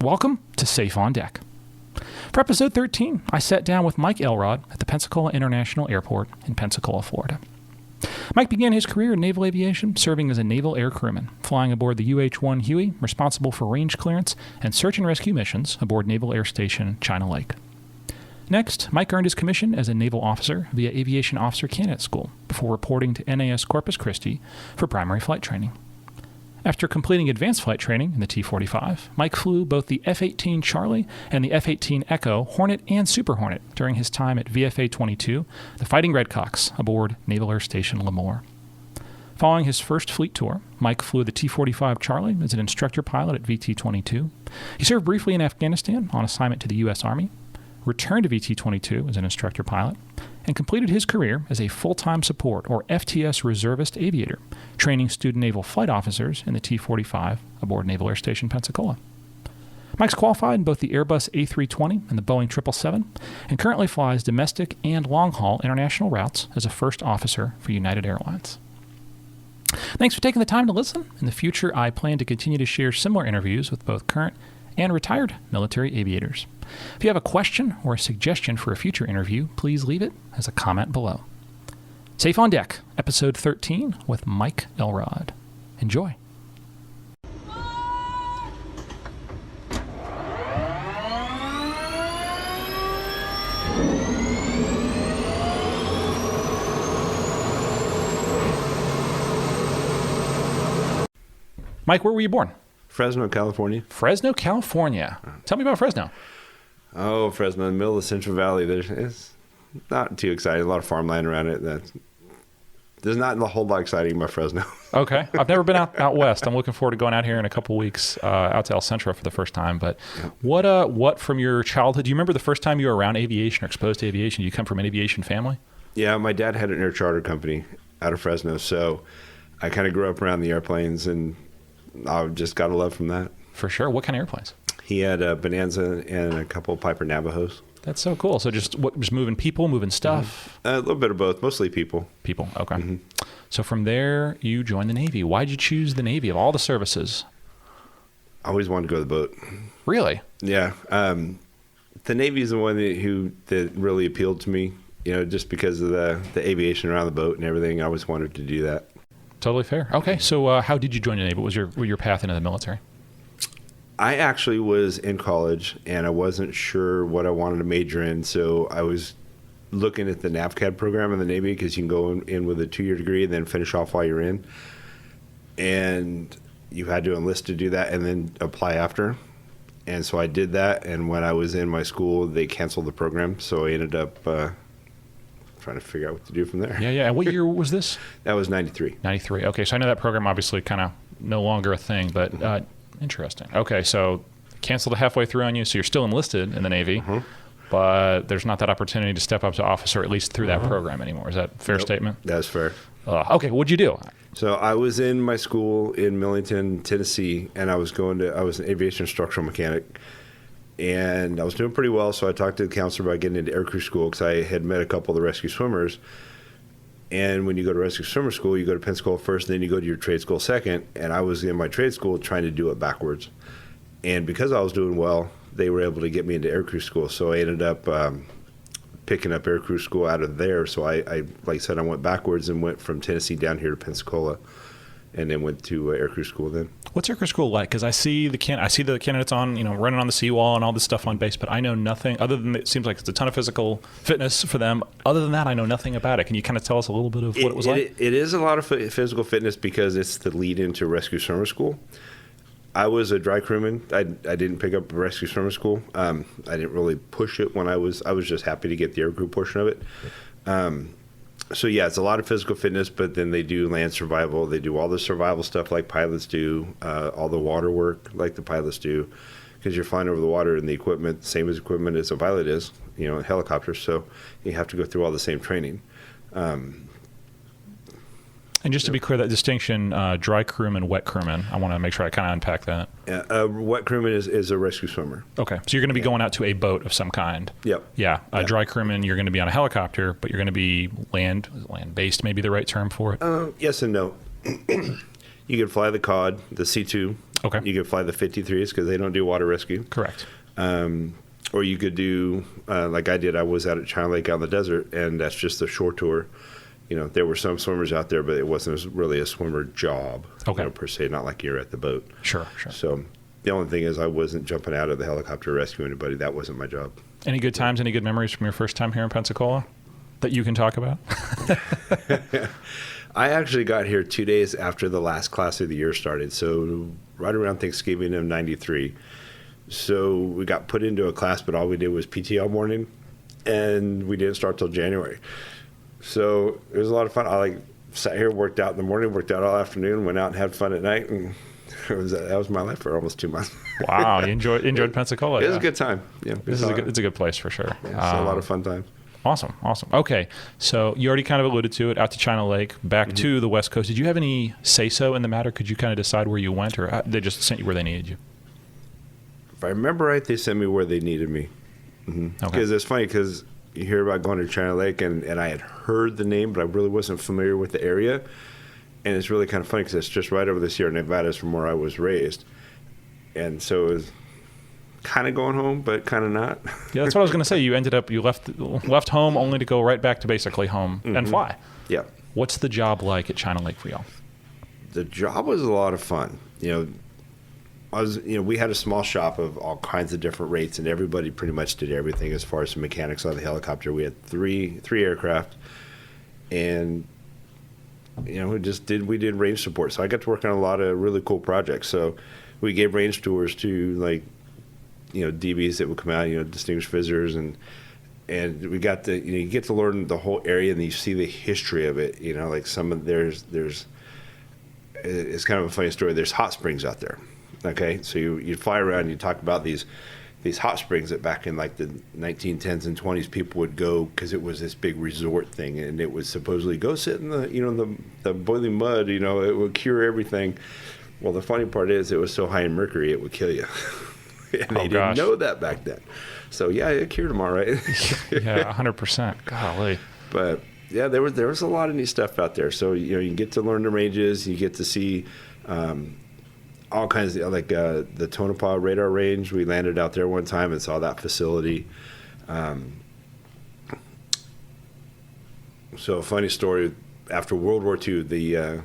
Welcome to Safe on Deck. For episode 13, I sat down with Mike Elrod at the Pensacola International Airport in Pensacola, Florida. Mike began his career in naval aviation, serving as a naval aircrewman, flying aboard the UH-1 Huey, responsible for range clearance and search and rescue missions aboard Naval Air Station China Lake. Next, Mike earned his commission as a naval officer via Aviation Officer Candidate School before reporting to NAS Corpus Christi for primary flight training. After completing advanced flight training in the T-45, Mike flew both the F-18 Charlie and the F-18 Echo, Hornet, and Super Hornet during his time at VFA-22, the Fighting Redcocks, aboard Naval Air Station Lemoore. Following his first fleet tour, Mike flew the T-45 Charlie as an instructor pilot at VT-22. He served briefly in Afghanistan on assignment to the U.S. Army, returned to VT-22 as an instructor pilot, and completed his career as a full-time support, or FTS reservist aviator, training Student Naval Flight Officers in the T-45 aboard Naval Air Station Pensacola. Mike's qualified in both the Airbus A320 and the Boeing 777, and currently flies domestic and long-haul international routes as a first officer for United Airlines. Thanks for taking the time to listen. In the future, I plan to continue to share similar interviews with both current and retired military aviators. If you have a question or a suggestion for a future interview, please leave it as a comment below. Safe on Deck, episode 13 with Mike Elrod. Enjoy. Mike, where were you born? Fresno, California. Fresno, California. Tell me about Fresno. Oh, Fresno, in the middle of the Central Valley. It's not too exciting. A lot of farmland around it. There's not a whole lot exciting about Fresno. Okay. I've never been out west. I'm looking forward to going out here in a couple weeks, out to El Centro for the first time. But yeah. What from your childhood, do you remember the first time you were around aviation or exposed to aviation? Do you come from an aviation family? Yeah, my dad had an air charter company out of Fresno, so I kind of grew up around the airplanes, and I just got a love from that. For sure. What kind of airplanes? He had a Bonanza and a couple of Piper Navajos. That's so cool. So just moving people, moving stuff? Mm-hmm. A little bit of both, mostly people. People, okay. Mm-hmm. So from there, you joined the Navy. Why did you choose the Navy of all the services? I always wanted to go to the boat. Really? Yeah. The Navy is the one that really appealed to me, just because of the aviation around the boat and everything. I always wanted to do that. Totally fair. Okay, so how did you join the Navy? What was your path into the military? I actually was in college, and I wasn't sure what I wanted to major in, so I was looking at the NAVCAD program in the Navy, because you can go in with a 2-year degree and then finish off while you're in. And you had to enlist to do that and then apply after. And so I did that, and when I was in my school, they canceled the program, so I ended up trying to figure out what to do from there. Yeah. And what year was this? That was 93. 93. Okay, so I know that program obviously kind of no longer a thing, but interesting. Okay, so canceled halfway through on you, so you're still enlisted in the Navy, but there's not that opportunity to step up to officer, at least through that program anymore. Is that a fair statement? That's fair. Okay, what'd you do? So I was in my school in Millington, Tennessee, and I was an aviation structural mechanic. And I was doing pretty well, so I talked to the counselor about getting into aircrew school, because I had met a couple of the rescue swimmers. And when you go to rescue swimmer school, you go to Pensacola first, and then you go to your trade school second. And I was in my trade school trying to do it backwards. And because I was doing well, they were able to get me into aircrew school. So I ended up picking up aircrew school out of there. So I like I said, I went backwards and went from Tennessee down here to Pensacola, and then went to aircrew school then. What's aircrew school like? Because I see the candidates on, running on the seawall and all this stuff on base, but I know nothing other than it seems like it's a ton of physical fitness for them. Other than that, I know nothing about it. Can you kind of tell us a little bit of what it was like? It is a lot of physical fitness, because it's the lead into rescue swimmer school. I was a dry crewman. I didn't pick up rescue swimmer school. I didn't really push it when I was just happy to get the aircrew portion of it. So yeah, it's a lot of physical fitness, but then they do land survival. They do all the survival stuff like pilots do, all the water work like the pilots do, because you're flying over the water, and the equipment, same as equipment as a pilot is, helicopters. So you have to go through all the same training. And just to be clear, that distinction, dry crewman, wet crewman, I want to make sure I kind of unpack that. Yeah, wet crewman is a rescue swimmer. Okay, so you're going to be going out to a boat of some kind. Yep. Yeah, dry crewman, you're going to be on a helicopter, but you're going to be land-based, maybe the right term for it? Yes and no. You can fly the COD, the C2, Okay. You could fly the 53s because they don't do water rescue. Correct. Or you could do, like I did, I was out at China Lake out in the desert, and that's just a shore tour. There were some swimmers out there, but it wasn't really a swimmer job, Okay. per se, not like you're at the boat. Sure. So the only thing is I wasn't jumping out of the helicopter to rescue anybody. That wasn't my job. Any good times, any good memories from your first time here in Pensacola that you can talk about? I actually got here 2 days after the last class of the year started, so right around Thanksgiving of '93. So we got put into a class, but all we did was PT all morning, and we didn't start till January. So it was a lot of fun. I sat here, worked out in the morning, worked out all afternoon, went out and had fun at night, and that was my life for almost 2 months. Wow, you enjoyed Pensacola. It was a good time. Yeah, it's a good place for sure. Yeah, it's a lot of fun times. Awesome. Okay, so you already kind of alluded to it, out to China Lake, back to the West Coast. Did you have any say-so in the matter? Could you kind of decide where you went, or they just sent you where they needed you? If I remember right, they sent me where they needed me. Because it's funny, because you hear about going to China Lake, and I had heard the name, but I really wasn't familiar with the area. And it's really kind of funny because it's just right over the Sierra Nevadas from where I was raised. And so it was kind of going home, but kind of not. Yeah, that's what I was going to say. You left home only to go right back to basically home and fly. Yeah. What's the job like at China Lake for y'all? The job was a lot of fun. We had a small shop of all kinds of different rates, and everybody pretty much did everything as far as the mechanics on the helicopter. We had three aircraft, and we did range support. So I got to work on a lot of really cool projects. So we gave range tours to DBs that would come out, distinguished visitors, and we got to you get to learn the whole area, and you see the history of it. There's it's kind of a funny story. There's hot springs out there. Okay, so you fly around and you talk about these hot springs that back in like the 1910s and 20s people would go because it was this big resort thing, and it would supposedly go sit in the boiling mud, it would cure everything. Well, the funny part is it was so high in mercury it would kill you, and they didn't know that back then. So yeah, it cured them all right. Yeah, 100%. Golly. But yeah, there was a lot of neat stuff out there. So you get to learn the ranges, you get to see. All kinds of the Tonopah radar range. We landed out there one time and saw that facility. So a funny story: after World War II, the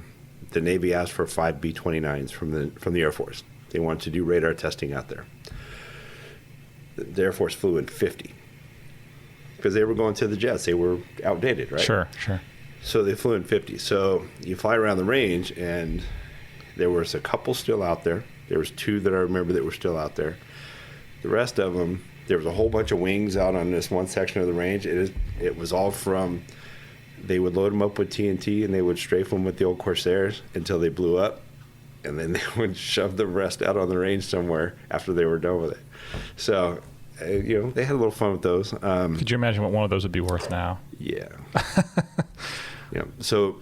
Navy asked for 5 B-29s from the Air Force. They wanted to do radar testing out there. The Air Force flew in 50 because they were going to the jets. They were outdated, right? Sure. So they flew in 50. So you fly around the range and there was a couple still out there. There was 2 that I remember that were still out there. The rest of them, there was a whole bunch of wings out on this one section of the range. It was all from, they would load them up with TNT and they would strafe them with the old Corsairs until they blew up. And then they would shove the rest out on the range somewhere after they were done with it. So, they had a little fun with those. Could you imagine what one of those would be worth now? Yeah. Yeah. So,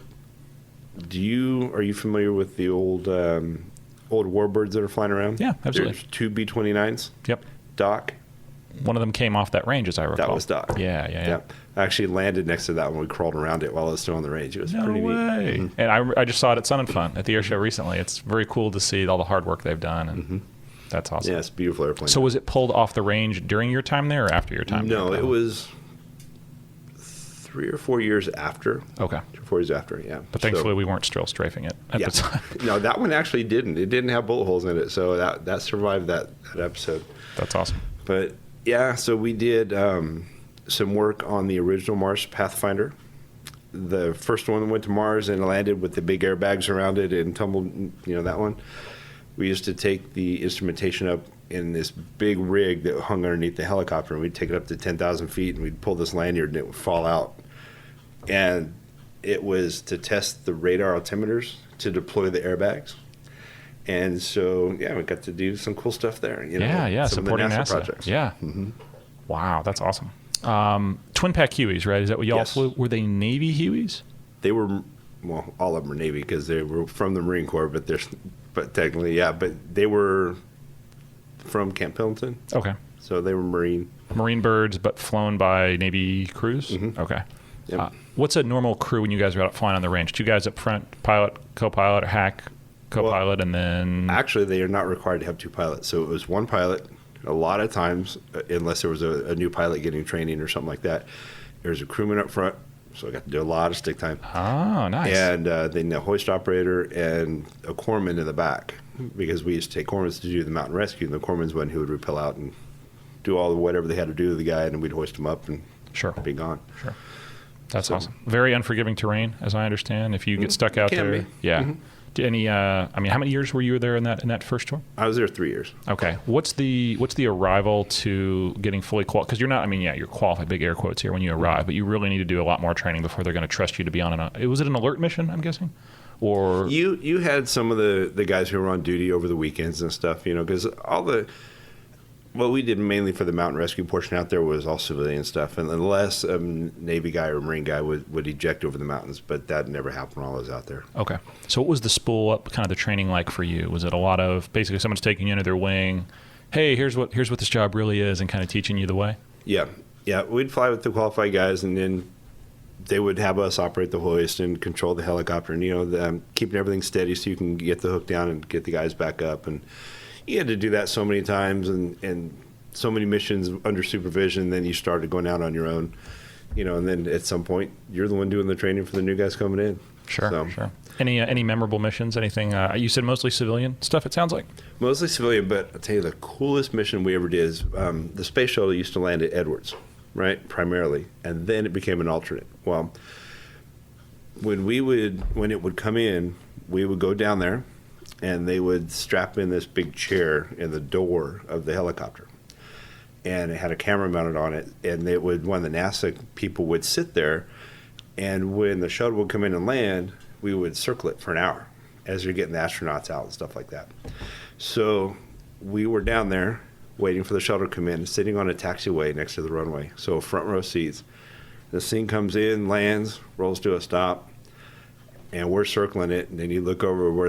are you familiar with the old warbirds that are flying around? Yeah, absolutely. There's 2 B-29s. Yep. Doc. One of them came off that range, as I recall. That was Doc. Yeah. I actually landed next to that when we crawled around it while it was still on the range. It was pretty neat. Mm-hmm. And I just saw it at Sun and Fun at the air show recently. It's very cool to see all the hard work they've done, and that's awesome. Yeah, it's a beautiful airplane. So was it pulled off the range during your time there or after your time there? No, it was 3 or 4 years after. Okay. 3 or 4 years after, yeah. But thankfully we weren't still strafing it at the time. No, that one actually didn't. It didn't have bullet holes in it, so that survived that episode. That's awesome. But yeah, so we did some work on the original Mars Pathfinder. The first one that went to Mars and landed with the big airbags around it and tumbled, that one. We used to take the instrumentation up in this big rig that hung underneath the helicopter, and we'd take it up to 10,000 feet, and we'd pull this lanyard, and it would fall out. And it was to test the radar altimeters to deploy the airbags. And so, yeah, we got to do some cool stuff there. Yeah, some supporting of the NASA projects. Yeah. Mm-hmm. Wow, that's awesome. Twin pack Hueys, right? Is that what y'all flew? Were they Navy Hueys? They were, well, all of them were Navy because they were from the Marine Corps, but technically, yeah. But they were from Camp Pendleton. Okay. So they were Marine birds, but flown by Navy crews? Mm-hmm. Okay. Yep. What's a normal crew when you guys are out flying on the range? 2 guys up front, pilot, co-pilot, or hack, co-pilot, and then... Actually, they are not required to have 2 pilots. So it was 1 pilot. A lot of times, unless there was a new pilot getting training or something like that, there's a crewman up front. So I got to do a lot of stick time. Oh, nice. And then a hoist operator and a corpsman in the back, because we used to take corpsmen to do the mountain rescue, and the corpsman's one who would rappel out and do all the whatever they had to do to the guy, and we'd hoist him up and be gone. Sure. That's awesome. Very unforgiving terrain, as I understand. If you get stuck out there, be. Yeah. Any? I mean, how many years were you there in that first tour? I was there 3 years. Okay. What's the arrival to getting fully qualified? Because you're not. I mean, yeah, you're qualified. Big air quotes here when you arrive, but you really need to do a lot more training before they're going to trust you to be on was it an alert mission? I'm guessing. Or you had some of the guys who were on duty over the weekends and stuff, because what we did mainly for the mountain rescue portion out there was all civilian stuff, and unless a Navy guy or Marine guy would eject over the mountains, but that never happened while I was out there. Okay. So what was the spool up, kind of the training like for you? Was it a lot of basically someone's taking you under their wing, hey, here's what this job really is, and kind of teaching you the way? Yeah. We'd fly with the qualified guys, and then they would have us operate the hoist and control the helicopter, and keeping everything steady so you can get the hook down and get the guys back up. And you had to do that so many times and so many missions under supervision, then you started going out on your own, and then at some point you're the one doing the training for the new guys coming in. Sure. Any memorable missions? Anything? You said mostly civilian stuff, it sounds like? Mostly civilian, but I'll tell you the coolest mission we ever did is the space shuttle used to land at Edwards, right, primarily, and then it became an alternate. Well, when it would come in, we would go down there, and they would strap in this big chair in the door of the helicopter. And it had a camera mounted on it, and one of the NASA people would sit there, and when the shuttle would come in and land, we would circle it for an hour as you're getting the astronauts out and stuff like that. So we were down there waiting for the shuttle to come in, sitting on a taxiway next to the runway, so front row seats. The thing comes in, lands, rolls to a stop, and we're circling it, and then you look over where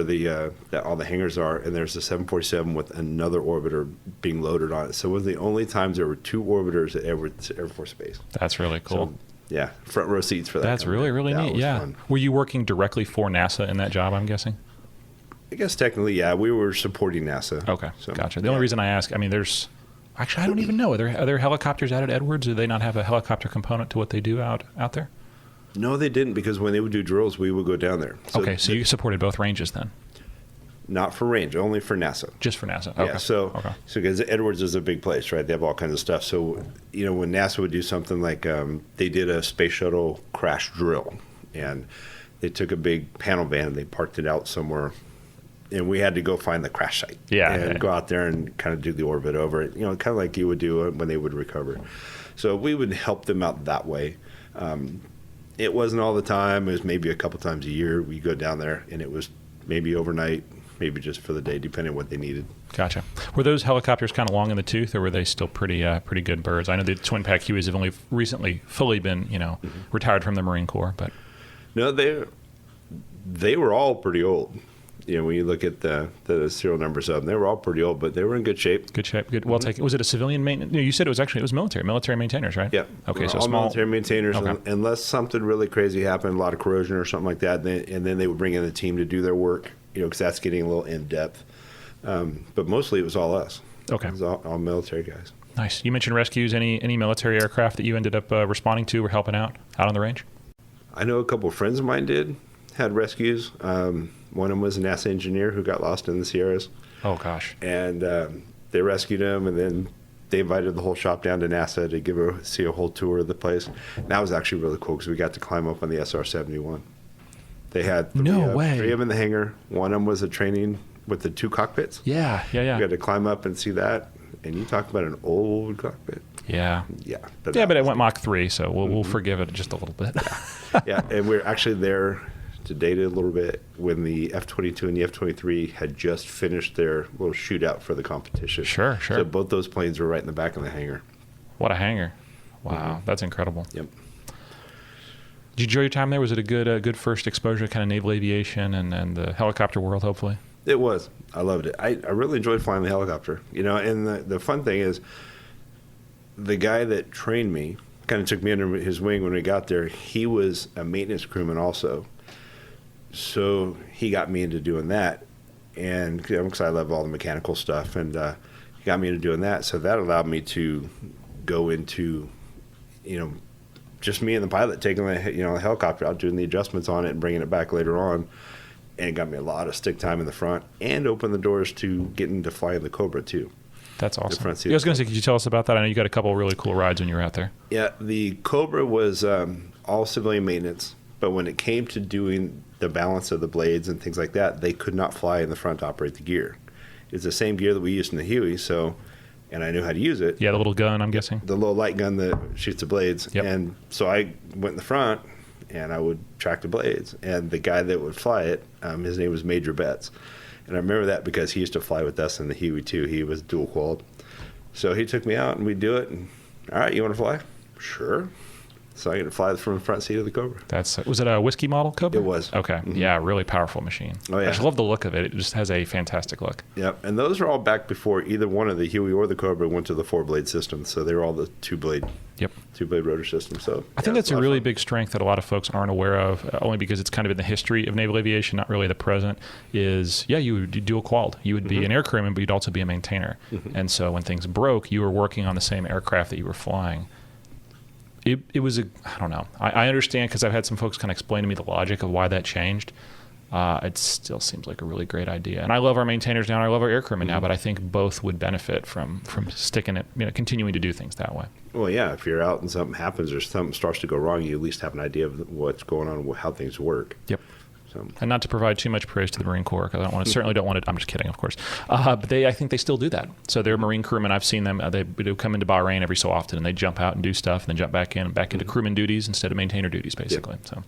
all the hangars are, and there's a 747 with another orbiter being loaded on it. So it was the only times there were 2 orbiters at Edwards Air Force Base. That's really cool. So, yeah, front row seats for that. That's really, really neat. Yeah. Fun. Were you working directly for NASA in that job, I'm guessing? I guess technically, yeah. We were supporting NASA. Okay, so, gotcha. The only reason I ask, I mean, actually, I don't even know. Are there helicopters out at Edwards? Do they not have a helicopter component to what they do out there? No, they didn't, because when they would do drills, we would go down there. So you supported both ranges then? Not for range, only for NASA. Just for NASA. Okay. Yeah, so because Edwards is a big place, right? They have all kinds of stuff. So, when NASA would do something like they did a space shuttle crash drill, and they took a big panel van and they parked it out somewhere, and we had to go find the crash site. And go out there and kind of do the orbit over it, kind of like you would do when they would recover. So we would help them out that way. It wasn't all the time. It was maybe a couple times a year. We go down there, and it was maybe overnight, maybe just for the day, depending on what they needed. Gotcha. Were those helicopters kind of long in the tooth, or were they still pretty good birds? I know the twin pack Hueys have only recently fully been, retired from the Marine Corps, but no, they were all pretty old. When you look at the serial numbers of them, they were all pretty old, but they were in good shape. Good shape. Good. Well taken. Was it a civilian maintenance? No, you said it was military maintainers, right? Yeah. Okay, so all small military maintainers, unless something really crazy happened, a lot of corrosion or something like that, and then they would bring in the team to do their work, because that's getting a little in depth. But mostly it was all us. Okay. It was all military guys. Nice. You mentioned rescues. Any military aircraft that you ended up responding to or helping out on the range? I know a couple of friends of mine had rescues. One of them was a NASA engineer who got lost in the Sierras. Oh, gosh. And they rescued him, and then they invited the whole shop down to NASA to see a whole tour of the place. And that was actually really cool, because we got to climb up on the SR-71. They had three of them in the hangar. One of them was a training with the 2 cockpits. Yeah. We got to climb up and see that. And you talk about an old cockpit. Yeah. Yeah. But it went Mach 3, so we'll forgive it just a little bit. Yeah, and we're actually there to date it a little bit when the F-22 and the F-23 had just finished their little shootout for the competition. Sure. So both those planes were right in the back of the hangar. What a hangar. Wow, that's incredible. Yep. Did you enjoy your time there? Was it a good first exposure to kind of naval aviation and the helicopter world, hopefully? It was. I loved it. I really enjoyed flying the helicopter. And the fun thing is, the guy that trained me kind of took me under his wing when we got there. He was a maintenance crewman also. So he got me into doing that. and because I love all the mechanical stuff, and he got me into doing that. So that allowed me to go into, just me and the pilot taking the helicopter out, doing the adjustments on it, and bringing it back later on. And it got me a lot of stick time in the front, and opened the doors to getting to fly in the Cobra too. That's awesome. I was going to say, could you tell us about that? I know you got a couple of really cool rides when you were out there. Yeah, the Cobra was all civilian maintenance, but when it came to doing the balance of the blades and things like that, they could not fly in the front to operate the gear. It's the same gear that we used in the Huey, and I knew how to use it. Yeah, the little gun, I'm guessing. The little light gun that shoots the blades. Yep. And so I went in the front, and I would track the blades. And the guy that would fly it, his name was Major Betts. And I remember that because he used to fly with us in the Huey too. He was dual qualified. So he took me out, and we'd do it. And, all right, you want to fly? Sure. So I get to fly from the front seat of the Cobra. Was it a whiskey model Cobra? It was. Okay. Mm-hmm. Yeah, really powerful machine. Oh, yeah. I just love the look of it. It just has a fantastic look. Yep. And those are all back before either one of the Huey or the Cobra went to the 4-blade system. So they were all the two-blade rotor system. So I think that's a really big strength that a lot of folks aren't aware of, only because it's kind of in the history of naval aviation, not really the present, is, you would do dual qualied. You would be an aircrewman, but you'd also be a maintainer. And so when things broke, you were working on the same aircraft that you were flying. It was I don't know. I understand, because I've had some folks kind of explain to me the logic of why that changed. It still seems like a really great idea. And I love our maintainers now, and I love our aircrewmen now, but I think both would benefit from sticking it, continuing to do things that way. Well, yeah, if you're out and something happens or something starts to go wrong, you at least have an idea of what's going on and how things work. Yep. And not to provide too much praise to the Marine Corps, because I certainly don't want to. I'm just kidding, of course. But I think they still do that. So they're Marine crewmen. I've seen them. They do come into Bahrain every so often, and they jump out and do stuff, and then jump back into crewman duties instead of maintainer duties, basically. Yep.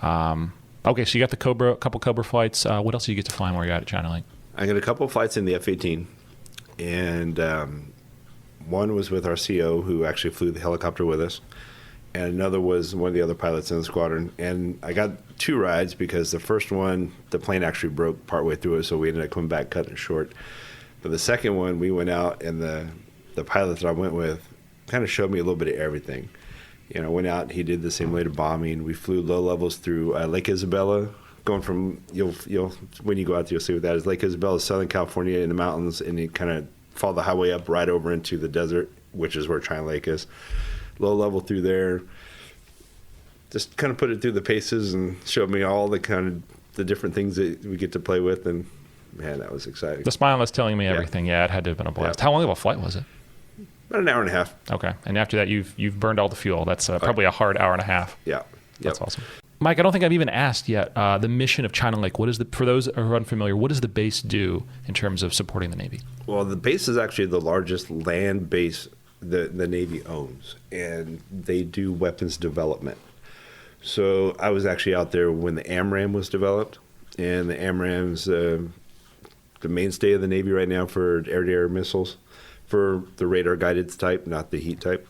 So, okay, so you got a couple Cobra flights. What else do you get to fly while you're out at China Lake? I got a couple of flights in the F-18, and one was with our CO, who actually flew the helicopter with us. And another was one of the other pilots in the squadron. And I got 2 rides because the first one, the plane actually broke partway through it, so we ended up coming back, cutting it short. But the second one, we went out, and the pilot that I went with kind of showed me a little bit of everything. Went out, he did the simulated bombing. We flew low levels through Lake Isabella, going from, you'll when you go out there, you'll see what that is. Lake Isabella, Southern California, in the mountains, and you kind of follow the highway up right over into the desert, which is where China Lake is. Low level through there, just kind of put it through the paces and showed me all the kind of the different things that we get to play with, and man, that was exciting. The smile was telling me everything. Yeah, it had to have been a blast. How long of a flight was it? About an hour and a half. Okay, and after that, you've burned all the fuel. That's probably a hard hour and a half. Yeah, that's awesome. Mike, I don't think I've even asked yet the mission of China Lake. What is for those who are unfamiliar, what does the base do in terms of supporting the Navy? Well, the base is actually the largest land base the Navy owns, and they do weapons development. So I was actually out there when the AMRAAM was developed, and the AMRAAM's the mainstay of the Navy right now for air-to-air missiles, for the radar-guided type, not the heat type.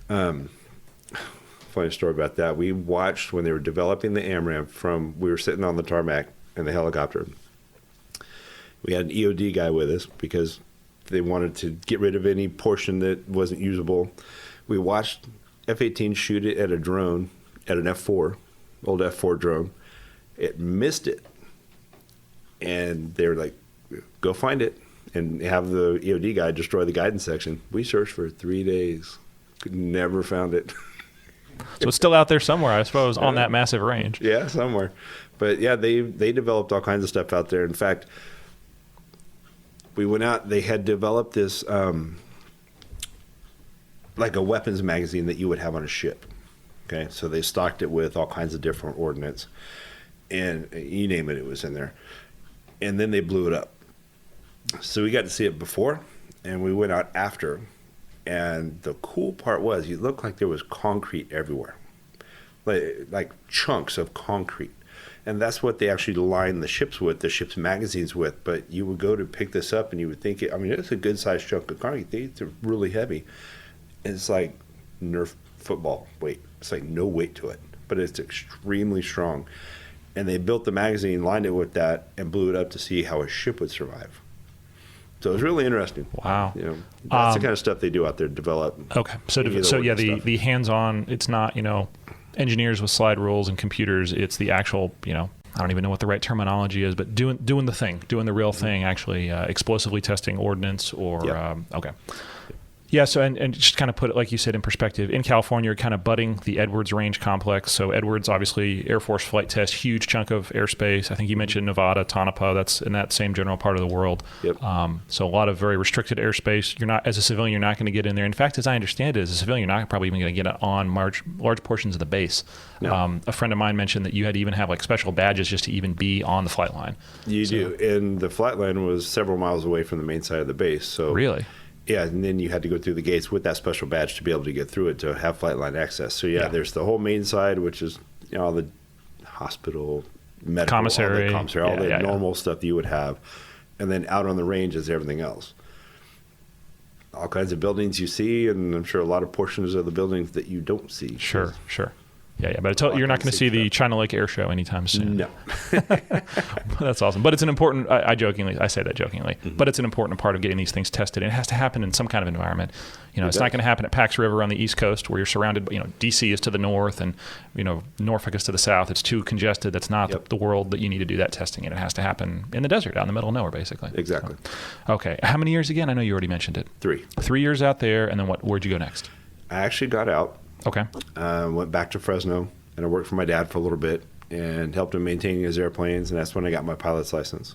Funny story about that. We watched when they were developing the AMRAAM we were sitting on the tarmac in the helicopter. We had an EOD guy with us because they wanted to get rid of any portion that wasn't usable. We watched F-18 shoot it at a drone, at an F4, old F4 drone. It missed it. And they were like, go find it and have the EOD guy destroy the guidance section. We searched for 3 days. Never found it. So it's still out there somewhere, I suppose, on that massive range. Yeah, somewhere. But yeah, they developed all kinds of stuff out there. In fact, we went out, they had developed this like a weapons magazine that you would have on a ship. Okay, so they stocked it with all kinds of different ordnance, and you name it, it was in there. And then they blew it up. So we got to see it before, and we went out after. And the cool part was, you looked like there was concrete everywhere, like chunks of concrete. And that's what they actually line the ships with, the ship's magazines with. But you would go to pick this up, and you would think, it's a good-sized chunk of concrete. It's really heavy. It's like Nerf football weight. It's like no weight to it, but it's extremely strong. And they built the magazine, lined it with that, and blew it up to see how a ship would survive. So it was really interesting. Wow. That's the kind of stuff they do out there to develop. Okay. So yeah, the hands-on, it's not, engineers with slide rules and computers. It's the actual, I don't even know what the right terminology is, but doing the real thing, actually explosively testing ordnance or okay. Yeah, so and just kind of put it, like you said, in perspective, in California, you're kind of butting the Edwards Range Complex. So Edwards, obviously, Air Force flight test, huge chunk of airspace. I think you mentioned Nevada, Tonopah, that's in that same general part of the world. Yep. So a lot of very restricted airspace. You're not, as a civilian, you're not going to get in there. In fact, as I understand it, as a civilian, you're not probably even going to get it on large portions of the base. No. A friend of mine mentioned that you had to even have like special badges just to even be on the flight line. You do, and the flight line was several miles away from the main side of the base. So really? Yeah, and then you had to go through the gates with that special badge to be able to get through it to have flight line access. So there's the whole main side, which is all the hospital, medical, commissary, all the normal stuff that you would have, and then out on the range is everything else. All kinds of buildings you see, and I'm sure a lot of portions of the buildings that you don't see. Sure. But you're not going to see the China Lake Air Show anytime soon. No. That's awesome. But it's an important, I say that jokingly, but it's an important part of getting these things tested. And it has to happen in some kind of environment. It's not going to happen at Pax River on the East Coast where you're surrounded by, DC is to the north and, Norfolk is to the south. It's too congested. That's not the world that you need to do that testing in. It has to happen in the desert, out in the middle of nowhere, basically. Exactly. So, okay. How many years again? I know you already mentioned it. 3. 3 years out there. And then where'd you go next? I actually got out. Okay. Went back to Fresno, and I worked for my dad for a little bit and helped him maintaining his airplanes, and that's when I got my pilot's license.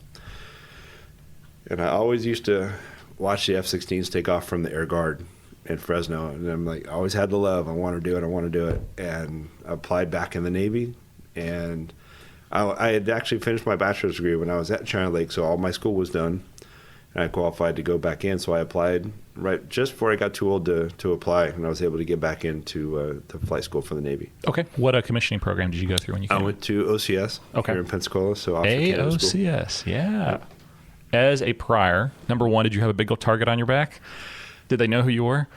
And I always used to watch the F-16s take off from the Air Guard in Fresno, and I'm like, I always had the love. I want to do it. And I applied back in the Navy, and I had actually finished my bachelor's degree when I was at China Lake, so all my school was done, and I qualified to go back in, so I applied right just before I got too old to apply, and I was able to get back into the flight school for the Navy. Okay. What commissioning program did you go through when you came? I went to OCS here in Pensacola, so Officer Candidate School. AOCS, yeah. As a prior, number one, did you have a big old target on your back? Did they know who you were?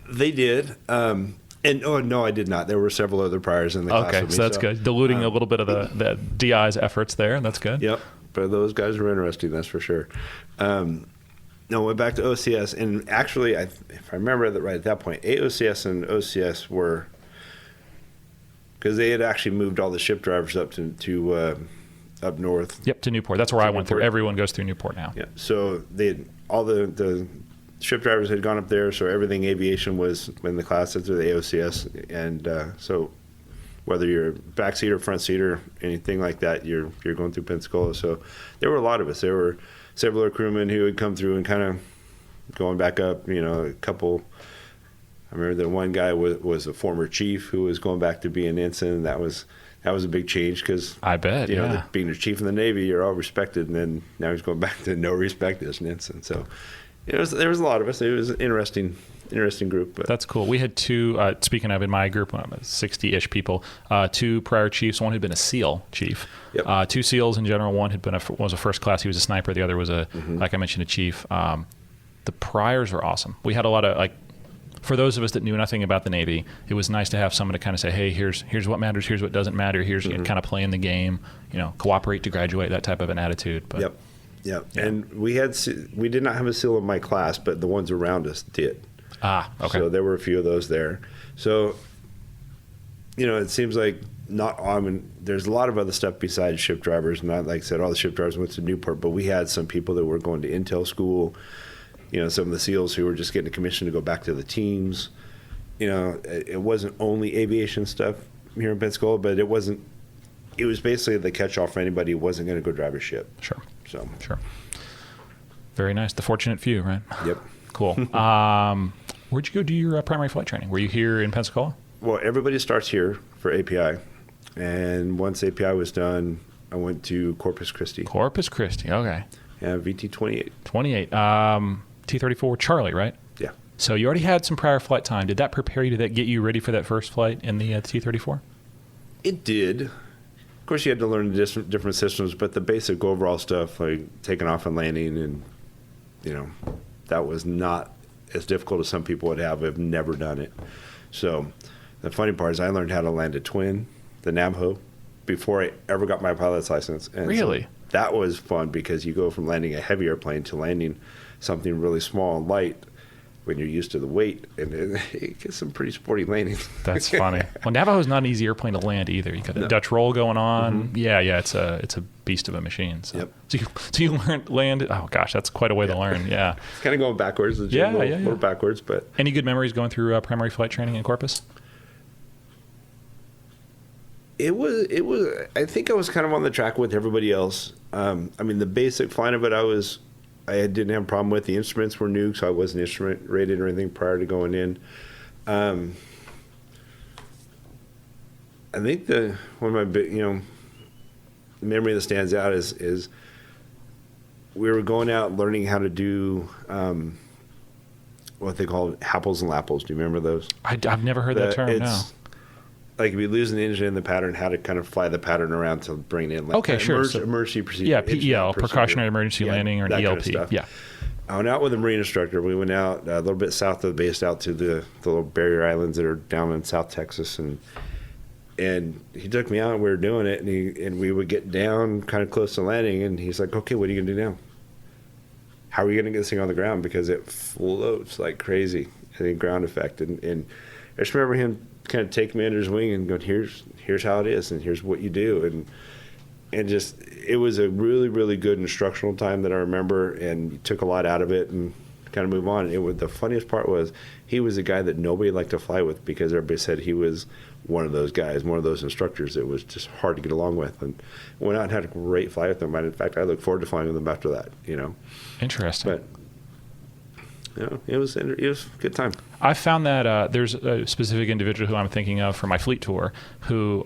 They did. No, I did not. There were several other priors in the class with me. So that's good. Diluting a little bit of the DI's efforts there. That's good. Yep. But those guys were interesting, that's for sure. No, went back to OCS, and actually, if I remember that right at that point, AOCS and OCS were, because they had actually moved all the ship drivers up to up north. Yep, to Newport. That's where I went through. Everyone goes through Newport now. Yeah. So all the ship drivers had gone up there, so everything aviation was in the class through the AOCS, and so whether you're back seat or front seat or anything like that, you're going through Pensacola. So there were a lot of us. There were several aircrewmen who had come through and kind of going back up, a couple. I remember that one guy was a former chief who was going back to being ensign. That was a big change because I bet, being a chief in the Navy, you're all respected, and then now he's going back to no respect as an ensign. So there was a lot of us. It was an interesting group. But. That's cool. We had two, speaking of in my group, 60-ish people, 2 prior chiefs. One had been a SEAL chief. Yep. 2 SEALs in general. One had been was a first class. He was a sniper. The other was like I mentioned, a chief. The priors were awesome. We had a lot of for those of us that knew nothing about the Navy, it was nice to have someone to kind of say, hey, here's what matters, here's what doesn't matter, here's kind of playing the game, cooperate to graduate, that type of an attitude. But, Yep. Yeah. And we did not have a SEAL in my class, but the ones around us did. Ah, okay. So there were a few of those there. So, it seems like there's a lot of other stuff besides ship drivers. Not like I said, all the ship drivers went to Newport, but we had some people that were going to intel school. Some of the SEALs who were just getting a commission to go back to the teams. It wasn't only aviation stuff here in Pensacola, but it was basically the catch-all for anybody who wasn't going to go drive a ship. Sure. So. Sure. Very nice. The fortunate few, right? Yep. Cool. Where'd you go do your primary flight training? Were you here in Pensacola? Well, everybody starts here for API. And once API was done, I went to Corpus Christi. Corpus Christi, okay. Yeah, VT-28. 28. T-34 Charlie, right? Yeah. So you already had some prior flight time. Did that prepare you to get you ready for that first flight in the T-34? It did. Of course, you had to learn the different systems, but the basic overall stuff, like taking off and landing, and, that was not as difficult as some people would have never done it. So the funny part is I learned how to land a twin, the Navajo, before I ever got my pilot's license. And really? So that was fun because you go from landing a heavy airplane to landing something really small and light when you're used to the weight, and it gets some pretty sporty landing. That's funny. Well, Navajo is not an easy airplane to land either. You got a Dutch roll going on. Yeah, it's a beast of a machine. So, so you land. Oh gosh, that's quite a way to learn. Yeah, it's kind of going backwards. A little backwards, but any good memories going through primary flight training in Corpus? It was. I think I was kind of on the track with everybody else. I mean, the basic flying of it, I didn't have a problem with. The instruments were new, so I wasn't instrument rated or anything prior to going in. I think one of my big, memory that stands out is we were going out learning how to do what they call apples and lapples. Do you remember those? I've never heard that term. No. Like if you lose an engine in the pattern, how to kind of fly the pattern around to bring it in. Like emergency procedure. Yeah, PEL, precautionary emergency landing, or an ELP. Kind of I went out with a Marine instructor. We went out a little bit south of the base, out to the little barrier islands that are down in South Texas, and he took me out and we were doing it, and we would get down kind of close to landing, and he's like, "Okay, what are you gonna do now? How are you gonna get this thing on the ground, because it floats like crazy, the ground effect." And I just remember him kind of take me under his wing and go, here's how it is, and here's what you do, and just it was a really, really good instructional time that I remember, and you took a lot out of it and kind of move on. The funniest part was he was a guy that nobody liked to fly with, because everybody said he was one of those guys, one of those instructors that was just hard to get along with, and went out and had a great flight with him. And in fact, I look forward to flying with him after that. Interesting. But it was a good time. I found that there's a specific individual who I'm thinking of for my fleet tour who,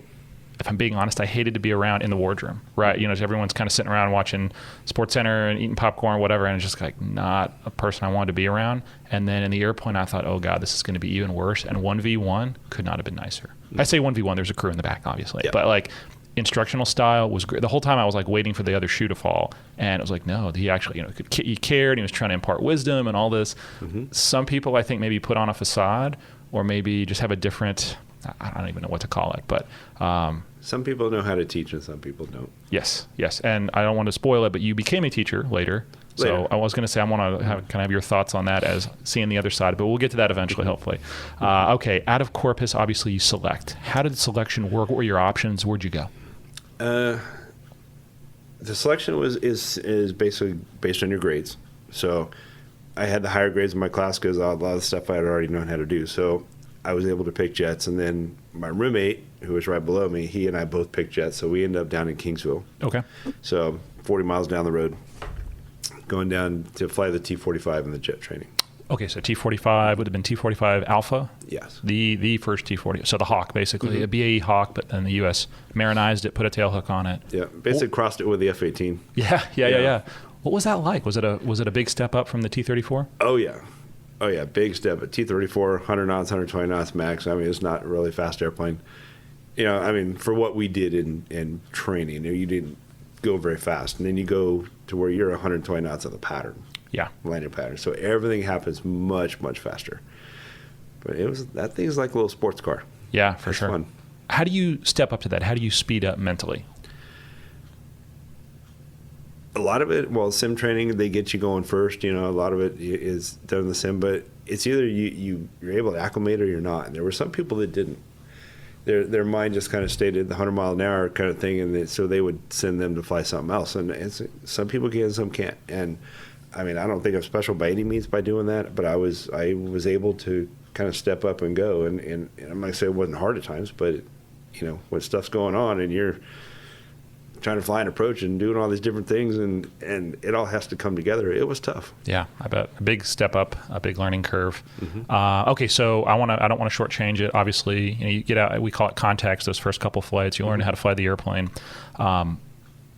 if I'm being honest, I hated to be around in the wardroom, right? Everyone's kind of sitting around watching Sports Center and eating popcorn, whatever, and it's just like not a person I wanted to be around. And then in the airplane, I thought, oh God, this is going to be even worse. And 1v1 could not have been nicer. I say 1v1, there's a crew in the back, obviously, but like instructional style was great. The whole time I was like waiting for the other shoe to fall, and it was like, no, he actually, he cared. He was trying to impart wisdom and all this. Some people I think maybe put on a facade, or maybe just have a different, I don't even know what to call it, but some people know how to teach and some people don't. Yes. And I don't want to spoil it, but you became a teacher later. So I was going to say, I want to have your thoughts on that as seeing the other side, but we'll get to that eventually, hopefully. Okay, out of Corpus, obviously you select. How did the selection work? What were your options? Where'd you go? The selection is basically based on your grades. So I had the higher grades in my class because a lot of the stuff I had already known how to do. So I was able to pick jets, and then my roommate, who was right below me, he and I both picked jets. So we ended up down in Kingsville. Okay. So 40 miles down the road, going down to fly the T-45 in the jet training. Okay, so T-45 would have been T-45 Alpha? Yes. The first T-40, so the Hawk, basically. A BAE Hawk, but then the U.S. marinized it, put a tailhook on it. Yeah, basically crossed it with the F-18. Yeah. What was that like? Was it a big step up from the T-34? Oh, yeah, big step. At T-34, 100 knots, 120 knots max. I mean, it's not a really fast airplane. For what we did in training, you didn't go very fast. And then you go to where you're 120 knots of the pattern. Yeah. Landing pattern. So everything happens much, much faster. But that thing's like a little sports car. Yeah, for sure. Fun. How do you step up to that? How do you speed up mentally? A lot of it, sim training, they get you going first. A lot of it is done in the sim, but it's either you're able to acclimate or you're not. And there were some people that didn't. Their mind just kind of stayed at the 100 mile an hour kind of thing, and so they would send them to fly something else. And some people can, some can't. And I don't think I'm special by any means by doing that, but I was able to kind of step up and go. And I'm not going to say it wasn't hard at times, but when stuff's going on and you're trying to fly an approach and doing all these different things, and it all has to come together. It was tough. Yeah, I bet. A big step up, a big learning curve. Okay, so I don't want to shortchange it. Obviously, you get out. We call it context. Those first couple flights, you learn how to fly the airplane.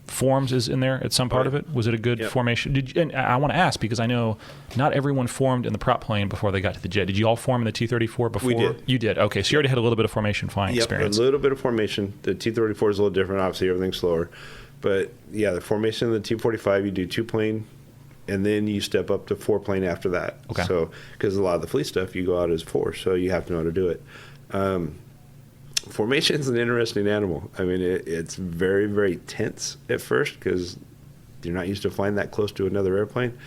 Forms is in there at some part of it. Was it a good formation? And I want to ask because I know not everyone formed in the prop plane before they got to the jet. Did you all form in the T-34 before? We did. You did. Okay, so you already had a little bit of formation flying experience. A little bit of formation. The T-34 is a little different. Obviously, everything's slower. But yeah, the formation of the T-45, you do 2-plane, and then you step up to 4-plane after that. Okay. So because a lot of the fleet stuff, you go out as 4, so you have to know how to do it. Formation is an interesting animal. It's very, very tense at first because you're not used to flying that close to another airplane.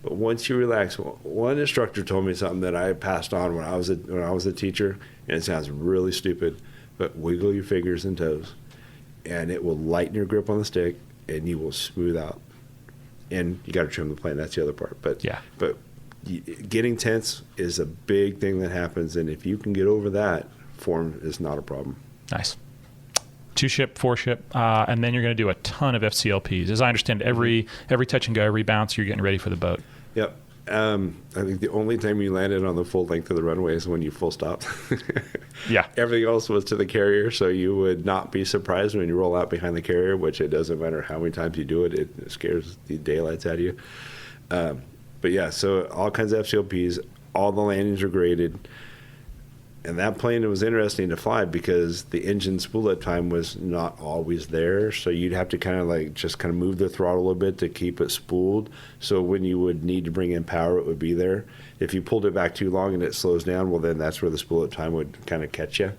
But once you relax, one instructor told me something that I passed on when I was a teacher, and it sounds really stupid, but wiggle your fingers and toes, and it will lighten your grip on the stick, and you will smooth out. And you got to trim the plane. That's the other part. But getting tense is a big thing that happens, and if you can get over that, form is not a problem. Nice. 2-ship, 4-ship, and then you're going to do a ton of FCLPs. As I understand, every touch and go, every bounce, you're getting ready for the boat. Yep. I think the only time you landed on the full length of the runway is when you full stopped. Yeah. Everything else was to the carrier, so you would not be surprised when you roll out behind the carrier, which it doesn't matter how many times you do it. It scares the daylights out of you. But yeah, so all kinds of FCLPs, all the landings are graded. And that plane, it was interesting to fly because the engine spool-up time was not always there. So you'd have to kind of move the throttle a little bit to keep it spooled. So when you would need to bring in power, it would be there. If you pulled it back too long and it slows down, well, then that's where the spool-up time would kind of catch you.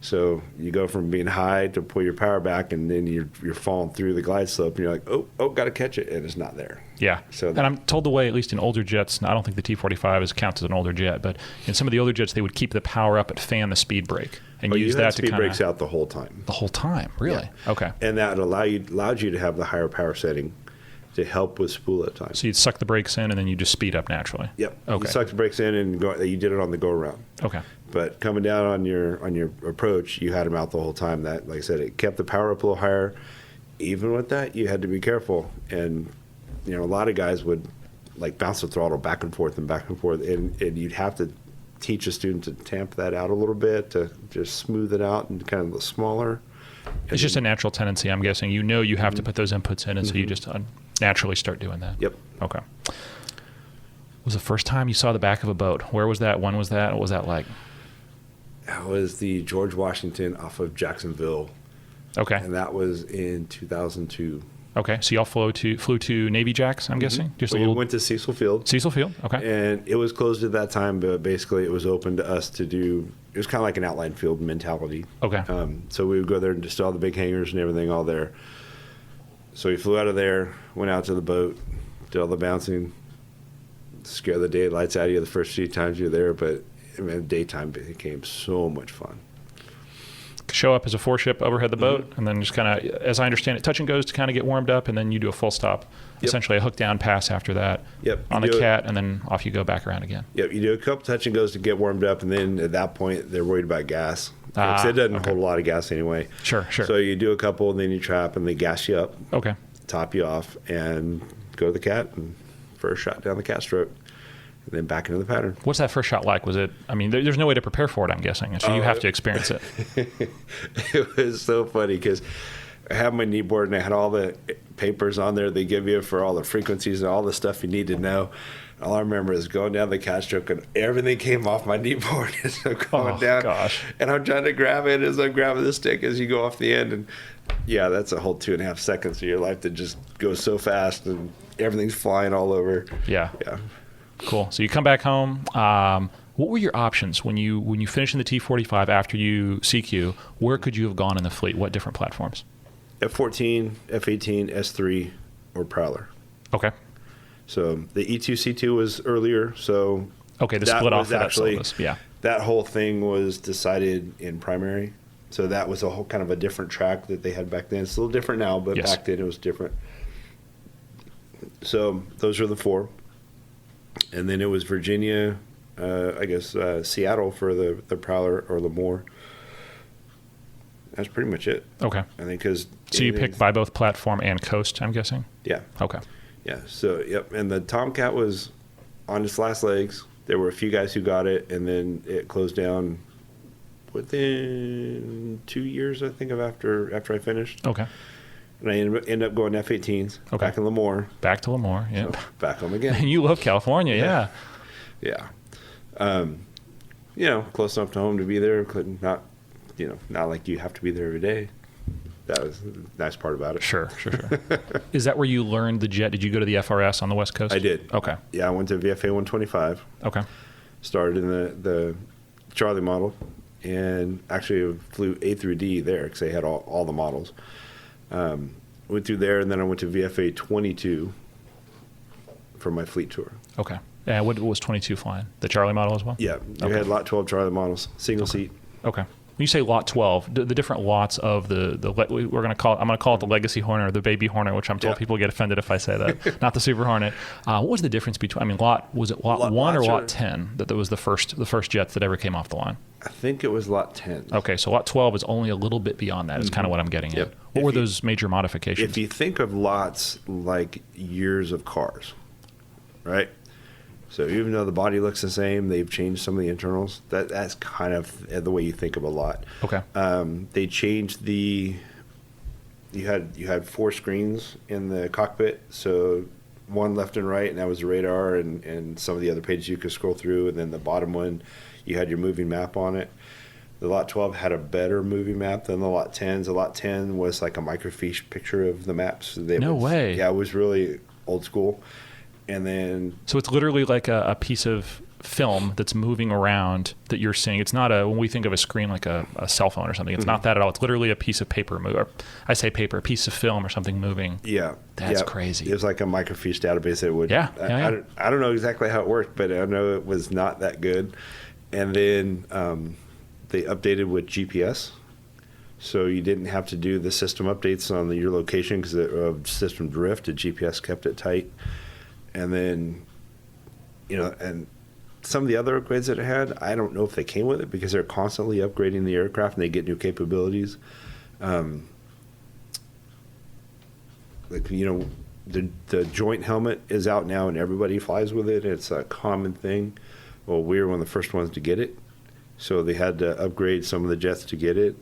So you go from being high to pull your power back, and then you're falling through the glide slope, and you're like, oh, got to catch it, and it's not there. Yeah. And I'm told the way, at least in older jets, I don't think the T-45 counts as an older jet, but in some of the older jets, they would keep the power up and fan the speed brake and use that to speed brakes out the whole time. The whole time, really? Yeah. Okay. And that allowed you to have the higher power setting to help with spool-up time. So you'd suck the brakes in, and then you just speed up naturally. Yep. Okay. You suck the brakes in, and you did it on the go-around. Okay. But coming down on your approach, you had them out the whole time. That, like I said, it kept the power up a little higher. Even with that, you had to be careful. And, a lot of guys would, bounce the throttle back and forth, and you'd have to teach a student to tamp that out a little bit, to just smooth it out and kind of look smaller. It's just a natural tendency, I'm guessing. You have to put those inputs in, and so you just naturally start doing that. Yep. Okay. Was the first time you saw the back of a boat? Where was that? When was that? What was that like? That was the George Washington off of Jacksonville. Okay. And that was in 2002. Okay, so y'all flew to Navy Jacks, I'm guessing? We went to Cecil Field. Cecil Field, okay. And it was closed at that time, but basically it was open to us to do, it was kind of like an outline field mentality. Okay. So we would go there and just all the big hangars and everything all there. So we flew out of there, went out to the boat, did all the bouncing, scare the daylights out of you the first few times you're there, but daytime became so much fun. Show up as a 4-ship, overhead the boat, and then just kind of, as I understand it, touch and goes to kind of get warmed up, and then you do a full stop, essentially a hook down pass after that on the cat, and then off you go back around again. Yep, you do a couple touch and goes to get warmed up, and then at that point, they're worried about gas. Because it doesn't hold a lot of gas anyway. Sure. So you do a couple, and then you trap, and they gas you up, top you off, and go to the cat, and first shot down the cat stroke. And then back into the pattern. What's that first shot like? Was it, there's no way to prepare for it, I'm guessing. So you have to experience it. It was so funny because I had my knee board and I had all the papers on there they give you for all the frequencies and all the stuff you need to know. All I remember is going down the cat stroke and everything came off my knee board as I'm going down. Gosh. And I'm trying to grab it as I'm grabbing the stick as you go off the end. And yeah, that's a whole 2.5 seconds of your life that just goes so fast and everything's flying all over. Yeah. Cool. So you come back home. What were your options when you finished in the T-45 after you CQ? Where could you have gone in the fleet? What different platforms? F-14, F-18, S-3, or Prowler. Okay. So the E-2C2 was earlier. So the split off of actually, that syllabus. Yeah. That whole thing was decided in primary. So that was a whole kind of a different track that they had back then. It's a little different now, but back then it was different. So those are the 4. And then it was Virginia, Seattle for the Prowler or Lemoore. That's pretty much it. Okay. I think because so you picked by both platform and coast, I'm guessing. Yeah. Okay. Yeah. So and the Tomcat was on its last legs. There were a few guys who got it, and then it closed down within 2 years, I think, of after I finished. Okay. And I ended up going F-18s back in Lemoore. Back to Lemoore, yeah. So back home again. And you love California, yeah. Yeah. Close enough to home to be there. Not like you have to be there every day. That was the nice part about it. Sure. Is that where you learned the jet? Did you go to the FRS on the West Coast? I did. Okay. Yeah, I went to VFA 125. Okay. Started in the Charlie model, and actually flew A through D there because they had all the models. Went through there, and then I went to VFA 22 for my fleet tour. Okay. And what was 22 flying? The Charlie model as well? Yeah, we had Lot 12 Charlie models, single seat. Okay. When you say Lot 12, the different lots of I'm going to call it the Legacy Hornet or the Baby Hornet, which I'm told people get offended if I say that, not the Super Hornet. What was the difference between? Was it Lot 1 or Lot 10 that was the first jets that ever came off the line? I think it was Lot 10. Okay, so Lot 12 is only a little bit beyond that. Is kind of what I'm getting at. What were those major modifications? If you think of lots like years of cars, right? So even though the body looks the same, they've changed some of the internals. That's kind of the way you think of a lot. Okay. They changed you had 4 screens in the cockpit, so one left and right, and that was the radar, and some of the other pages you could scroll through, and then the bottom one, you had your moving map on it. The Lot 12 had a better moving map than the Lot 10s. The Lot 10 was like a microfiche picture of the maps. No way. Yeah, it was really old school. And then, so it's literally like a piece of film that's moving around that you're seeing. It's not when we think of a screen like a cell phone or something, it's not that at all. It's literally a piece of paper, or I say paper, a piece of film or something moving. Yeah. That's crazy. It was like a microfiche database that would, Yeah. I don't know exactly how it worked, but I know it was not that good. And then they updated with GPS. So you didn't have to do the system updates on your location because of system drift. The GPS kept it tight. And then, and some of the other upgrades that it had, I don't know if they came with it because they're constantly upgrading the aircraft and they get new capabilities. The joint helmet is out now and everybody flies with it. It's a common thing. Well, we were one of the first ones to get it. So they had to upgrade some of the jets to get it.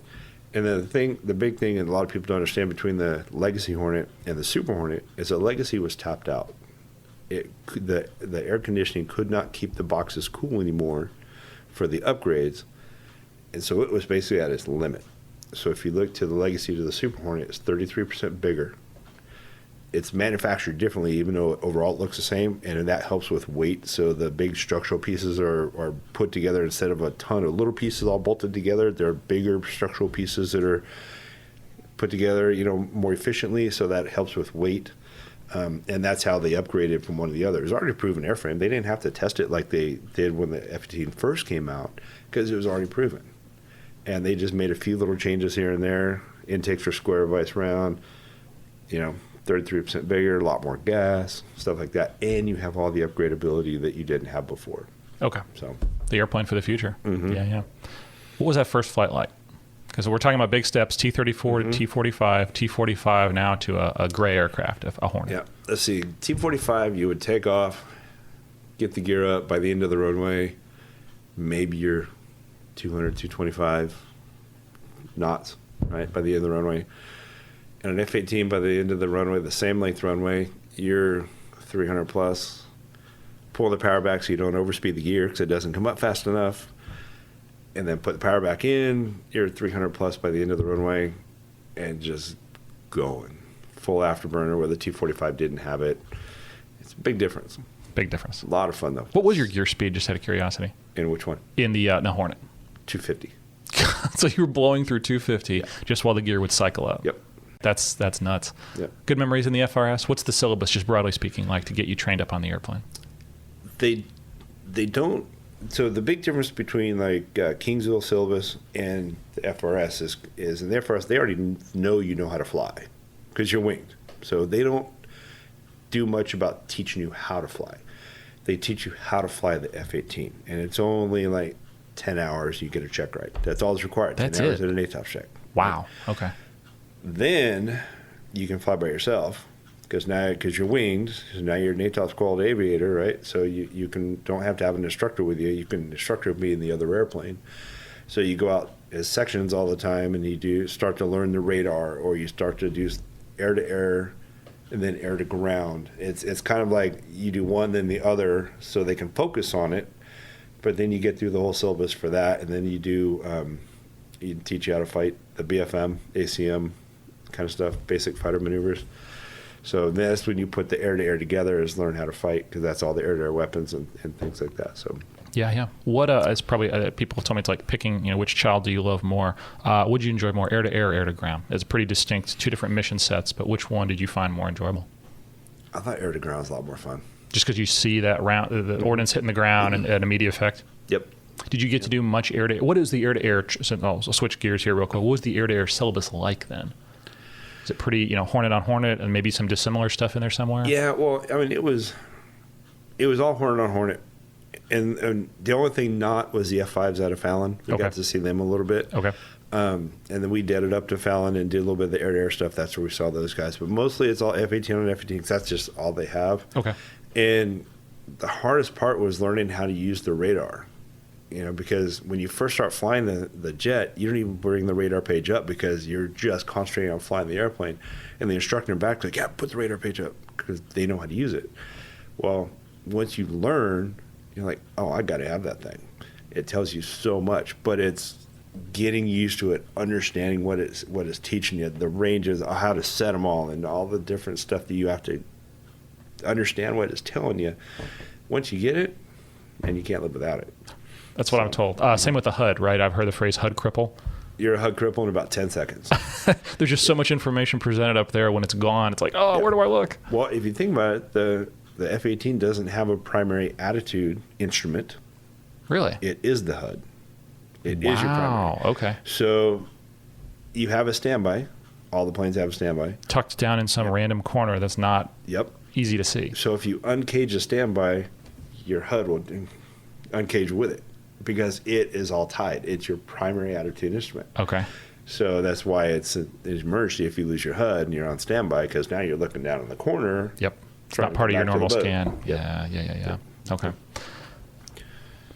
And then the big thing, and a lot of people don't understand between the Legacy Hornet and the Super Hornet, is the Legacy was tapped out. The air conditioning could not keep the boxes cool anymore for the upgrades, and so it was basically at its limit. So if you look to the Legacy to the Super Hornet, it's 33% bigger. It's manufactured differently, even though overall it looks the same, and that helps with weight. So the big structural pieces are put together instead of a ton of little pieces all bolted together. They're bigger structural pieces that are put together, more efficiently. So that helps with weight. And that's how they upgraded from one to the other. It was already a proven airframe. They didn't have to test it like they did when the F-18 first came out because it was already proven. And they just made a few little changes here and there. Intakes for square vice round, 33% bigger, a lot more gas, stuff like that. And you have all the upgradability that you didn't have before. Okay. So the airplane for the future. Mm-hmm. Yeah. What was that first flight like? Because we're talking about big steps, T-34 to T-45, T-45 now to a gray aircraft, a Hornet. Yeah. Let's see. T-45, you would take off, get the gear up by the end of the runway. Maybe you're 200, 225 knots, right, by the end of the runway. And an F-18 by the end of the runway, the same length runway, you're 300 plus. Pull the power back so you don't overspeed the gear because it doesn't come up fast enough. And then put the power back in, you're 300 plus by the end of the runway, and just going. Full afterburner where the T-45 didn't have it. It's a big difference. Big difference. A lot of fun, though. What was your gear speed, just out of curiosity? In which one? In the Hornet. 250. So you were blowing through 250 just while the gear would cycle up. Yep. That's nuts. Yep. Good memories in the FRS? What's the syllabus, just broadly speaking, like to get you trained up on the airplane? They don't. So the big difference between like Kingsville syllabus and the FRS is in the FRS they already know you know how to fly because you're winged. So they don't do much about teaching you how to fly. They teach you how to fly the F-18, and it's only like 10 hours you get a check right. That's all that's required. That's 10 hours it. at an ATOPS check. Wow. Okay. Then you can fly by yourself. Because you're winged, so now you're an ATOPS qualified aviator, right? So you don't have to have an instructor with you. You can instructor be in the other airplane. So you go out as sections all the time, and you start to learn the radar, or you start to do air to air, and then air to ground. It's kind of like you do one then the other, so they can focus on it. But then you get through the whole syllabus for that, and then you teach you how to fight the BFM, ACM kind of stuff, basic fighter maneuvers. So that's when you put the air-to-air together is learn how to fight because that's all the air-to-air weapons and things like that. So yeah. What is probably people have told me it's like picking which child do you love more? Would you enjoy more air-to-air, air-to-ground? It's pretty distinct, two different mission sets, but which one did you find more enjoyable? I thought air-to-ground was a lot more fun. Just because you see that the ordnance hitting the ground and an immediate effect? Yep. Did you get to do much air-to-air? What is the air-to-air? I'll switch gears here real quick. What was the air-to-air syllabus like then? Is it pretty, Hornet on Hornet and maybe some dissimilar stuff in there somewhere? Yeah, well, I mean, it was all Hornet on Hornet. And the only thing not was the F5s out of Fallon. We got to see them a little bit. Okay. And then we deaded up to Fallon and did a little bit of the air-to-air stuff. That's where we saw those guys. But mostly it's all F-18 on F-18 because that's just all they have. Okay. And the hardest part was learning how to use the radar. Because when you first start flying the jet, you don't even bring the radar page up because you're just concentrating on flying the airplane. And the instructor in the back is like, yeah, put the radar page up because they know how to use it. Well, once you learn, you're like, oh, I got to have that thing. It tells you so much, but it's getting used to it, understanding what it's teaching you, the ranges, how to set them all, and all the different stuff that you have to understand what it's telling you. Once you get it, and you can't live without it. That's what I'm told. Same with the HUD, right? I've heard the phrase HUD cripple. You're a HUD cripple in about 10 seconds. There's just so much information presented up there. When it's gone, it's like, where do I look? Well, if you think about it, the F-18 doesn't have a primary attitude instrument. Really? It is the HUD. It is your primary. Wow, okay. So you have a standby. All the planes have a standby. Tucked down in some random corner that's not easy to see. So if you uncage a standby, your HUD will uncage with it because it is all tied. It's your primary attitude instrument. Okay. So that's why it's an emergency if you lose your HUD and you're on standby because now you're looking down in the corner. Yep. It's not part of your normal scan. Yeah. Okay.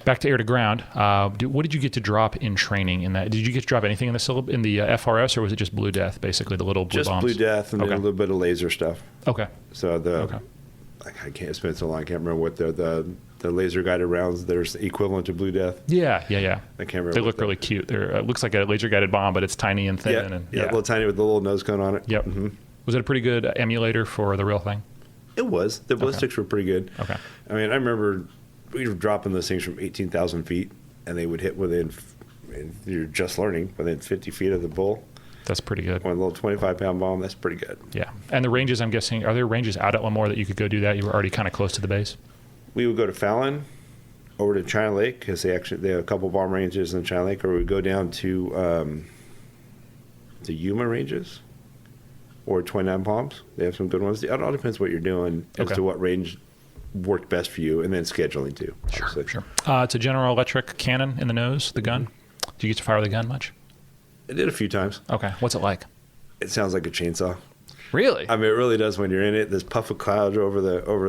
Back to air to ground. What did you get to drop in training in that? Did you get to drop anything in the FRS, or was it just Blue Death, basically the little blue bombs? Just Blue Death and then a little bit of laser stuff. Okay. So I can't. It's been so long. I can't remember what the laser guided rounds. There's the equivalent to Blue Death. Yeah. I can't remember. They look really cute. It looks like a laser guided bomb, but it's tiny and thin. Yeah, a little tiny with the little nose cone on it. Yep. Mm-hmm. Was it a pretty good emulator for the real thing? It was. The ballistics were pretty good. Okay. I mean, I remember we were dropping those things from 18,000 feet, and they would hit within, and you're just learning, within 50 feet of the bull. That's pretty good. One little 25-pound bomb, that's pretty good. Yeah. And the ranges, I'm guessing, are there ranges out at Lemoore that you could go do that? You were already kind of close to the base? We would go to Fallon, over to China Lake, because they have a couple bomb ranges in China Lake, or we'd go down to the Yuma ranges, or 29 Palms. They have some good ones. It all depends what you're doing as to what range worked best for you, and then scheduling too. Sure. It's a General Electric cannon in the nose, the gun. Do you get to fire the gun much? I did a few times. Okay. What's it like? It sounds like a chainsaw. Really? I mean, it really does when you're in it. There's puff of cloud over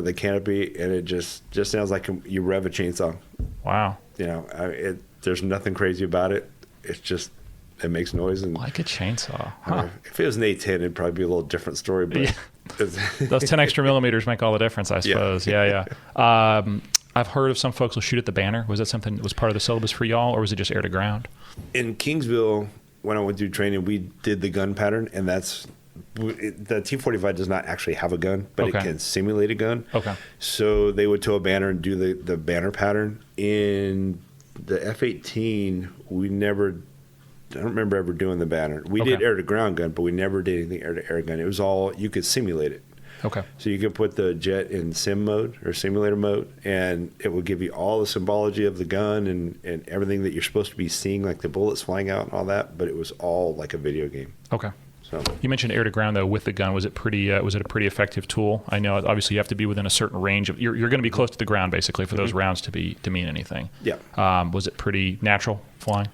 the canopy, and it just sounds like you rev a chainsaw. Wow. There's nothing crazy about it. It's just it makes noise and like a chainsaw. Huh. If it was an A10, it'd probably be a little different story. But those 10 extra millimeters make all the difference, I suppose. Yeah. I've heard of some folks will shoot at the banner. Was that something that was part of the syllabus for y'all, or was it just air to ground? In Kingsville, when I went through training, we did the gun pattern, and the T-45 does not actually have a gun, but it can simulate a gun. Okay. So they would tow a banner and do the banner pattern. In the F-18, I don't remember ever doing the banner. We did air-to-ground gun, but we never did anything air-to-air gun. It was all, you could simulate it. Okay. So you could put the jet in sim mode or simulator mode, and it will give you all the symbology of the gun and everything that you're supposed to be seeing, like the bullets flying out and all that, but it was all like a video game. Okay. So you mentioned air-to-ground, though, with the gun. Was it a pretty effective tool? I know, obviously, you have to be within a certain range. You're going to be close to the ground, basically, for those rounds to mean anything. Yeah. Was it pretty natural flying?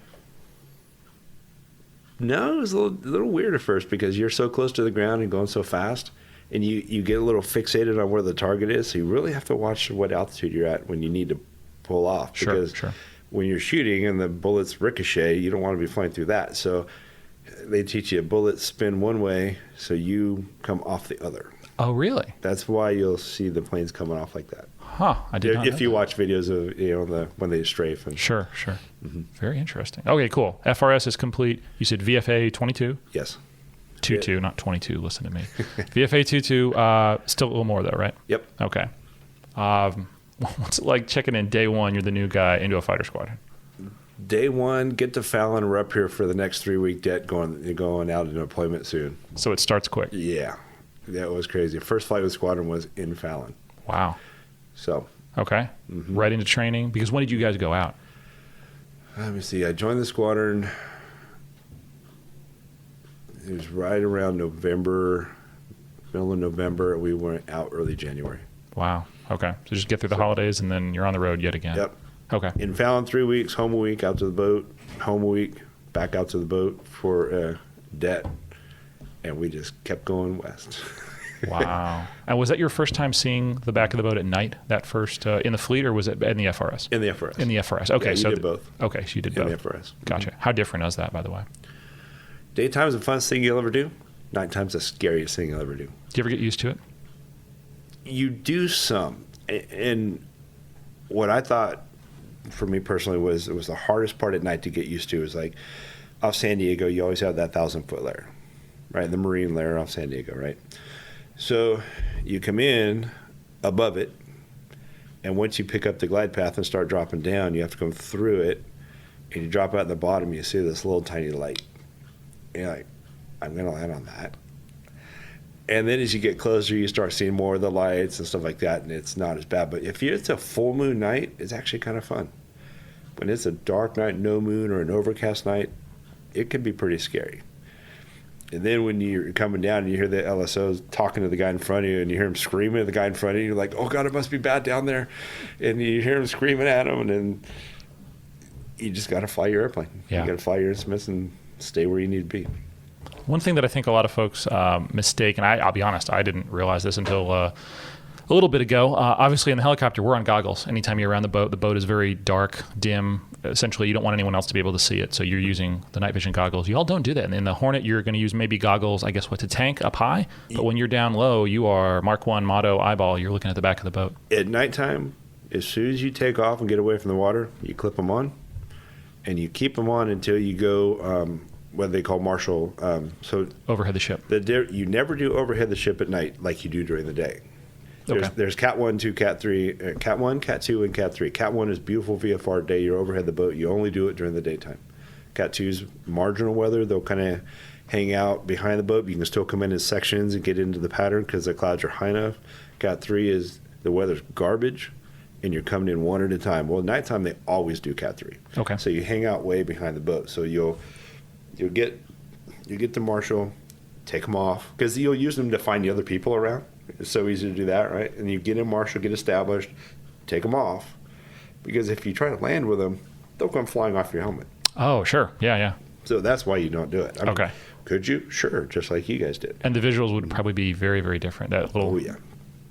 No, it was a little weird at first because you're so close to the ground and going so fast, and you get a little fixated on where the target is. So you really have to watch what altitude you're at when you need to pull off. Because when you're shooting and the bullets ricochet, you don't want to be flying through that. So they teach you bullets spin one way, so you come off the other. Oh, really? That's why you'll see the planes coming off like that. Huh. I did not know if you watch videos of when they strafe. And, Sure. Mm-hmm. Very interesting. Okay, cool. FRS is complete. You said VFA 22? Yes. 22, not 22. Listen to me. VFA 22, still a little more though, right? Yep. Okay. What's it like checking in day one, you're the new guy, into a fighter squadron? Day one, get to Fallon. We're up here for the next 3-week det going out in deployment soon. So it starts quick. Yeah. That was crazy. First flight with squadron was in Fallon. Wow. So. Okay. Right into training. Because when did you guys go out? Let me see. I joined the squadron. It was right around November, middle of November. We went out early January. Wow. Okay. So just get through the holidays and then you're on the road yet again. Yep. Okay. In Fallon, 3 weeks, home a week, out to the boat, home a week, back out to the boat for debt. And we just kept going west. Wow. And was that your first time seeing the back of the boat at night, that first, in the fleet, or was it in the FRS? In the FRS. In the FRS. Okay. Yeah, so did both. Okay. So you did both. In the FRS. Gotcha. How different is that, by the way? Daytime's the funnest thing you'll ever do. Nighttime's the scariest thing you'll ever do. Do you ever get used to it? You do some. And what I thought, for me personally, was it was the hardest part at night to get used to. Is like off San Diego, you always have that 1,000-foot layer, right? The marine layer off San Diego, right? So you come in above it, and once you pick up the glide path and start dropping down, you have to come through it, and you drop out at the bottom, you see this little tiny light. And you're like, I'm going to land on that. And then as you get closer, you start seeing more of the lights and stuff like that, and it's not as bad. But if it's a full moon night, it's actually kind of fun. When it's a dark night, no moon, or an overcast night, it can be pretty scary. And then when you're coming down and you hear the LSOs talking to the guy in front of you, and you hear him screaming at the guy in front of you, you're like, oh, God, it must be bad down there. And you hear him screaming at him, and then you just got to fly your airplane. Yeah. You got to fly your instruments and stay where you need to be. One thing that I think a lot of folks mistake, and I'll be honest, I didn't realize this until a little bit ago. Obviously, in the helicopter, we're on goggles. Anytime you're around the boat is very dark, dim. Essentially, you don't want anyone else to be able to see it, so you're using the night vision goggles. You all don't do that. And in the Hornet, you're going to use maybe goggles, I guess, to tank up high. But when you're down low, you are Mark 1 Motto eyeball. You're looking at the back of the boat. At nighttime, as soon as you take off and get away from the water, you clip them on, and you keep them on until you go what they call marshal. So overhead the ship. You never do overhead the ship at night like you do during the day. There's Cat 1, 2, Cat 3, Cat 1, Cat 2, and Cat 3. Cat 1 is beautiful VFR at day. You're overhead the boat. You only do it during the daytime. Cat 2 is marginal weather. They'll kind of hang out behind the boat, but you can still come in sections and get into the pattern because the clouds are high enough. Cat 3 is the weather's garbage, and you're coming in one at a time. Well, at nighttime, they always do Cat 3. Okay. So you hang out way behind the boat. So you'll get the marshal, take them off, because you'll use them to find the other people around. It's so easy to do that, right? And you get in marshal, get established, take them off, because if you try to land with them, they'll come flying off your helmet. Oh, sure. Yeah. So that's why you don't do it. I mean, okay. Could you? Sure, just like you guys did. And the visuals would probably be very, very different. That little yeah.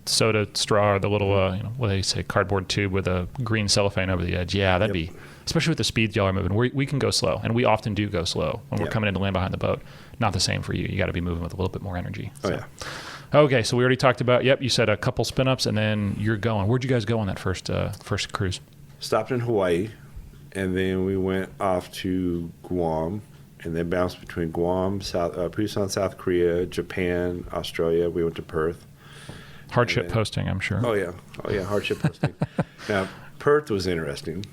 soda straw, or the little, what do they say, cardboard tube with a green cellophane over the edge. Yeah, that'd be, especially with the speeds y'all are moving, we can go slow, and we often do go slow when we're coming in to land behind the boat. Not the same for you. You got to be moving with a little bit more energy. So. Oh, yeah. Okay, so we already talked about, you said a couple spin-ups, and then you're going. Where'd you guys go on that first cruise? Stopped in Hawaii, and then we went off to Guam, and then bounced between Guam, Busan, South Korea, Japan, Australia. We went to Perth. Hardship posting, I'm sure. Oh, yeah, hardship posting. Now, Perth was interesting,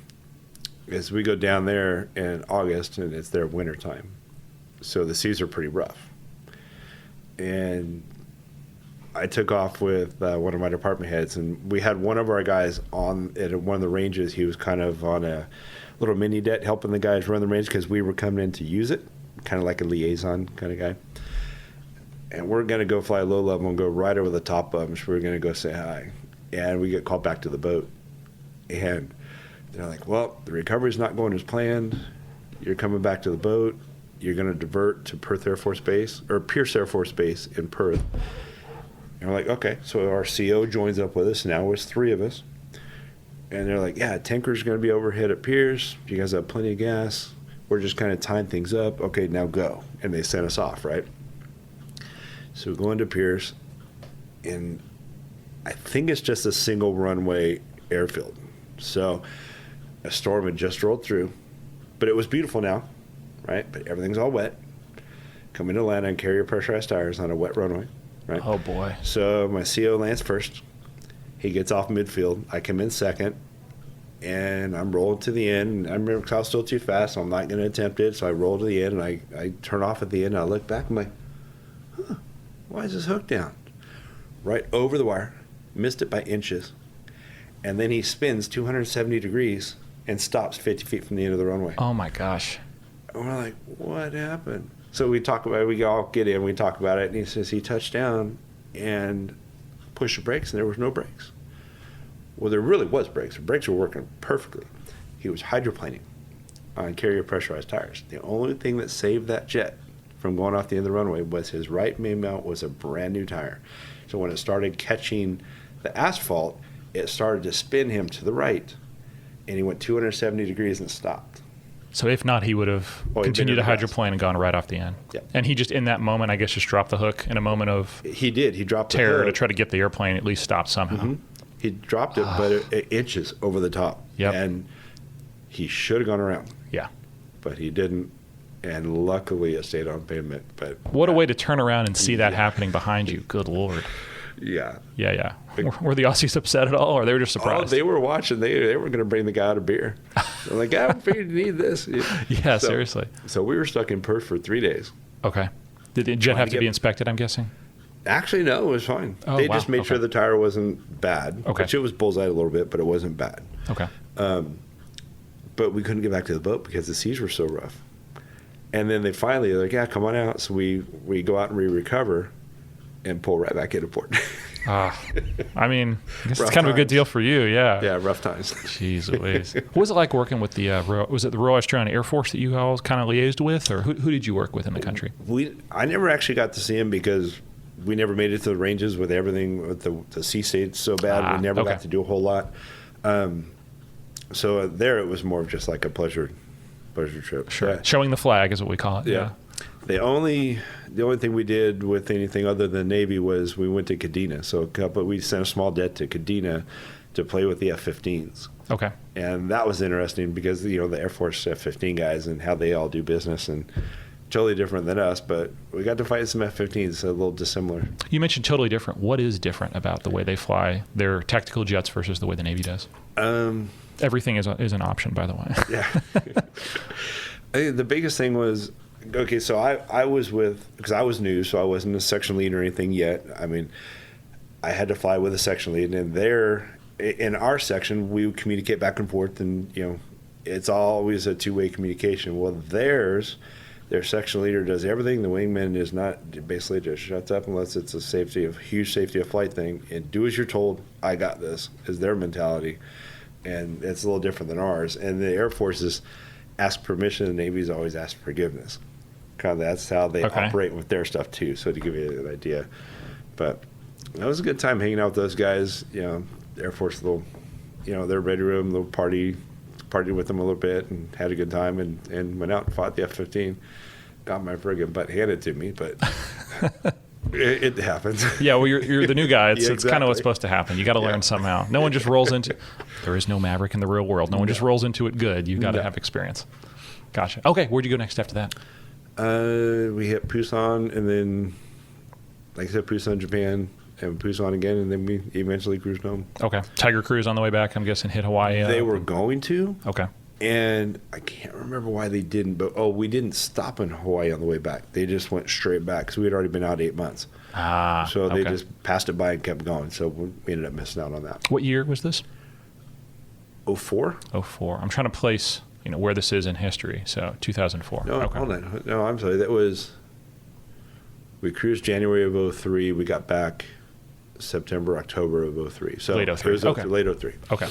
because we go down there in August, and it's their winter time. So the seas are pretty rough. And I took off with one of my department heads, and we had one of our guys on at one of the ranges. He was kind of on a little mini deck helping the guys run the range because we were coming in to use it, kind of like a liaison kind of guy. And we're going to go fly low level and go right over the top of them. So we're going to go say hi. And we get called back to the boat. And they're like, well, the recovery's not going as planned. You're coming back to the boat. You're going to divert to Perth Air Force Base, or Pierce Air Force Base in Perth. And we're like, okay. So our CO joins up with us. Now it's three of us. And they're like, yeah, tanker's going to be overhead at Pierce. You guys have plenty of gas. We're just kind of tying things up. Okay, now go. And they sent us off, right? So we go into Pierce, and I think it's just a single runway airfield. So a storm had just rolled through, but it was beautiful now, right? But everything's all wet. Come into Atlanta and carrier pressurized tires on a wet runway, right? Oh, boy. So my CO lands first. He gets off midfield. I come in second, and I'm rolling to the end. I remember because I was still too fast, so I'm not going to attempt it. So I roll to the end, and I turn off at the end, and I look back, and I'm like, why is this hook down? Right over the wire. Missed it by inches. and then he spins 270 degrees and stops 50 feet from the end of the runway. Oh my gosh. And we're like, what happened? So we talk about it, we all get in, we talk about it, and he says he touched down and pushed the brakes, and there was no brakes. Well, there really was brakes. The brakes were working perfectly. He was hydroplaning on carrier pressurized tires. The only thing that saved that jet from going off the end of the runway was his right main mount was a brand new tire. So when it started catching the asphalt, it started to spin him to the right, and he went 270 degrees and stopped. So if not, he would have continued to hydroplane and gone right off the end. Yeah. And he just, in that moment, I guess, just dropped the hook in a moment of He did. He dropped the terror hook. to try to get the airplane at least stopped somehow. Mm-hmm. He dropped it, but it inches over the top. Yep. And he should have gone around, Yeah. but he didn't. And luckily, it stayed on pavement. But What a way to turn around and see that happening behind you. Good Lord. yeah. Yeah. Were the Aussies upset at all, or they were just surprised? Oh, they were watching. They were going to bring the guy out a beer. They're like, I figured you need this. Yeah, seriously. So we were stuck in Perth for 3 days. Okay. Did the jet Trying have to to be get- inspected, I'm guessing? Actually, no, it was fine. Oh, They wow. just made sure Okay. the tire wasn't bad. Okay. Which it was bullseye a little bit, but it wasn't bad. Okay. But we couldn't get back to the boat because the seas were so rough. And then they finally they're like, yeah, come on out. So we go out and we recover and pull right back into port. I mean, I guess it's Rough kind of a good times. deal for you, yeah. Yeah, rough times. Jeez Louise. What was it like working with the, was it the Royal Australian Air Force that you all kind of liaised with, or who did you work with in the country? I never actually got to see him because we never made it to the ranges with everything, with the sea state so bad. We never okay. got to do a whole lot. So there it was more of just like a pleasure trip. Sure. Yeah. Showing the flag is what we call it. Yeah. The only thing we did with anything other than Navy was we went to Kadena. So we sent a small jet to Kadena to play with the F-15s. Okay. And that was interesting because, the Air Force F-15 guys and how they all do business, and totally different than us, but we got to fight some F-15s, a little dissimilar. You mentioned totally different. What is different about the way they fly their tactical jets versus the way the Navy does? Everything is an option, by the way. Yeah. I think the biggest thing was, okay, so I was because I was new, so I wasn't a section lead or anything yet. I mean, I had to fly with a section lead, and in our section, we would communicate back and forth, and, it's always a two-way communication. Well, their section leader does everything. The wingman is not, basically just shuts up unless it's a huge safety of flight thing, and do as you're told. I got this is their mentality, and it's a little different than ours. And the Air Forces ask permission, the Navy's always ask forgiveness. Kind of that's how they operate with their stuff too. So to give you an idea, but it was a good time hanging out with those guys. The Air Force, their ready room, little partied with them a little bit and had a good time, and went out and fought the F-15. Got my friggin' butt handed to me, but it happens. Yeah, well, you're the new guy. It's kind of exactly. what's supposed to happen. You got to learn somehow. No one just rolls into. There is no Maverick in the real world. No one just rolls into it good. You've got to have experience. Gotcha. Okay, where'd you go next after that? We hit Busan, and then, like I said, Busan, Japan, and Busan again, and then we eventually cruised home. Okay. Tiger Cruise on the way back, I'm guessing, hit Hawaii. They were going to. Okay. And I can't remember why they didn't, but we didn't stop in Hawaii on the way back. They just went straight back because we had already been out 8 months. So they just passed it by and kept going. So we ended up missing out on that. What year was this? 04? 04. I'm trying to place, where this is in history. So 2004. No, okay. hold on. No, I'm sorry. We cruised January of 03. We got back September, October of 03. So Late 03. It was Okay. late 03. Okay.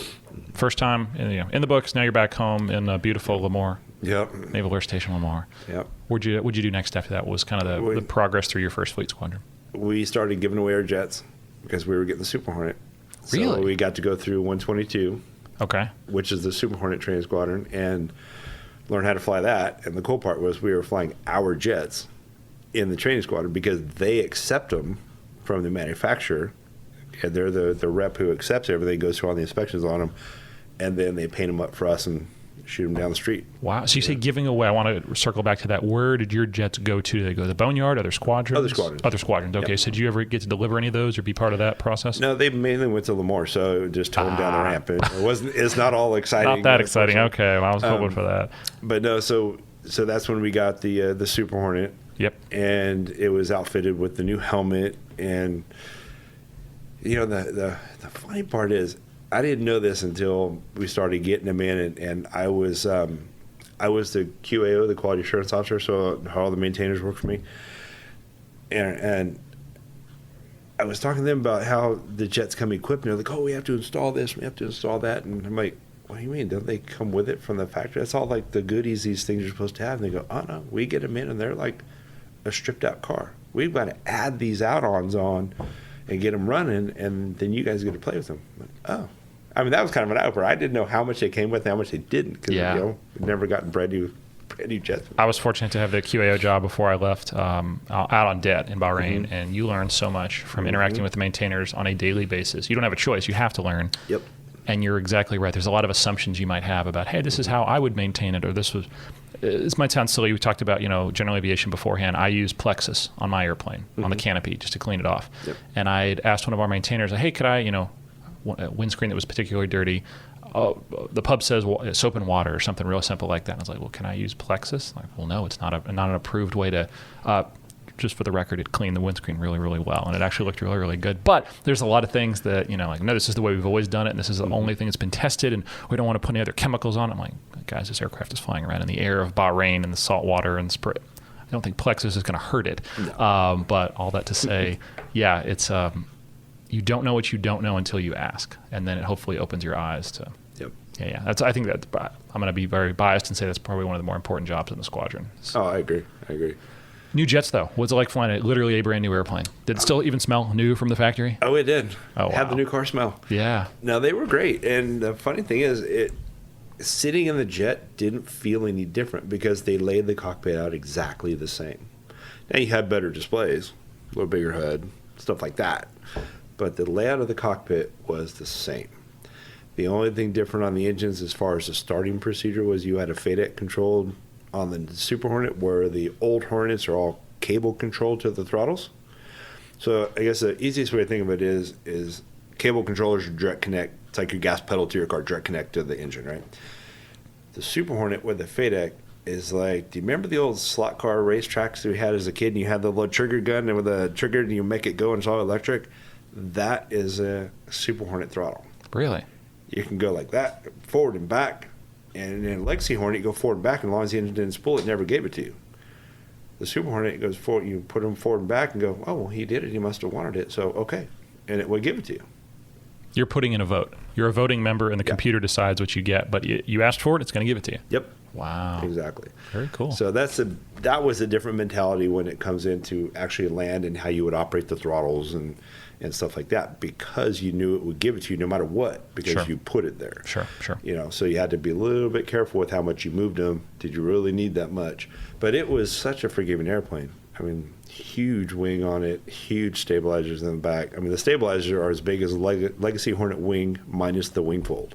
First time in the books. Now you're back home in beautiful Lemoore. Yep. Naval Air Station Lemoore. Yep. What'd you do next after that? What was kind of the progress through your first fleet squadron? We started giving away our jets because we were getting the Super Hornet. Really? So we got to go through 122, Okay. which is the Super Hornet training squadron, and learn how to fly that. And the cool part was we were flying our jets in the training squadron because they accept them from the manufacturer, and they're the rep who accepts everything, goes through all the inspections on them, and then they paint them up for us and shoot them down the street. Wow. So you say giving away. I want to circle back to that. Where did your jets go to? Did they go to the boneyard, other squadrons? Other squadrons. Okay. Yep. So did you ever get to deliver any of those or be part of that process? No, they mainly went to Lemoore, so just towed them down the ramp. It's not all exciting. Not that exciting. Okay. Well, I was hoping for that. But no, so that's when we got the Super Hornet. Yep. And it was outfitted with the new helmet, and the funny part is I didn't know this until we started getting them in, and I was the QAO, the quality assurance officer, so all the maintainers work for me. And I was talking to them about how the jets come equipped, and they're like, oh, we have to install this, we have to install that. And I'm like, what do you mean? Don't they come with it from the factory? That's all like the goodies these things are supposed to have. And they go, oh, no, we get them in, and they're like a stripped-out car. We've got to add these add-ons on and get them running, and then you guys get to play with them. I'm like, oh. I mean, that was kind of an eye-opener. I didn't know how much they came with and how much they didn't, because we'd never gotten brand new jets. I was fortunate to have the QAO job before I left out on debt in Bahrain, Mm-hmm. and you learn so much from interacting with the maintainers on a daily basis. You don't have a choice. You have to learn. Yep. And you're exactly right. There's a lot of assumptions you might have about, hey, this is how I would maintain it, or this might sound silly. We talked about, general aviation beforehand. I use Plexus on my airplane, on the canopy, just to clean it off. Yep. And I had asked one of our maintainers, hey, could I, a windscreen that was particularly dirty, the pub says soap and water or something real simple like that. And I was like, well, can I use Plexus? Like, well, no, it's not an approved way to, just for the record, it cleaned the windscreen really, really well. And it actually looked really, really good. But there's a lot of things that, no, this is the way we've always done it. And this is the only thing that's been tested. And we don't want to put any other chemicals on it. I'm like, guys, this aircraft is flying around in the air of Bahrain and the salt water and spray. I don't think Plexus is going to hurt it. No. But all that to say, yeah, it's, you don't know what you don't know until you ask. And then it hopefully opens your eyes to, yeah. I think that I'm going to be very biased and say that's probably one of the more important jobs in the squadron. So. Oh, I agree. New jets, though. What's it like flying literally a brand new airplane? Did it still even smell new from the factory? Oh, it did. Oh, wow. Had the new car smell. Yeah. No, they were great. And the funny thing is, sitting in the jet didn't feel any different because they laid the cockpit out exactly the same. Now, you had better displays, a little bigger HUD, stuff like that. But the layout of the cockpit was the same. The only thing different on the engines as far as the starting procedure was you had a FADEC controlled on the Super Hornet, where the old Hornets are all cable controlled to the throttles. So I guess the easiest way to think of it is cable controllers are direct connect. It's like your gas pedal to your car, direct connect to the engine, right? The Super Hornet with the FADEC is like, do you remember the old slot car racetracks that we had as a kid, and you had the little trigger gun, and with a trigger and you make it go and it's all electric? That is a Super Hornet throttle. Really? You can go like that, forward and back. And in Legacy Hornet, you go forward and back, and as long as the engine didn't spool, it never gave it to you. The Super Hornet goes forward, you put them forward and back and go, oh, well, he did it. He must have wanted it. So, okay. And it would give it to you. You're putting in a vote. You're a voting member, and the computer decides what you get. But you asked for it, it's going to give it to you. Yep. Wow. Exactly. Very cool. So that was a different mentality when it comes into actually land and how you would operate the throttles and stuff like that, because you knew it would give it to you no matter what, because you put it there. Sure. So you had to be a little bit careful with how much you moved them. Did you really need that much? But it was such a forgiving airplane. I mean, huge wing on it, huge stabilizers in the back. I mean, the stabilizers are as big as a Legacy Hornet wing minus the wing fold.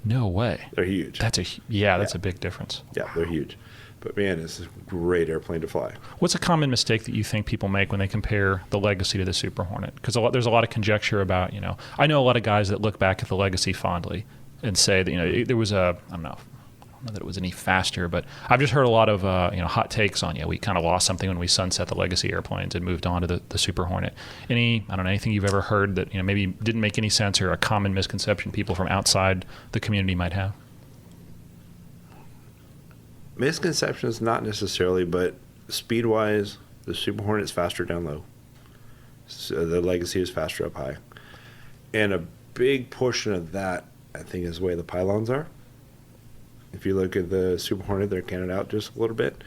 No way. They're huge. That's a big difference. Yeah, they're huge. But man, it's a great airplane to fly. What's a common mistake that you think people make when they compare the Legacy to the Super Hornet? Because there's a lot of conjecture about, I know a lot of guys that look back at the Legacy fondly and say that, there was I don't know that it was any faster, but I've just heard a lot of, hot takes on, we kind of lost something when we sunset the Legacy airplanes and moved on to the Super Hornet. Anything you've ever heard that, maybe didn't make any sense, or a common misconception people from outside the community might have? Misconceptions, not necessarily, but speed-wise, the Super Hornet's faster down low. So the Legacy is faster up high. And a big portion of that, I think, is the way the pylons are. If you look at the Super Hornet, they're canted out just a little bit.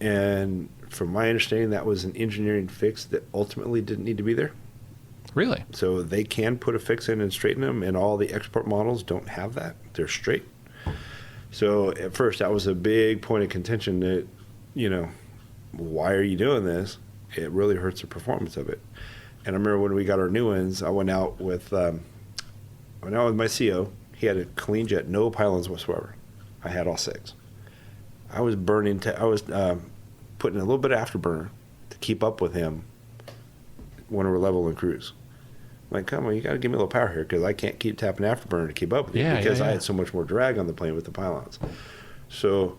And from my understanding, that was an engineering fix that ultimately didn't need to be there. Really? So they can put a fix in and straighten them, and all the export models don't have that. They're straight. So at first, that was a big point of contention that, why are you doing this? It really hurts the performance of it. And I remember when we got our new ones, I went out with my CO. He had a clean jet, no pylons whatsoever. I had all 6. I was putting a little bit of afterburner to keep up with him when we were level in cruise. I'm like, come on, you got to give me a little power here, because I can't keep tapping afterburner to keep up with you, because I had so much more drag on the plane with the pylons. So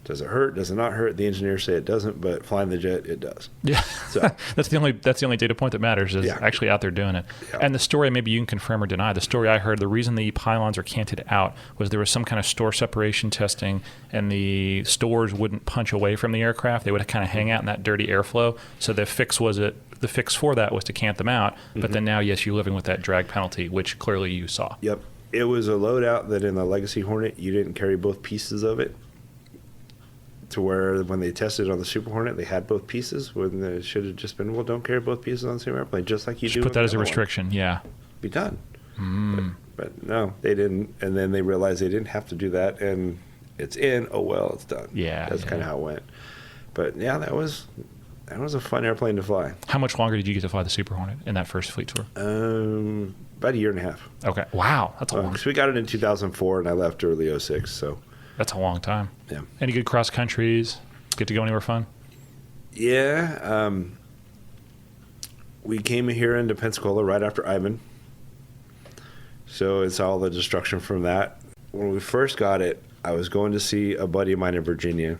Does it hurt? Does it not hurt? The engineers say it doesn't, but flying the jet, it does. Yeah. So that's the only data point that matters is actually out there doing it. Yeah. And the story, maybe you can confirm or deny, the story I heard, the reason the pylons are canted out was there was some kind of store separation testing, and the stores wouldn't punch away from the aircraft. They would kind of hang out in that dirty airflow. So the fix for that was to cant them out. But then now, yes, you're living with that drag penalty, which clearly you saw. Yep. It was a loadout that in the Legacy Hornet, you didn't carry both pieces of it, to where when they tested on the Super Hornet, they had both pieces, when it should have just been, well, don't carry both pieces on the same airplane, just like you do. Put that as a restriction, yeah. Be done. But no, they didn't. And then they realized they didn't have to do that, and it's in, oh, well, it's done. Yeah. That's kind of how it went. But yeah, that was a fun airplane to fly. How much longer did you get to fly the Super Hornet in that first fleet tour? About a year and a half. Okay. Wow. That's a long time. Because we got it in 2004, and I left early 2006, so. That's a long time. Yeah. Any good cross countries? Get to go anywhere fun? Yeah. We came here into Pensacola right after Ivan. So it's all the destruction from that. When we first got it, I was going to see a buddy of mine in Virginia,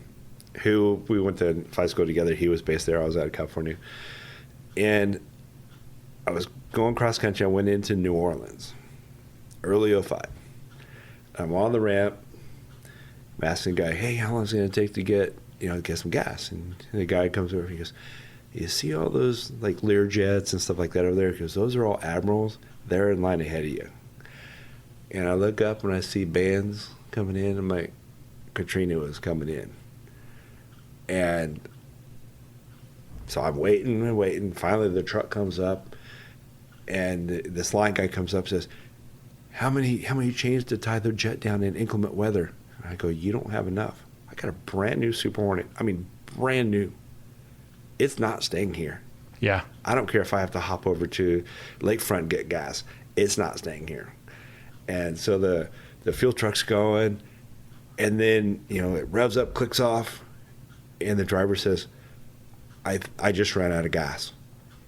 who we went to flight school together. He was based there. I was out of California. And I was going cross country. I went into New Orleans, early 2005. I'm on the ramp. I'm asking the guy, hey, how long is it going to take to get some gas? And the guy comes over, he goes, you see all those like Lear jets and stuff like that over there? Because those are all admirals. They're in line ahead of you. And I look up and I see bands coming in. I'm like, Katrina was coming in. And so I'm waiting and waiting. Finally, the truck comes up, and this line guy comes up and says, how many chains to tie the jet down in inclement weather? And I go, you don't have enough. I got a brand new Super Hornet. I mean, brand new. It's not staying here. Yeah. I don't care if I have to hop over to Lakefront and get gas. It's not staying here. And so the fuel truck's going, and then, it revs up, clicks off, and the driver says, I just ran out of gas.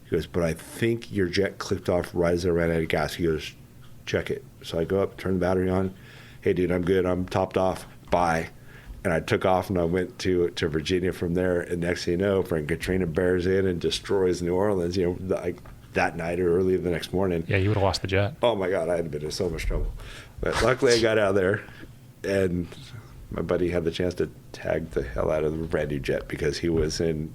He goes, but I think your jet clicked off right as I ran out of gas. He goes, check it. So I go up, turn the battery on. Hey, dude, I'm good. I'm topped off. Bye. And I took off, and I went to Virginia from there. And next thing you know, Frank Katrina bears in and destroys New Orleans, that night or early the next morning. Yeah, you would have lost the jet. Oh, my God. I had been in so much trouble. But luckily, I got out of there, and my buddy had the chance to tag the hell out of the brand new jet because he was in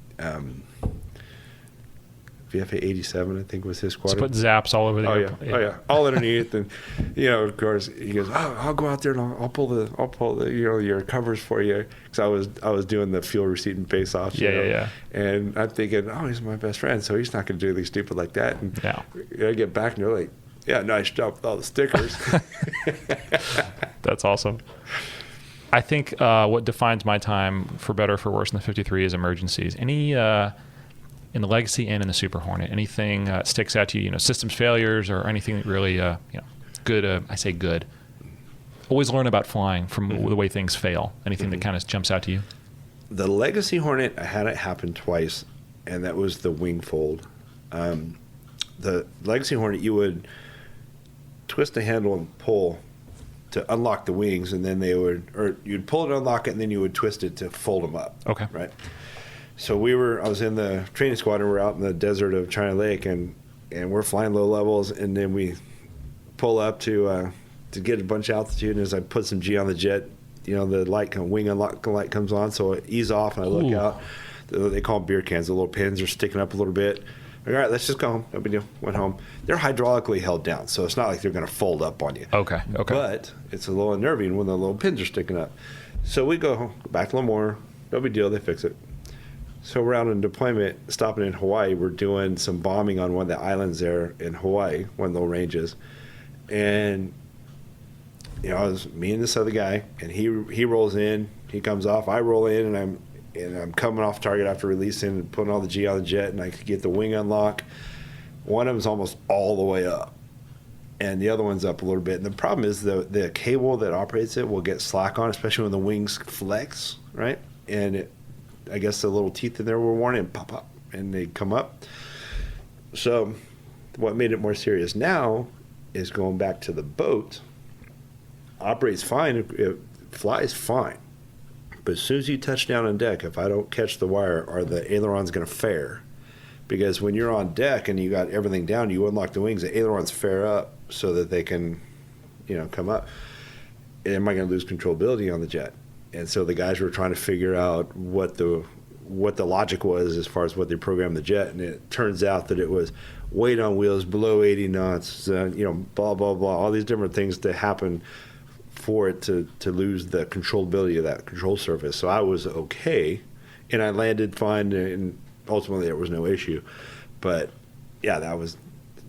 VFA 87, I think was his squadron. Just put zaps all over the airplane. Oh yeah, all underneath, and of course he goes, oh, I'll go out there and I'll pull the your covers for you, because I was doing the fuel receipt and face offs. Yeah. And I'm thinking, oh, he's my best friend, so he's not going to do anything stupid like that. And I get back and they're like, yeah, nice job with all the stickers. That's awesome. I think what defines my time, for better or for worse, in the 53 is emergencies. Any in the Legacy and in the Super Hornet, anything sticks out to you? Systems failures or anything that really, good. I say good. Always learn about flying from the way things fail. Anything that kind of jumps out to you? The Legacy Hornet, I had it happen twice, and that was the wing fold. The Legacy Hornet, you would twist the handle and pull to unlock the wings, and then you'd pull it and unlock it, and then you would twist it to fold them up. Okay. Right. So I was in the training squadron. We're out in the desert of China Lake, and we're flying low levels, and then we pull up to get a bunch of altitude. And as I put some G on the jet, the wing unlock light comes on, so I ease off, and I look out. They call them beer cans. The little pins are sticking up a little bit. All right, let's just go home. No big deal. Went home. They're hydraulically held down, so it's not like they're going to fold up on you. Okay. But it's a little unnerving when the little pins are sticking up. So we go back to Lemoore. No big deal. They fix it. So we're out on deployment, stopping in Hawaii. We're doing some bombing on one of the islands there in Hawaii, one of the ranges. And, it was me and this other guy, and he rolls in. He comes off. I roll in, and I'm coming off target after releasing and putting all the G on the jet, and I could get the wing unlock. One of them's almost all the way up, and the other one's up a little bit. And the problem is the cable that operates it will get slack on, especially when the wings flex, right? And I guess the little teeth in there were worn and pop, and they come up. So what made it more serious now is going back to the boat. Operates fine, it flies fine. But as soon as you touch down on deck, if I don't catch the wire, are the ailerons going to fare? Because when you're on deck and you got everything down, you unlock the wings, the ailerons fare up so that they can, come up. Am I going to lose controllability on the jet? And so the guys were trying to figure out what the logic was as far as what they programmed the jet, and it turns out that it was weight on wheels below 80 knots, blah, blah, blah, all these different things to happen for it to lose the controllability of that control surface. So I was okay, and I landed fine, and ultimately there was no issue. But, yeah, that was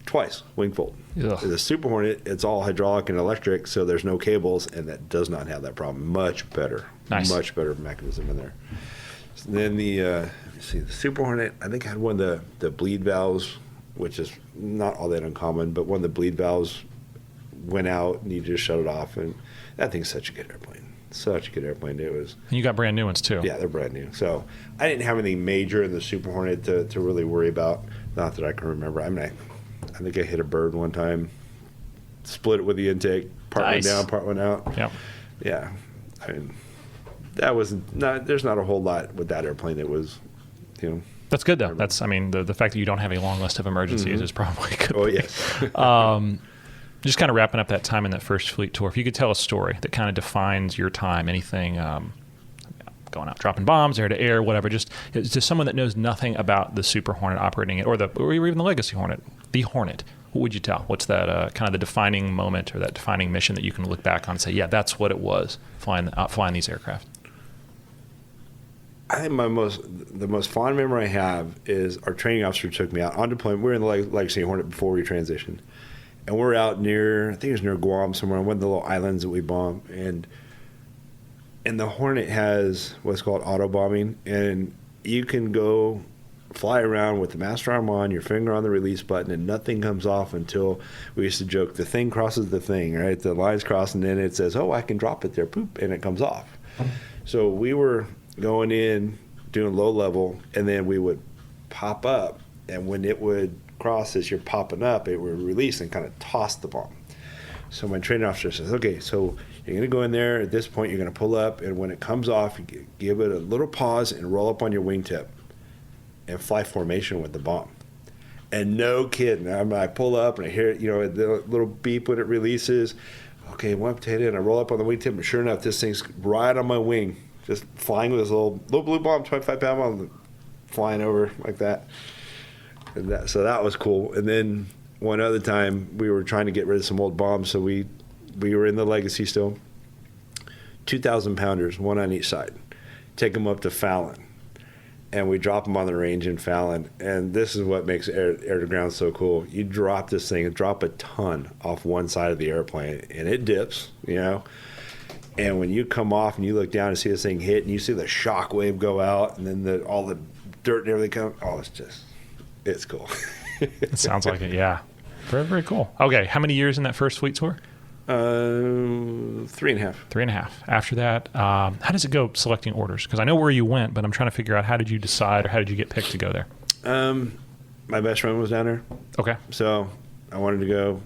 twice wing fold. Ugh. The Super Hornet, it's all hydraulic and electric, so there's no cables, and that does not have that problem. Much better. Nice. Much better mechanism in there. So then the Super Hornet, I think, had one of the bleed valves, which is not all that uncommon, but one of the bleed valves went out, and you just shut it off, and that thing's such a good airplane. Such a good airplane. It was. And you got brand new ones, too. Yeah, they're brand new. So I didn't have anything major in the Super Hornet to really worry about. Not that I can remember. I mean, I think I hit a bird one time, split it with the intake, part Nice. went down, part went out. Yep. Yeah. I mean, that was not, there's not a whole lot with that airplane that was, That's good, though. That's, the fact that you don't have a long list of emergencies is probably good. Oh, yes. Just kind of wrapping up that time in that first fleet tour, if you could tell a story that kind of defines your time, anything going out, dropping bombs, air to air, whatever, just to someone that knows nothing about the Super Hornet operating it, or even the Legacy Hornet, the Hornet, what would you tell? What's that kind of the defining moment or that defining mission that you can look back on and say, yeah, that's what it was, flying these aircraft? I think the most fond memory I have is our training officer took me out on deployment. We were in the Legacy Hornet before we transitioned. And we're out near, I think it was near Guam somewhere, on one of the little islands that we bombed. And the Hornet has what's called auto bombing. And you can go fly around with the master arm on, your finger on the release button, and nothing comes off until, we used to joke, the thing crosses the thing, right? The line's crossed, and then it says, oh, I can drop it there, poop, and it comes off. So we were going in, doing low level, and then we would pop up, and when it would cross as you're popping up, it would release and kind of toss the bomb. So my training officer says, okay, so you're going to go in there. At this point, you're going to pull up, and when it comes off, you give it a little pause and roll up on your wingtip and fly formation with the bomb. And no kidding, I pull up and I hear the little beep when it releases. Okay, one potato, and I roll up on the wingtip, and sure enough, this thing's right on my wing, just flying with this little blue bomb, 25-pound bomb, flying over like that. And so that was cool. And then one other time, we were trying to get rid of some old bombs, so we were in the Legacy still. 2,000-pounders, one on each side. Take them up to Fallon, and we drop them on the range in Fallon. And this is what makes air-to-ground so cool. You drop this thing, drop a ton off one side of the airplane, and it dips, And when you come off and you look down and see this thing hit, and you see the shock wave go out, and then all the dirt and everything come, it's cool. It sounds like it, yeah. Very, very cool. Okay, how many years in that first fleet tour? 3.5. 3.5. After that, how does it go selecting orders? Because I know where you went, but I'm trying to figure out how did you decide or how did you get picked to go there? My best friend was down there. Okay. So I wanted to go,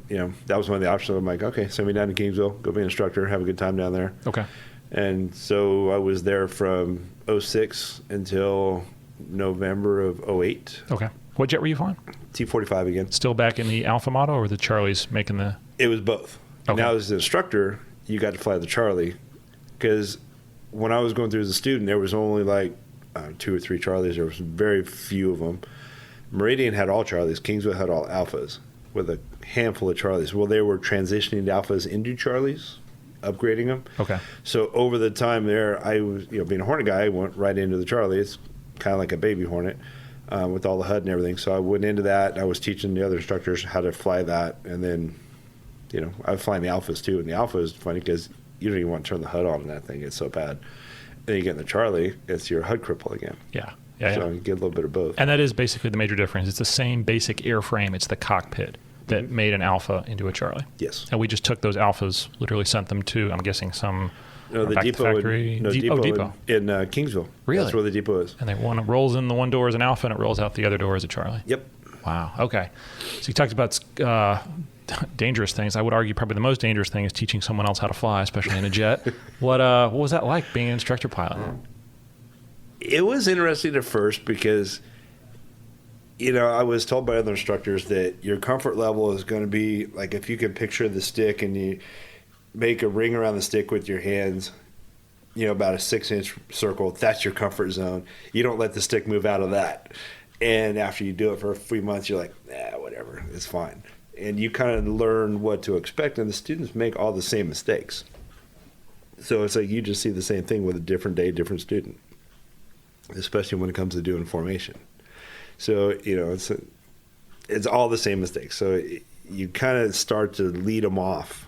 that was one of the options. I'm like, okay, send me down to Kingsville, go be an instructor, have a good time down there. Okay. And so I was there from 06 until November of 08. Okay. What jet were you flying? T-45 again. Still back in the Alpha model, or the Charlie's making the... It was both. Okay. Now as an instructor, you got to fly the Charlie, because when I was going through as a student, there was only like 2 or 3 Charlies. There was very few of them. Meridian had all Charlies. Kingsville had all Alphas, with a handful of Charlies. Well, they were transitioning the Alphas into Charlies, upgrading them. Okay. So over the time there, I was, being a Hornet guy, I went right into the Charlie. It's kind of like a baby Hornet with all the HUD and everything. So I went into that, and I was teaching the other instructors how to fly that. And then, I was flying the Alphas too. And the Alpha is funny because you don't even want to turn the HUD on in that thing. It's so bad. Then you get in the Charlie, it's your HUD cripple again. Yeah. So you get a little bit of both. And that is basically the major difference. It's the same basic airframe. It's the cockpit that made an Alpha into a Charlie. Yes. And we just took those Alphas, literally sent them to, I'm guessing, some No, the back to depot. factory. Depot. In Kingsville. Really? That's where the depot is. And they one rolls in the one door as an Alpha, and it rolls out the other door as a Charlie. Yep. Wow. Okay. So you talked about dangerous things. I would argue probably the most dangerous thing is teaching someone else how to fly, especially in a jet. What was that like being an instructor pilot? It was interesting at first because, I was told by other instructors that your comfort level is going to be like if you can picture the stick and you make a ring around the stick with your hands, about a 6-inch circle, that's your comfort zone. You don't let the stick move out of that. And after you do it for a few months, you're like, whatever, it's fine. And you kind of learn what to expect, and the students make all the same mistakes. So it's like you just see the same thing with a different day, different student, especially when it comes to doing formation. So, it's all the same mistakes. So you kind of start to lead them off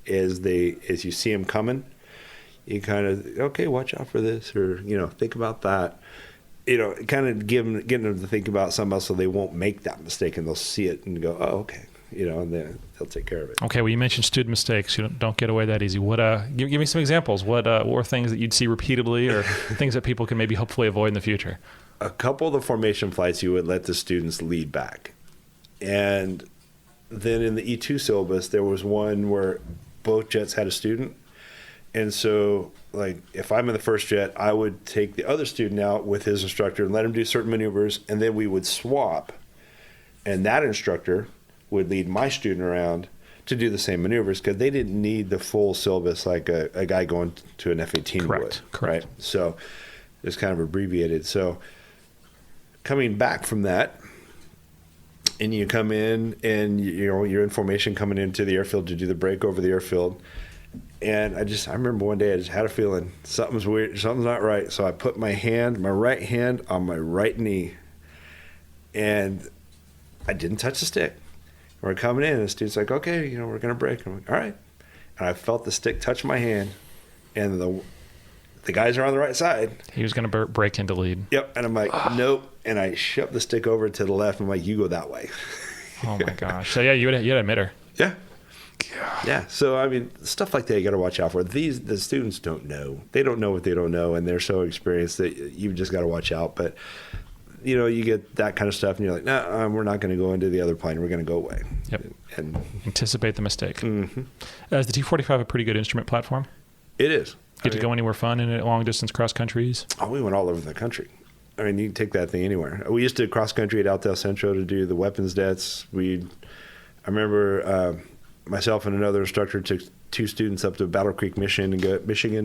as you see them coming. You kind of, okay, watch out for this, or, think about that. Kind of getting them to think about something else so they won't make that mistake, and they'll see it and go, oh, okay, and they'll take care of it. Okay, well, you mentioned student mistakes. You don't get away that easy. What? Give me some examples. What were things that you'd see repeatedly, or things that people can maybe hopefully avoid in the future? A couple of the formation flights, you would let the students lead back. And then in the E2 syllabus, there was one where both jets had a student. And so, like, if I'm in the first jet, I would take the other student out with his instructor and let him do certain maneuvers, and then we would swap. And that instructor would lead my student around to do the same maneuvers because they didn't need the full syllabus like a guy going to an F-18 would. Correct. Right? So it's kind of abbreviated. So coming back from that, and you come in and, you're in formation coming into the airfield to do the break over the airfield. And I remember one day I just had a feeling something's weird, something's not right. So I put my right hand on my right knee, and I didn't touch the stick. We're coming in, and the student's like, okay, we're going to break. I'm like, all right. And I felt the stick touch my hand, and the guys are on the right side. He was going to break into lead. Yep. And I'm like, nope. And I shoved the stick over to the left. I'm like, you go that way. Oh, my gosh. So, yeah, you had a emitter. Yeah. Yeah. So, I mean, stuff like that you got to watch out for. The students don't know. They don't know what they don't know, and they're so experienced that you've just got to watch out. But, you get that kind of stuff, and you're like, no, we're not going to go into the other plane. We're going to go away. Yep. And anticipate the mistake. Mm-hmm. Is the T-45 a pretty good instrument platform? It is. Get to go anywhere fun in it, long-distance cross-countries? Oh, we went all over the country. I mean, you can take that thing anywhere. We used to cross-country at Altel Centro to do the weapons debts. I remember myself and another instructor took 2 students up to Battle Creek, Michigan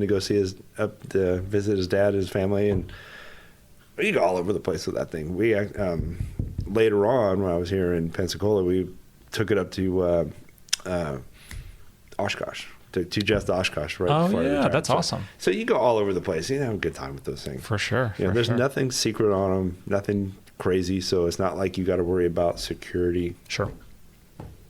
to go see visit his dad, his family, and you go all over the place with that thing. We later on, when I was here in Pensacola, we took it up to Oshkosh. Took 2 jets to Oshkosh right before I retired. That's awesome. So you go all over the place. You have a good time with those things. For sure. There's nothing secret on them, nothing crazy, so it's not like you got to worry about security. Sure.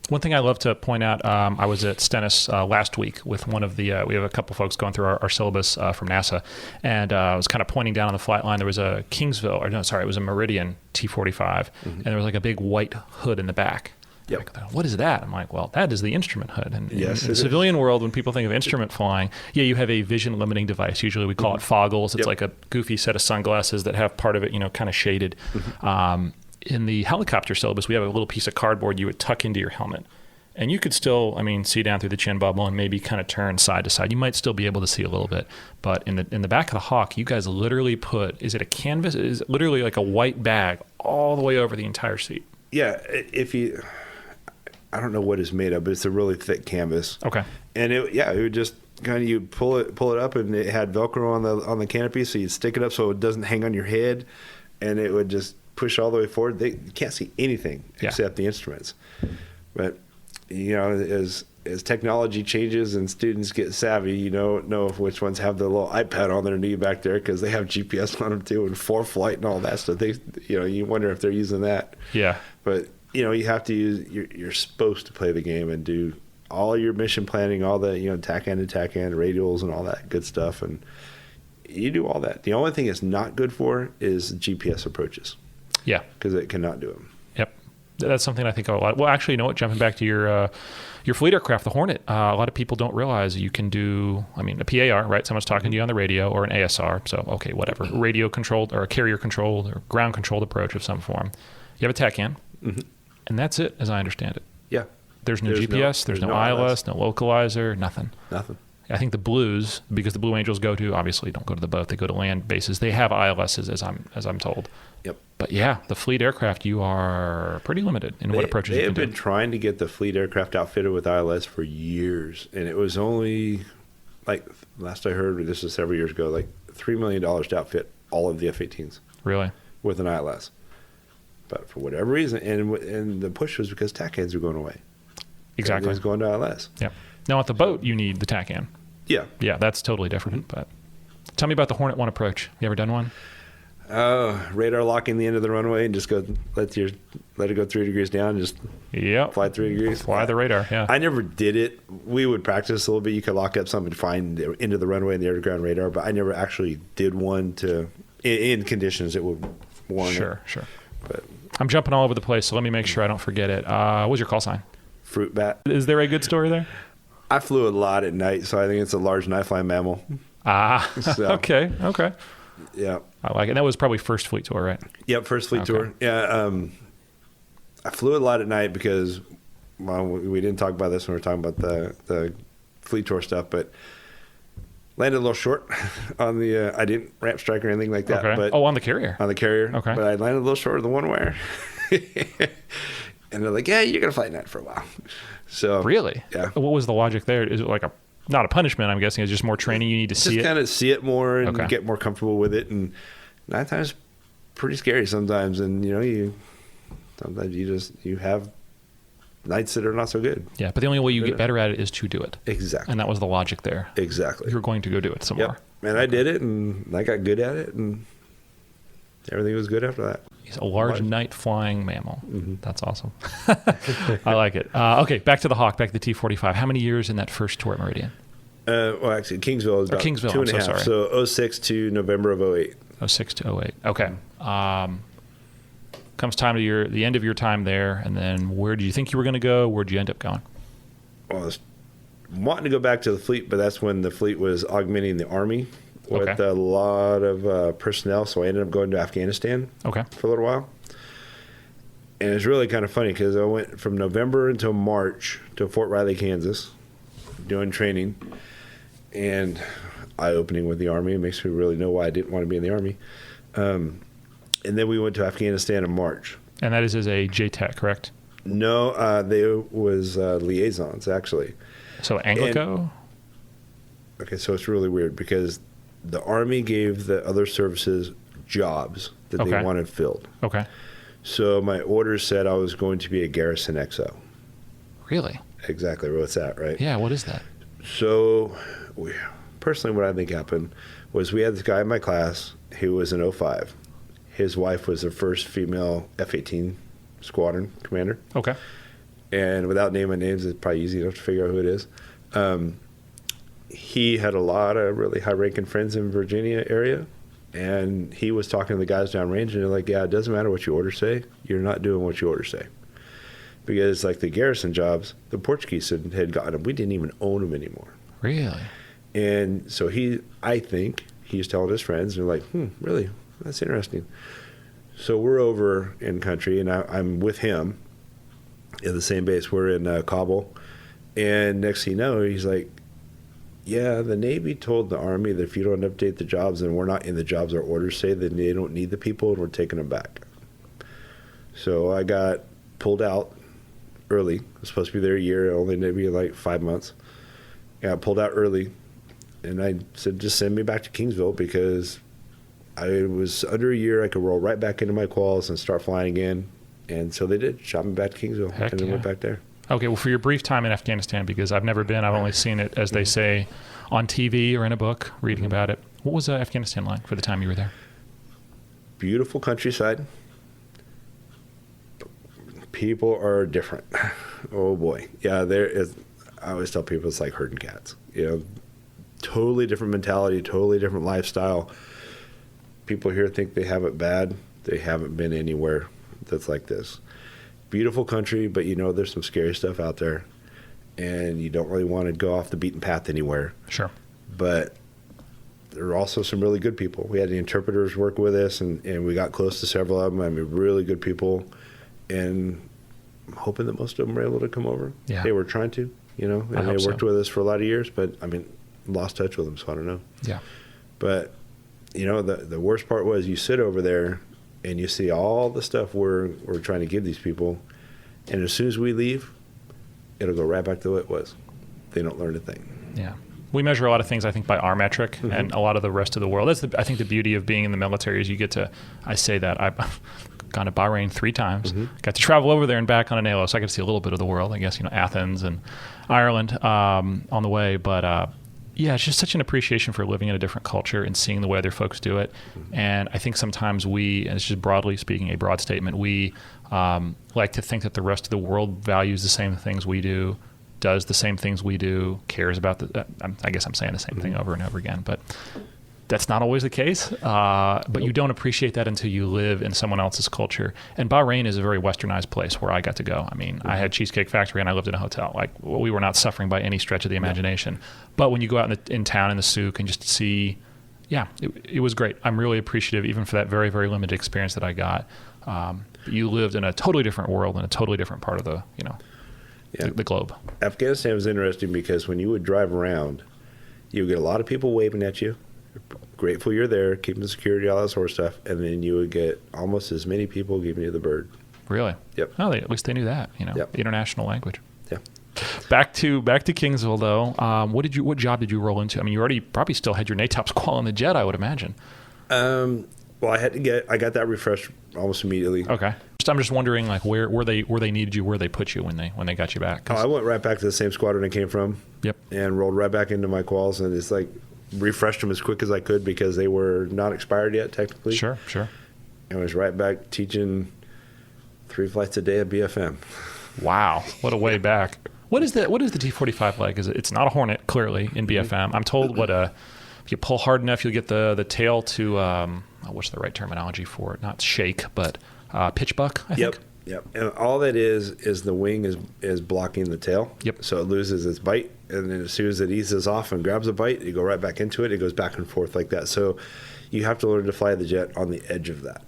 One thing I love to point out, I was at Stennis last week with one of the, we have a couple folks going through our syllabus from NASA, and I was kind of pointing down on the flight line. There was a it was a Meridian T-45, and there was like a big white hood in the back. Yep. Like, what is that? I'm like, well, that is the instrument hood. And yes, in the civilian world, when people think of instrument flying, you have a vision limiting device. Usually we call it foggles. It's like a goofy set of sunglasses that have part of it, kind of shaded. In the helicopter syllabus, we have a little piece of cardboard you would tuck into your helmet. And you could still, see down through the chin bubble and maybe kind of turn side to side. You might still be able to see a little bit. But in the back of the Hawk, you guys literally put, is it a canvas? It is literally like a white bag all the way over the entire seat. Yeah, I don't know what it's made of, but it's a really thick canvas. Okay. And it would just kind of, you pull it up, and it had Velcro on the canopy, so you'd stick it up so it doesn't hang on your head, and it would just push all the way forward. You can't see anything except the instruments. But as technology changes and students get savvy, you don't know which ones have the little iPad on their knee back there because they have GPS on them too, and ForeFlight and all that stuff. You wonder if they're using that. Yeah. But you have to use. You're supposed to play the game and do all your mission planning, all the tack end to tack end, radials, and all that good stuff, and you do all that. The only thing it's not good for is GPS approaches. Yeah, because it cannot do them. Yep, that's something I think a lot. Well, actually, you know what? Jumping back to your fleet aircraft, the Hornet. A lot of people don't realize you can do. A PAR, right? Someone's talking to you on the radio, or an ASR. So okay, whatever, radio controlled or a carrier controlled or ground controlled approach of some form. You have a TACAN, and that's it, as I understand it. Yeah. There's no GPS, there's no ILS, no localizer, nothing. Nothing. I think the Blues, because the Blue Angels obviously don't go to the boat, they go to land bases. They have ILSs, as I'm told. Yep. But yeah, the fleet aircraft, you are pretty limited in what approaches you can do. They have been trying to get the fleet aircraft outfitted with ILS for years, and it was only, like, last I heard, this was several years ago, like $3 million to outfit all of the F-18s. Really? With an ILS. But for whatever reason, and the push was because TACANs were going away. Exactly. It was going to ILS. Yeah. Now, at the boat, you need the TACAN. Yeah. Yeah, that's totally different. But tell me about the Hornet 1 approach. You ever done one? Radar locking the end of the runway and just go let it go 3 degrees down and just fly 3 degrees. Fly the radar, yeah. I never did it. We would practice a little bit. You could lock up something to find the end of the runway and the underground radar, but I never actually did one in conditions that would warrant it. Sure. But I'm jumping all over the place, so let me make sure I don't forget it. What was your call sign? Fruitbat. Is there a good story there? I flew a lot at night, so I think it's a large night-flying mammal. So. Okay. Yeah. I like it. That was probably first fleet tour, right? Yep, first fleet tour. Yeah, I flew a lot at night because, well, we didn't talk about this when we were talking about the fleet tour stuff, but landed a little short on the, I didn't ramp strike or anything like that. Okay. But on the carrier? On the carrier. Okay. But I landed a little short of the one-wire. And they're like, yeah, you're going to fly at night for a while. So really? Yeah. What was the logic there? Is it like not a punishment, I'm guessing. It's just more training. You need to see it. Just kind of see it more and get more comfortable with it. And night time's pretty scary sometimes. And, sometimes you have nights that are not so good. Yeah, but the only way you get better at it is to do it. Exactly. And that was the logic there. Exactly. You're going to go do it some more. And I did it, and I got good at it, and everything was good after that. He's a large night flying mammal. Mm-hmm. That's awesome. I like it. Okay, back to the Hawk, back to the T-45. How many years in that first tour at Meridian? Well, actually, Kingsville is about 2.5. Sorry. So 06 to November of 08. 06 to 08. Okay. Comes time to the end of your time there, and then where do you think you were going to go? Where did you end up going? Well, I was wanting to go back to the fleet, but that's when the fleet was augmenting the Army with a lot of personnel, so I ended up going to Afghanistan for a little while. And it's really kind of funny because I went from November until March to Fort Riley, Kansas, doing training and eye-opening with the Army. It makes me really know why I didn't want to be in the Army. And then we went to Afghanistan in March. And that is as a JTAC, correct? No, they was liaisons, actually. So Anglico? Okay, so it's really weird because the Army gave the other services jobs that they wanted filled. Okay. So my orders said I was going to be a garrison XO. Really? Exactly. What's that, right? Yeah, what is that? So personally what I think happened was we had this guy in my class who was an 05. His wife was the first female F-18 squadron commander. Okay. And without naming names, it's probably easy enough to figure out who it is. He had a lot of really high-ranking friends in Virginia area, and he was talking to the guys downrange, and they're like, yeah, it doesn't matter what your orders say. You're not doing what your orders say. Because, like, the garrison jobs, the Portuguese had gotten them. We didn't even own them anymore. Really? And so I think he's telling his friends, and they're like, really? That's interesting. So we're over in country, and I'm with him at the same base. We're in Kabul. And next thing you know, he's like, yeah, the Navy told the Army that if you don't update the jobs and we're not in the jobs our orders say, then they don't need the people and we're taking them back. So I got pulled out early. I was supposed to be there a year, only maybe like 5 months. I got pulled out early, and I said, just send me back to Kingsville because I was under a year. I could roll right back into my quals and start flying again. And so they did. Shot me back to Kingsville and then went back there. Okay, well, for your brief time in Afghanistan, because I've never been, I've only seen it, as they say, on TV or in a book, reading about it. What was Afghanistan like for the time you were there? Beautiful countryside. People are different. Oh, boy. Yeah, I always tell people it's like herding cats. Totally different mentality, totally different lifestyle. People here think they have it bad. They haven't been anywhere that's like this. Beautiful country, but there's some scary stuff out there, and you don't really want to go off the beaten path anywhere. Sure. But there are also some really good people. We had the interpreters work with us, and we got close to several of them. I mean, really good people. And I'm hoping that most of them were able to come over. Yeah. They were trying to, and they worked with us for a lot of years, but lost touch with them, so I don't know. Yeah. But, the worst part was you sit over there and you see all the stuff we're trying to give these people, and as soon as we leave, it'll go right back to the way it was. They don't learn a thing. Yeah. We measure a lot of things, I think, by our metric, and a lot of the rest of the world. That's, I think, the beauty of being in the military is you get to, I say that, I've gone to Bahrain 3 times, got to travel over there and back on an ALO, so I got to see a little bit of the world, I guess, Athens and Ireland on the way. But, it's just such an appreciation for living in a different culture and seeing the way other folks do it. And I think sometimes and it's just broadly speaking, a broad statement, we like to think that the rest of the world values the same things we do, does the same things we do, cares about I guess I'm saying the same thing over and over again, but that's not always the case. But you don't appreciate that until you live in someone else's culture. And Bahrain is a very westernized place where I got to go. I had Cheesecake Factory and I lived in a hotel. We were not suffering by any stretch of the imagination. No. But when you go out in town in the souk and just see, it was great. I'm really appreciative even for that very, very limited experience that I got. You lived in a totally different world in a totally different part of the globe. Afghanistan was interesting because when you would drive around, you would get a lot of people waving at you, grateful you're there, keeping the security, all that sort of stuff, and then you would get almost as many people giving you the bird. Really? Yep. Oh, at least they knew that. International language. Yeah. Back to Kingsville though. What job did you roll into? You already probably still had your NATOPS qual on the jet, I would imagine. Well, I got that refreshed almost immediately. Okay. I'm just wondering, where they needed you, where they put you when they got you back. I went right back to the same squadron I came from. Yep. And rolled right back into my quals, and it's refreshed them as quick as I could because they were not expired yet technically. Sure. And was right back teaching 3 flights a day at BFM. Wow, what a way back. What is the T-45 like? It's not a Hornet clearly in BFM. I'm told if you pull hard enough, you'll get the tail to what's the right terminology for it? Not shake, but pitch buck, I think. Yep. And all that is the wing is blocking the tail. Yep. So it loses its bite, and then as soon as it eases off and grabs a bite, you go right back into it. It goes back and forth like that. So you have to learn to fly the jet on the edge of that.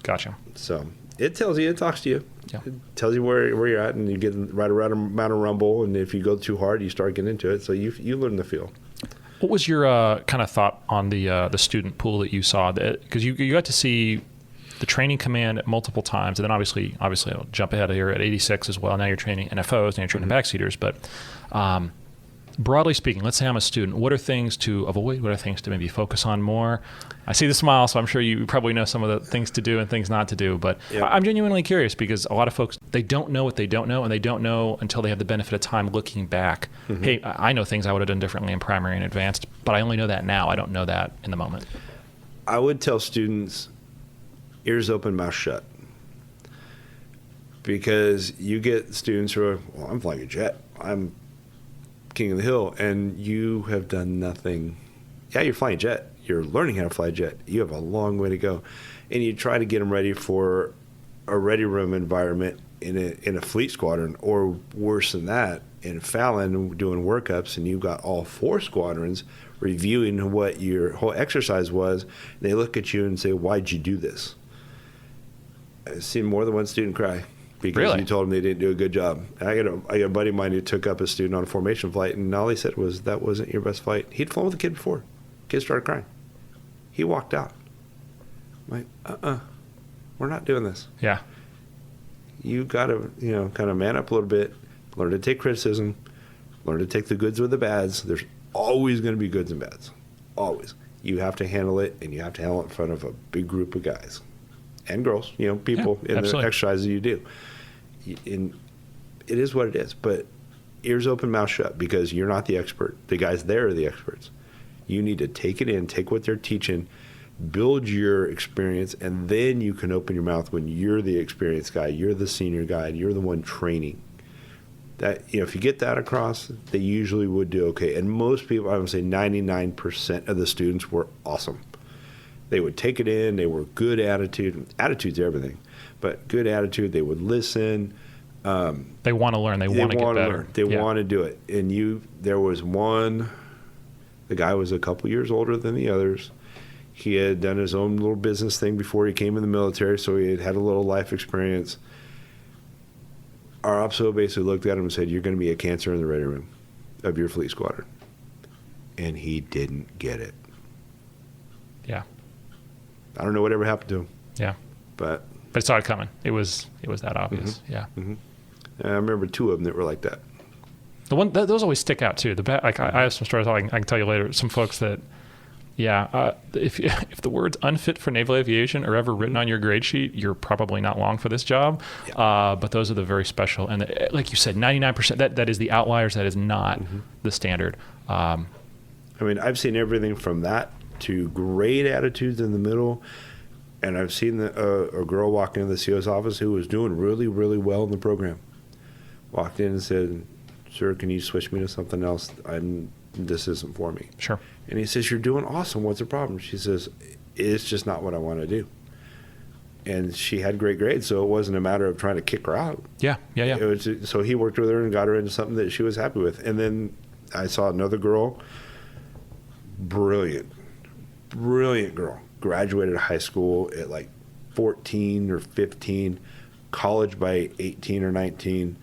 Gotcha. So it tells you, it talks to you. Yeah. It tells you where you're at, and you get right around amount of rumble, and if you go too hard, you start getting into it. So you learn the feel. What was your kind of thought on the student pool that you saw? Because you got to see the training command multiple times, and then obviously I'll jump ahead here at 86 as well. Now you're training NFOs, now you're training backseaters. But broadly speaking, let's say I'm a student. What are things to avoid? What are things to maybe focus on more? I see the smile, so I'm sure you probably know some of the things to do and things not to do. But I'm genuinely curious because a lot of folks, they don't know what they don't know, and they don't know until they have the benefit of time looking back. Hey, I know things I would have done differently in primary and advanced, but I only know that now. I don't know that in the moment. I would tell students, ears open, mouth shut. Because you get students who are, well, I'm flying a jet. I'm king of the hill, and you have done nothing. Yeah, you're flying a jet. You're learning how to fly a jet. You have a long way to go. And you try to get them ready for a ready room environment in a fleet squadron, or worse than that, in Fallon doing workups, and you've got all 4 squadrons reviewing what your whole exercise was. And they look at you and say, why'd you do this? I've seen more than one student cry because you told them they didn't do a good job. I got a buddy of mine who took up a student on a formation flight, and all he said was, that wasn't your best flight. He'd flown with a kid before. Kid started crying. He walked out. I'm like, we're not doing this. Yeah. You got to, kind of man up a little bit, learn to take criticism, learn to take the goods with the bads. There's always going to be goods and bads. Always. You have to handle it, and you have to handle it in front of a big group of guys and girls, people in the exercises you do. And it is what it is, but ears open, mouth shut, because you're not the expert. The guys there are the experts. You need to take it in, take what they're teaching, build your experience, and then you can open your mouth when you're the experienced guy, you're the senior guy, you're the one training. That, if you get that across, they usually would do okay. And most people, I would say 99% of the students were awesome. They would take it in. They were good attitude. Attitude's everything, but good attitude. They would listen. They want to learn. They want to get better. They want to do it. And there was one. The guy was a couple years older than the others. He had done his own little business thing before he came in the military, so he had had a little life experience. our OPSO basically looked at him and said, "You're going to be a cancer in the ready room of your fleet squadron." And he didn't get it. Yeah. I don't know whatever happened to him. Yeah. But I saw it coming. It was that obvious. Mm-hmm. Yeah. Mm-hmm. I remember 2 of them that were like that. Those always stick out too. I have some stories I can tell you later. Some folks that, if the words unfit for naval aviation are ever written on your grade sheet, you're probably not long for this job. Yeah. But those are the very special. And like you said, 99%, that is the outliers. That is not the standard. I mean, I've seen everything from that to great attitudes in the middle. And I've seen a girl walk into the CO's office who was doing really, really well in the program. Walked in and said, "Sir, can you switch me to something else? This isn't for me." Sure. And he says, "You're doing awesome. What's the problem?" She says, "It's just not what I want to do." And she had great grades, so it wasn't a matter of trying to kick her out. Yeah. So he worked with her and got her into something that she was happy with. And then I saw another girl, brilliant girl, graduated high school at like 14 or 15, college by 18 or 19,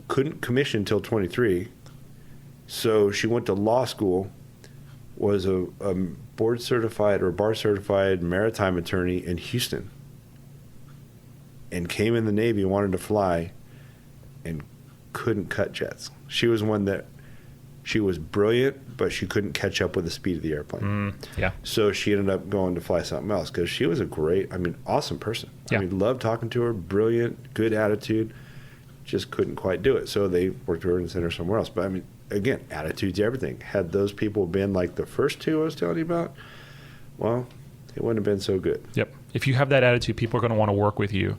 couldn't commission until 23. So she went to law school, was a board certified or bar certified maritime attorney in Houston, and came in the Navy, wanted to fly, and couldn't cut jets. She was one that she was brilliant, but she couldn't catch up with the speed of the airplane. Yeah. So she ended up going to fly something else because she was a great, awesome person. Yeah. Loved talking to her, brilliant, good attitude, just couldn't quite do it. So they worked with her and sent her somewhere else. But again, attitude's everything. Had those people been like the first 2 I was telling you about, well, it wouldn't have been so good. Yep. If you have that attitude, people are going to want to work with you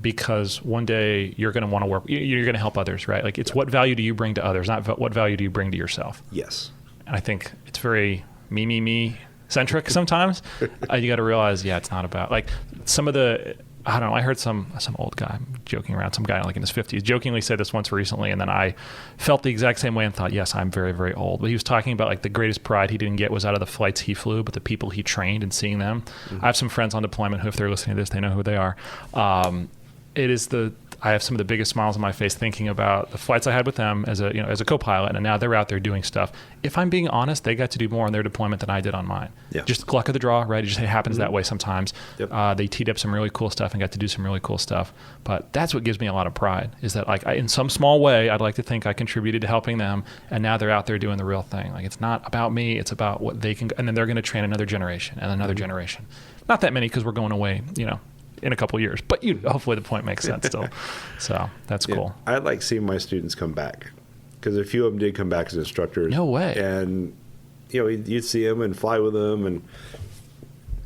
because one day you're going to want to work. You're going to help others, right? Like it's what value do you bring to others, not what value do you bring to yourself. Yes. And I think it's very me centric sometimes. You got to realize, it's not about like some of the. I don't know. I heard some old guy joking around, some guy like in his 50s, jokingly said this once recently, and then I felt the exact same way and thought, yes, I'm very, very old. But he was talking about like the greatest pride he didn't get was out of the flights he flew, but the people he trained and seeing them. I have some friends on deployment who, if they're listening to this, they know who they are. I have some of the biggest smiles on my face thinking about the flights I had with them as a co-pilot, and now they're out there doing stuff. If I'm being honest, they got to do more on their deployment than I did on mine. Yeah. Just luck of the draw, right? It just happens that way sometimes. Yep. They teed up some really cool stuff and got to do some really cool stuff. But that's what gives me a lot of pride is that like in some small way, I'd like to think I contributed to helping them, and now they're out there doing the real thing. Like it's not about me, it's about what they can, and then they're going to train another generation and another generation. Not that many because we're going away, in a couple of years, but hopefully the point makes sense still. So that's cool. I like seeing my students come back because a few of them did come back as instructors. No way. And, you'd see them and fly with them. And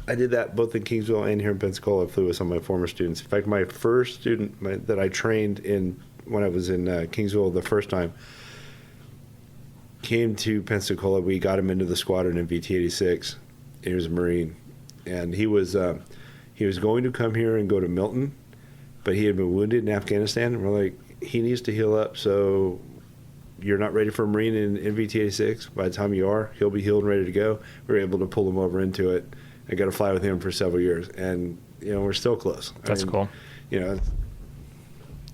I did that both in Kingsville and here in Pensacola. I flew with some of my former students. In fact, my first student that I trained in when I was in Kingsville the first time came to Pensacola. We got him into the squadron in VT-86. He was a Marine. And he was going to come here and go to Milton, but he had been wounded in Afghanistan. And we're like, he needs to heal up, so you're not ready for a Marine in VT-86. By the time you are, he'll be healed and ready to go. We were able to pull him over into it. I got to fly with him for several years, and we're still close. That's cool. You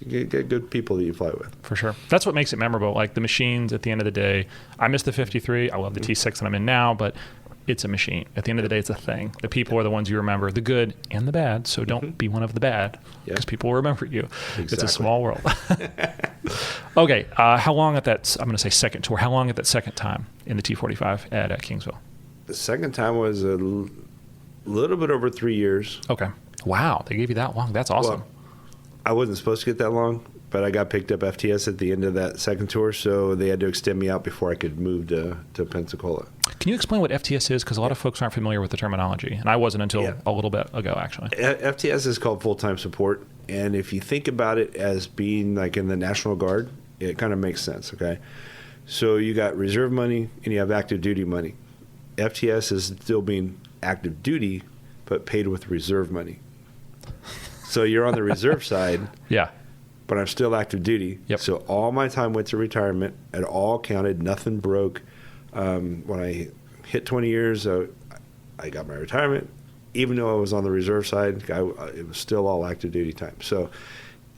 get good people that you fly with. For sure. That's what makes it memorable. Like the machines at the end of the day, I miss the 53. I love the T6 that I'm in now, but it's a machine. At the end of the day, it's a thing. The people are the ones you remember, the good and the bad. So don't be one of the bad because people will remember you. Exactly. It's a small world. Okay. How long at that, I'm going to say second tour, how long at that second time in the T-45 at Kingsville? The second time was a little bit over 3 years. Okay. Wow. They gave you that long. That's awesome. Well, I wasn't supposed to get that long, but I got picked up FTS at the end of that second tour, so they had to extend me out before I could move to Pensacola. Can you explain what FTS is? Because a lot of folks aren't familiar with the terminology, and I wasn't until a little bit ago, actually. FTS is called full-time support, and if you think about it as being like in the National Guard, it kind of makes sense, okay? So you got reserve money and you have active duty money. FTS is still being active duty, but paid with reserve money. So you're on the reserve side. Yeah. But I'm still active duty. Yep. So all my time went to retirement. It all counted. Nothing broke. When I hit 20 years, I got my retirement. Even though I was on the reserve side, it was still all active duty time. So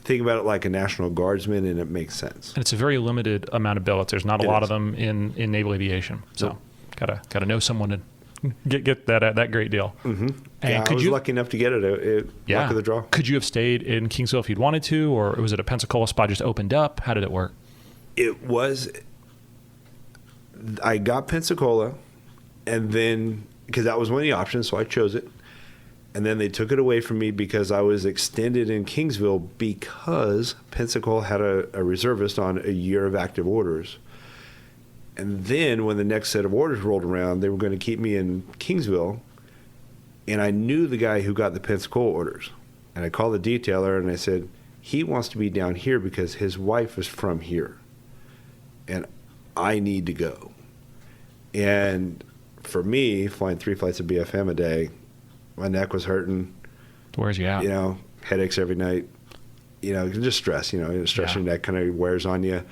think about it like a National Guardsman, and it makes sense. And it's a very limited amount of billets. There's not a lot of them in naval aviation. So gotta know someone to get that great deal. Mm-hmm. And yeah, I was lucky enough to get it. Luck of the draw. Could you have stayed in Kingsville if you'd wanted to, or was it a Pensacola spot just opened up? How did it work? It was. I got Pensacola, and then because that was one of the options, so I chose it. And then they took it away from me because I was extended in Kingsville because Pensacola had a reservist on a year of active orders. And then when the next set of orders rolled around, they were going to keep me in Kingsville. And I knew the guy who got the Pensacola orders. And I called the detailer and I said, he wants to be down here because his wife is from here. And I need to go. And for me, flying 3 flights of BFM a day, my neck was hurting. Wears you out. Headaches every night. Just stress. Stress your neck kind of wears on you.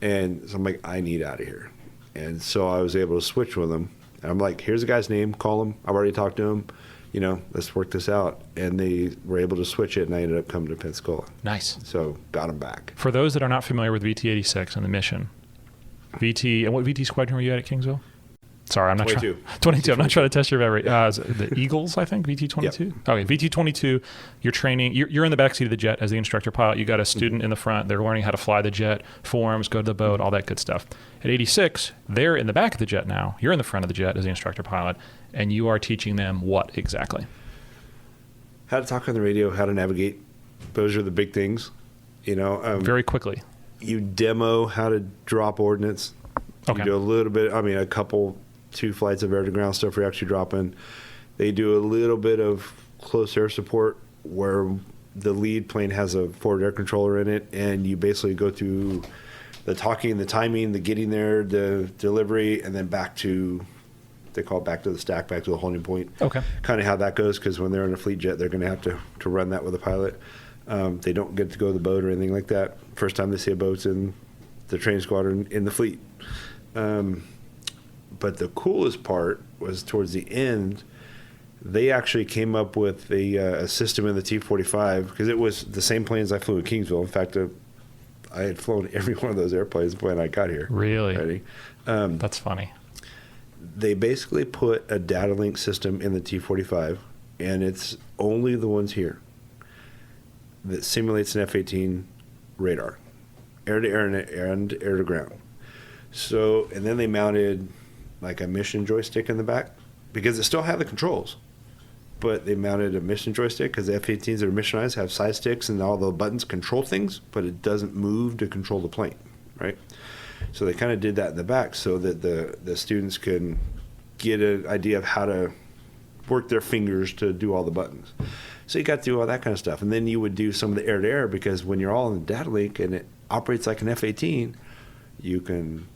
And so I'm like, I need out of here. And so I was able to switch with them. And I'm like, here's the guy's name. Call him. I've already talked to him. Let's work this out. And they were able to switch it, and I ended up coming to Pensacola. Nice. So got him back. For those that are not familiar with VT-86 and the mission, and what VT squadron were you at Kingsville? Sorry, I'm not 22. 22. I'm not trying to test your memory. The Eagles, I think, VT-22? Yep. Okay, VT-22, you're training. You're in the backseat of the jet as the instructor pilot. You got a student in the front. They're learning how to fly the jet, forms, go to the boat, all that good stuff. At 86, they're in the back of the jet now. You're in the front of the jet as the instructor pilot, and you are teaching them what exactly? How to talk on the radio, how to navigate. Those are the big things. Very quickly. You demo how to drop ordnance. Okay. You do a little bit, a couple 2 flights of air-to-ground stuff we're actually dropping. They do a little bit of close air support where the lead plane has a forward air controller in it, and you basically go through the talking, the timing, the getting there, the delivery, and then they call it back to the stack, back to the holding point. Okay. Kind of how that goes, because when they're in a fleet jet, they're going to have to run that with a pilot. They don't get to go to the boat or anything like that. First time they see a boat's in the training squadron in the fleet. But the coolest part was towards the end, they actually came up with a system in the T-45, because it was the same planes I flew in Kingsville. In fact, I had flown every one of those airplanes when I got here. Really? That's funny. They basically put a data link system in the T-45, and it's only the ones here that simulates an F-18 radar, air-to-air and air-to-ground. So, and then they mounted like a mission joystick in the back, because it still had the controls, but they mounted a mission joystick because the F-18s that are missionized have side sticks and all the buttons control things, but it doesn't move to control the plane, right? So they kind of did that in the back so that the students can get an idea of how to work their fingers to do all the buttons. So you got to do all that kind of stuff. And then you would do some of the air-to-air, because when you're all in the data link and it operates like an F-18, you can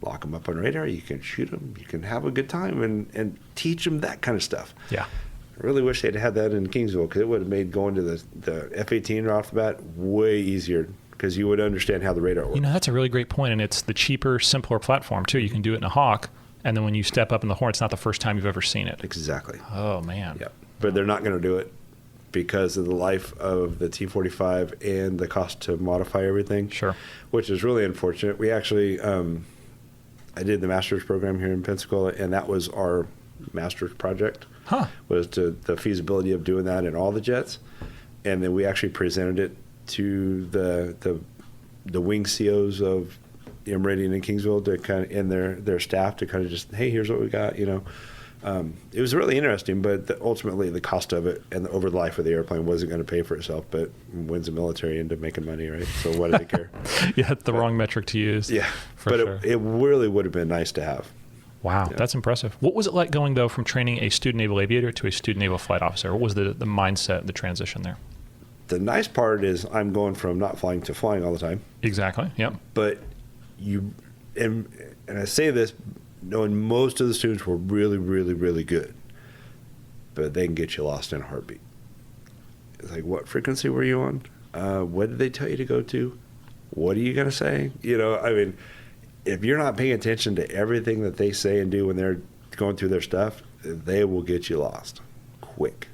lock them up on radar, you can shoot them, you can have a good time and teach them that kind of stuff. Yeah. I really wish they'd had that in Kingsville, because it would have made going to the F-18 right off the bat way easier, because you would understand how the radar works. That's a really great point, and it's the cheaper, simpler platform, too. You can do it in a Hawk, and then when you step up in the Hornet, it's not the first time you've ever seen it. Exactly. Oh, man. Yeah. But they're not going to do it because of the life of the T-45 and the cost to modify everything. Sure. Which is really unfortunate. We actually... I did the master's program here in Pensacola, and that was our master's project. Was the feasibility of doing that in all the jets, and then we actually presented it to the wing COs of Meridian and Kingsville to kind of, and their staff, to kind of just, hey, here's what we got. It was really interesting, but ultimately the cost of it and over the life of the airplane wasn't going to pay for itself. But when's the military into making money, right? So what do they care? Yeah, it's the wrong metric to use. Yeah, but sure. It really would have been nice to have. Wow, that's impressive. What was it like going, though, from training a student naval aviator to a student naval flight officer? What was the mindset, the transition there? The nice part is I'm going from not flying to flying all the time. Exactly, yep. But and I say this knowing most of the students were really, really, really good, but they can get you lost in a heartbeat. It's like, what frequency were you on? What did they tell you to go to? What are you going to say? If you're not paying attention to everything that they say and do when they're going through their stuff, they will get you lost quick.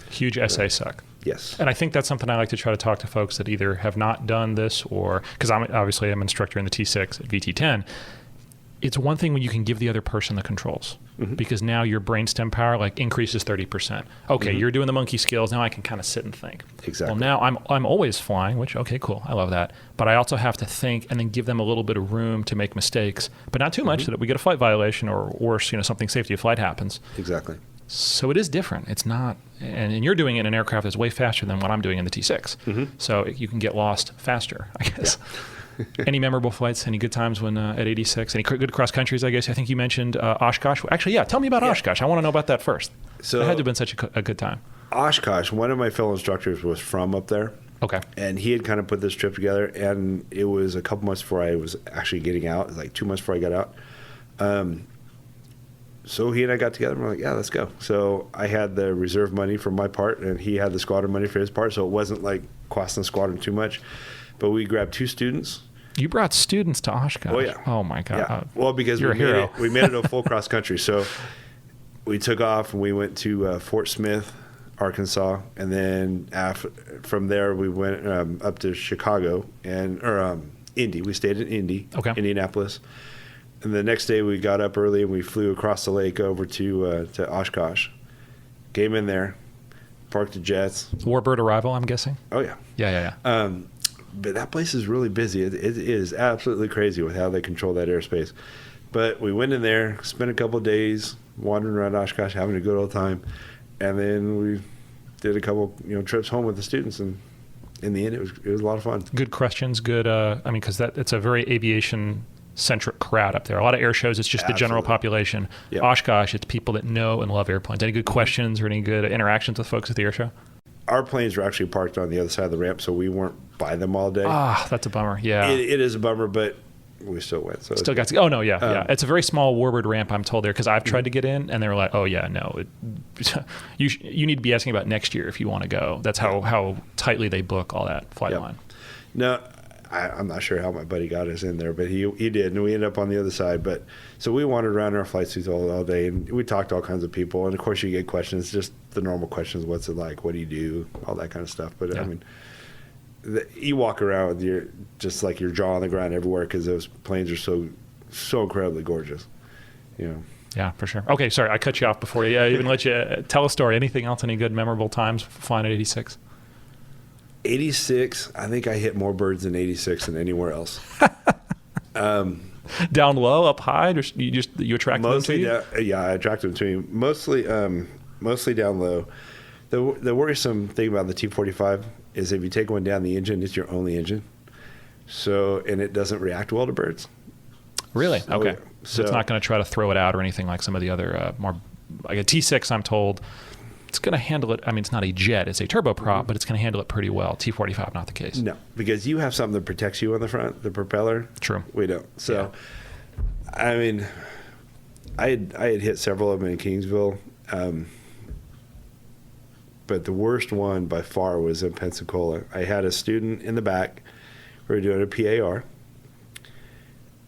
Huge essays suck. Yes. And I think that's something I like to try to talk to folks that either have not done this or, because I'm an instructor in the T6 at VT10. It's one thing when you can give the other person the controls, because now your brainstem power like increases 30%. Okay, you're doing the monkey skills. Now I can kind of sit and think. Exactly. Well, now I'm always flying, which, okay, cool. I love that. But I also have to think and then give them a little bit of room to make mistakes, but not too much so that we get a flight violation or worse, something safety of flight happens. Exactly. So it is different. It's not, and you're doing it in an aircraft that's way faster than what I'm doing in the T6. So you can get lost faster, I guess. Yeah. Any memorable flights? Any good times when at 86? Any good cross countries? I guess I think you mentioned Oshkosh. Actually, yeah. Tell me about Oshkosh. I want to know about that first. So it had to have been such a good time. Oshkosh. One of my fellow instructors was from up there. Okay. And he had kind of put this trip together, and it was a couple months before I was actually getting out. It was like 2 months before I got out. So he and I got together, and we're like, yeah, let's go. So I had the reserve money for my part, and he had the squadron money for his part, so it wasn't like costing the squadron too much. But we grabbed 2 students. You brought students to Oshkosh? Oh, yeah. Oh, my God. Yeah. Well, because we made it a full cross country. So we took off, and we went to Fort Smith, Arkansas, and then from there we went up to Chicago or Indy. We stayed in Indy, Indianapolis. And the next day we got up early and we flew across the lake over to Oshkosh. Came in there, parked the jets. Warbird arrival, I'm guessing? Oh, yeah. Yeah. But that place is really busy. It is absolutely crazy with how they control that airspace. But we went in there, spent a couple of days wandering around Oshkosh, having a good old time. And then we did a couple trips home with the students. And in the end, it was a lot of fun. Good questions, good. Because it's a very aviation-centric crowd up there. A lot of air shows, it's just the general population. Yep. Oshkosh, it's people that know and love airplanes. Any good questions or any good interactions with folks at the air show? Our planes were actually parked on the other side of the ramp, so we weren't by them all day. That's a bummer. Yeah, it is a bummer, but we still went. So still got to. Oh no, yeah. It's a very small warbird ramp, I'm told there, because I've tried to get in, and they were like, "Oh yeah, no, you need to be asking about next year if you want to go." That's how tightly they book all that flight line. No, I'm not sure how my buddy got us in there, but he did, and we ended up on the other side. But so we wandered around our flight suits all day, and we talked to all kinds of people. And of course, you get questions, just the normal questions: what's it like? What do you do? All that kind of stuff. But I mean, you walk around with just like your jaw on the ground everywhere because those planes are so incredibly gorgeous. Yeah, for sure. Okay, sorry, I cut you off before I even let you tell a story. Anything else? Any good memorable times flying at 86? 86, I think I hit more birds in 86 than anywhere else. Down low, up high, or you attracted them to you? I attracted them to me. Mostly down low. The worrisome thing about the T-45 is if you take one down the engine, it's your only engine. So, and it doesn't react well to birds. Really? Okay. So it's not going to try to throw it out or anything like some of the other more, like a T6, I'm told, it's going to handle it. I mean, it's not a jet, it's a turboprop, but it's going to handle it pretty well. T-45, not the case. No, because you have something that protects you on the front, the propeller. True. We don't. So, I mean, I had hit several of them in Kingsville, but the worst one by far was in Pensacola. I had a student in the back. We were doing a PAR.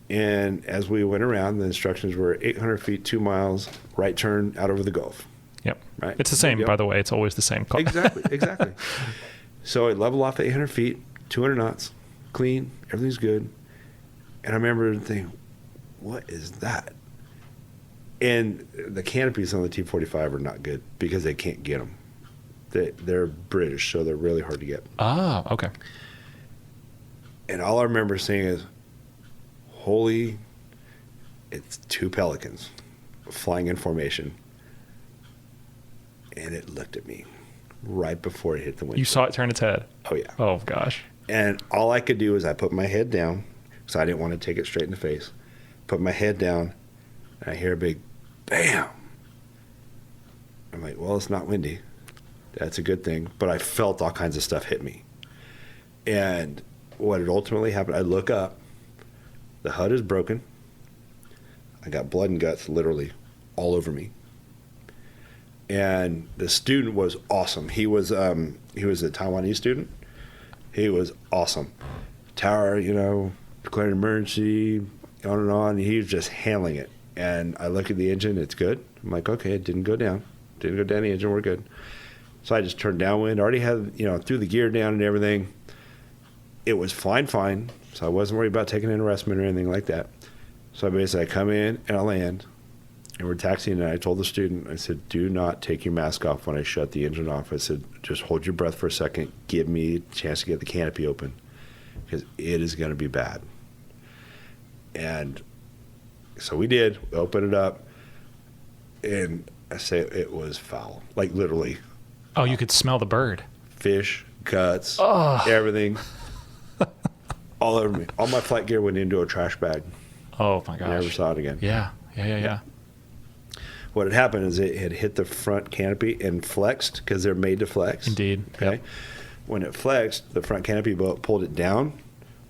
And as we went around, the instructions were 800 feet, 2 miles, right turn out over the Gulf. Yep. Right. It's the same, by the way. It's always the same. Exactly. So I level off at 800 feet, 200 knots, clean, everything's good. And I remember thinking, what is that? And the canopies on the T-45 are not good because they can't get them. They're British, so they're really hard to get. Ah, okay. And all I remember saying is, it's 2 pelicans flying in formation. And it looked at me right before it hit the windshield. You saw it turn its head? Oh, yeah. Oh, gosh. And all I could do is I put my head down, because I didn't want to take it straight in the face. Put my head down, and I hear a big bam. I'm like, well, it's not windy. That's a good thing. But I felt all kinds of stuff hit me. And what had ultimately happened, I look up. The HUD is broken. I got blood and guts literally all over me. And the student was awesome. He was a Taiwanese student. He was awesome. Tower, declared emergency, on and on. He was just handling it. And I look at the engine, it's good. I'm like, okay, it didn't go down. Didn't go down the engine, we're good. So I just turned downwind. Already had, threw the gear down and everything. It was fine. So I wasn't worried about taking an arrestment or anything like that. So I come in and I land. And we're taxiing, and I told the student, I said, do not take your mask off when I shut the engine off. I said, just hold your breath for a second. Give me a chance to get the canopy open, because it is going to be bad. And so we did. We opened it up, and I say it was foul. Like, literally. Oh, you could smell the bird. Fish, guts, everything. All over me. All my flight gear went into a trash bag. Oh, my gosh. I never saw it again. Yeah. What had happened is it had hit the front canopy and flexed, because they're made to flex. Indeed. Okay. Yep. When it flexed, the front canopy pulled it down.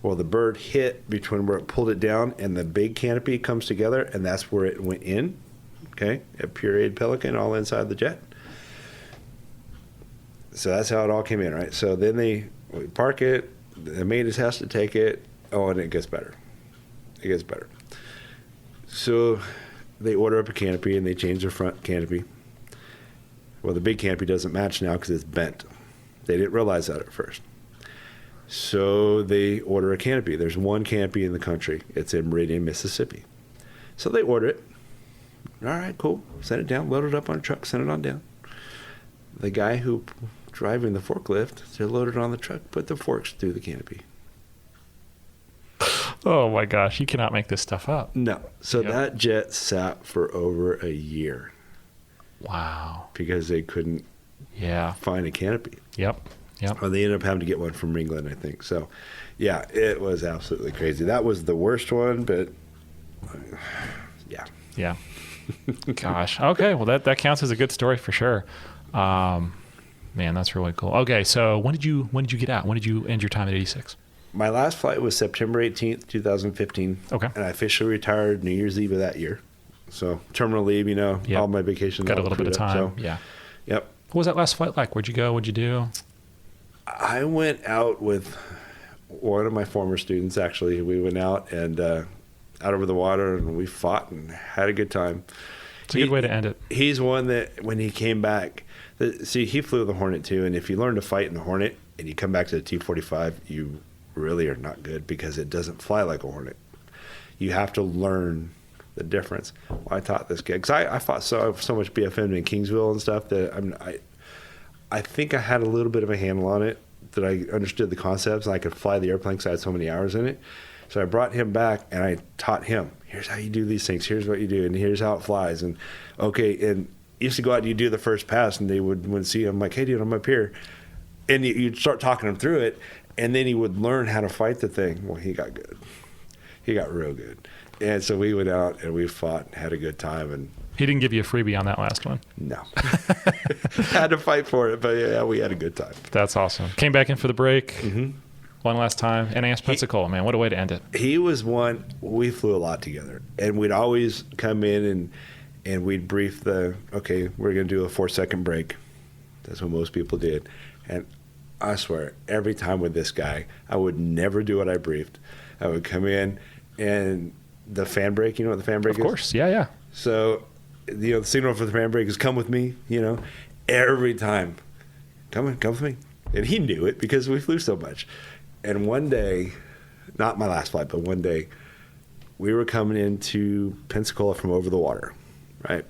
Well, the bird hit between where it pulled it down and the big canopy comes together, and that's where it went in. Okay. A pureed pelican all inside the jet. So that's how it all came in, right? So then we park it. The maintenance has to take it. Oh, and it gets better. So they order up a canopy, and they change their front canopy. Well, the big canopy doesn't match now because it's bent. They didn't realize that at first. So they order a canopy. There's one canopy in the country. It's in Meridian, Mississippi. So they order it. All right, cool. Send it down, load it up on a truck, send it on down. The guy who driving the forklift, they loaded it on the truck, put the forks through the canopy. Oh, my gosh. You cannot make this stuff up. No. So that jet sat for over a year. Wow. Because they couldn't find a canopy. Yep. Or they ended up having to get one from England, I think. So, yeah, it was absolutely crazy. That was the worst one, but yeah. Gosh. Okay. Well, that counts as a good story for sure. Man, that's really cool. Okay. So when did you get out? When did you end your time at 86? My last flight was September 18th, 2015. Okay. And I officially retired New Year's Eve of that year. So terminal leave, all my vacations. Got a little bit of time. So, yeah. Yep. What was that last flight like? Where'd you go? What'd you do? I went out with one of my former students, actually. We went out and out over the water, and we fought and had a good time. It's a good way to end it. He's one that when he came back, he flew the Hornet too, and if you learn to fight in the Hornet and you come back to the T-45, you really are not good because it doesn't fly like a Hornet. You have to learn the difference. Well, I taught this kid, because I fought so much BFM in Kingsville and stuff that I think I had a little bit of a handle on it, that I understood the concepts, and I could fly the airplane because I had so many hours in it. So I brought him back, and I taught him, here's how you do these things, here's what you do, and here's how it flies. And and used to go out and you do the first pass, and they would see him like, hey, dude, I'm up here. And you'd start talking him through it, and then he would learn how to fight the thing. Well, he got good. He got real good. And so we went out, and we fought and had a good time. And he didn't give you a freebie on that last one? No. Had to fight for it, but yeah, we had a good time. That's awesome. Came back in for the break. Mm-hmm. One last time. NAS Pensacola, man. What a way to end it. He was one, we flew a lot together. And we'd always come in and we'd brief okay, we're going to do a 4-second break. That's what most people did. And I swear, every time with this guy, I would never do what I briefed. I would come in, and the fan brake, you know what the fan brake is? Of course, yeah. So, the signal for the fan brake is come with me, every time. Come with me. And he knew it because we flew so much. And one day, not my last flight, but one day, we were coming into Pensacola from over the water, right?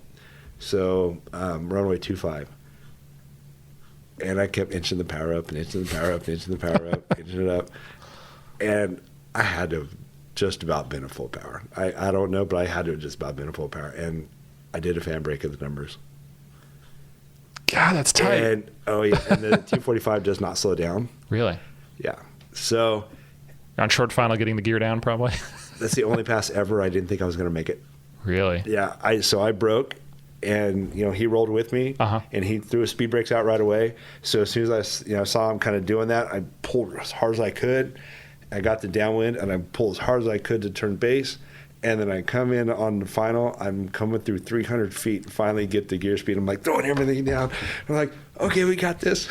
So, runway 25. And I kept inching the power up and inching the power up and inching the power up, inching it up. And I had to have just about been at full power. I don't know, but I had to have just about been at full power. And I did a fan brake at the numbers. God, that's tight. And, and the T-45 does not slow down. Really? Yeah. So. On short final, getting the gear down, probably? That's the only pass ever I didn't think I was going to make it. Really? Yeah. So I broke. And, he rolled with me, and he threw his speed brakes out right away. So as soon as I saw him kind of doing that, I pulled as hard as I could. I got the downwind, and I pulled as hard as I could to turn base. And then I come in on the final. I'm coming through 300 feet and finally get the gear speed. I'm like throwing everything down. I'm like, okay, we got this.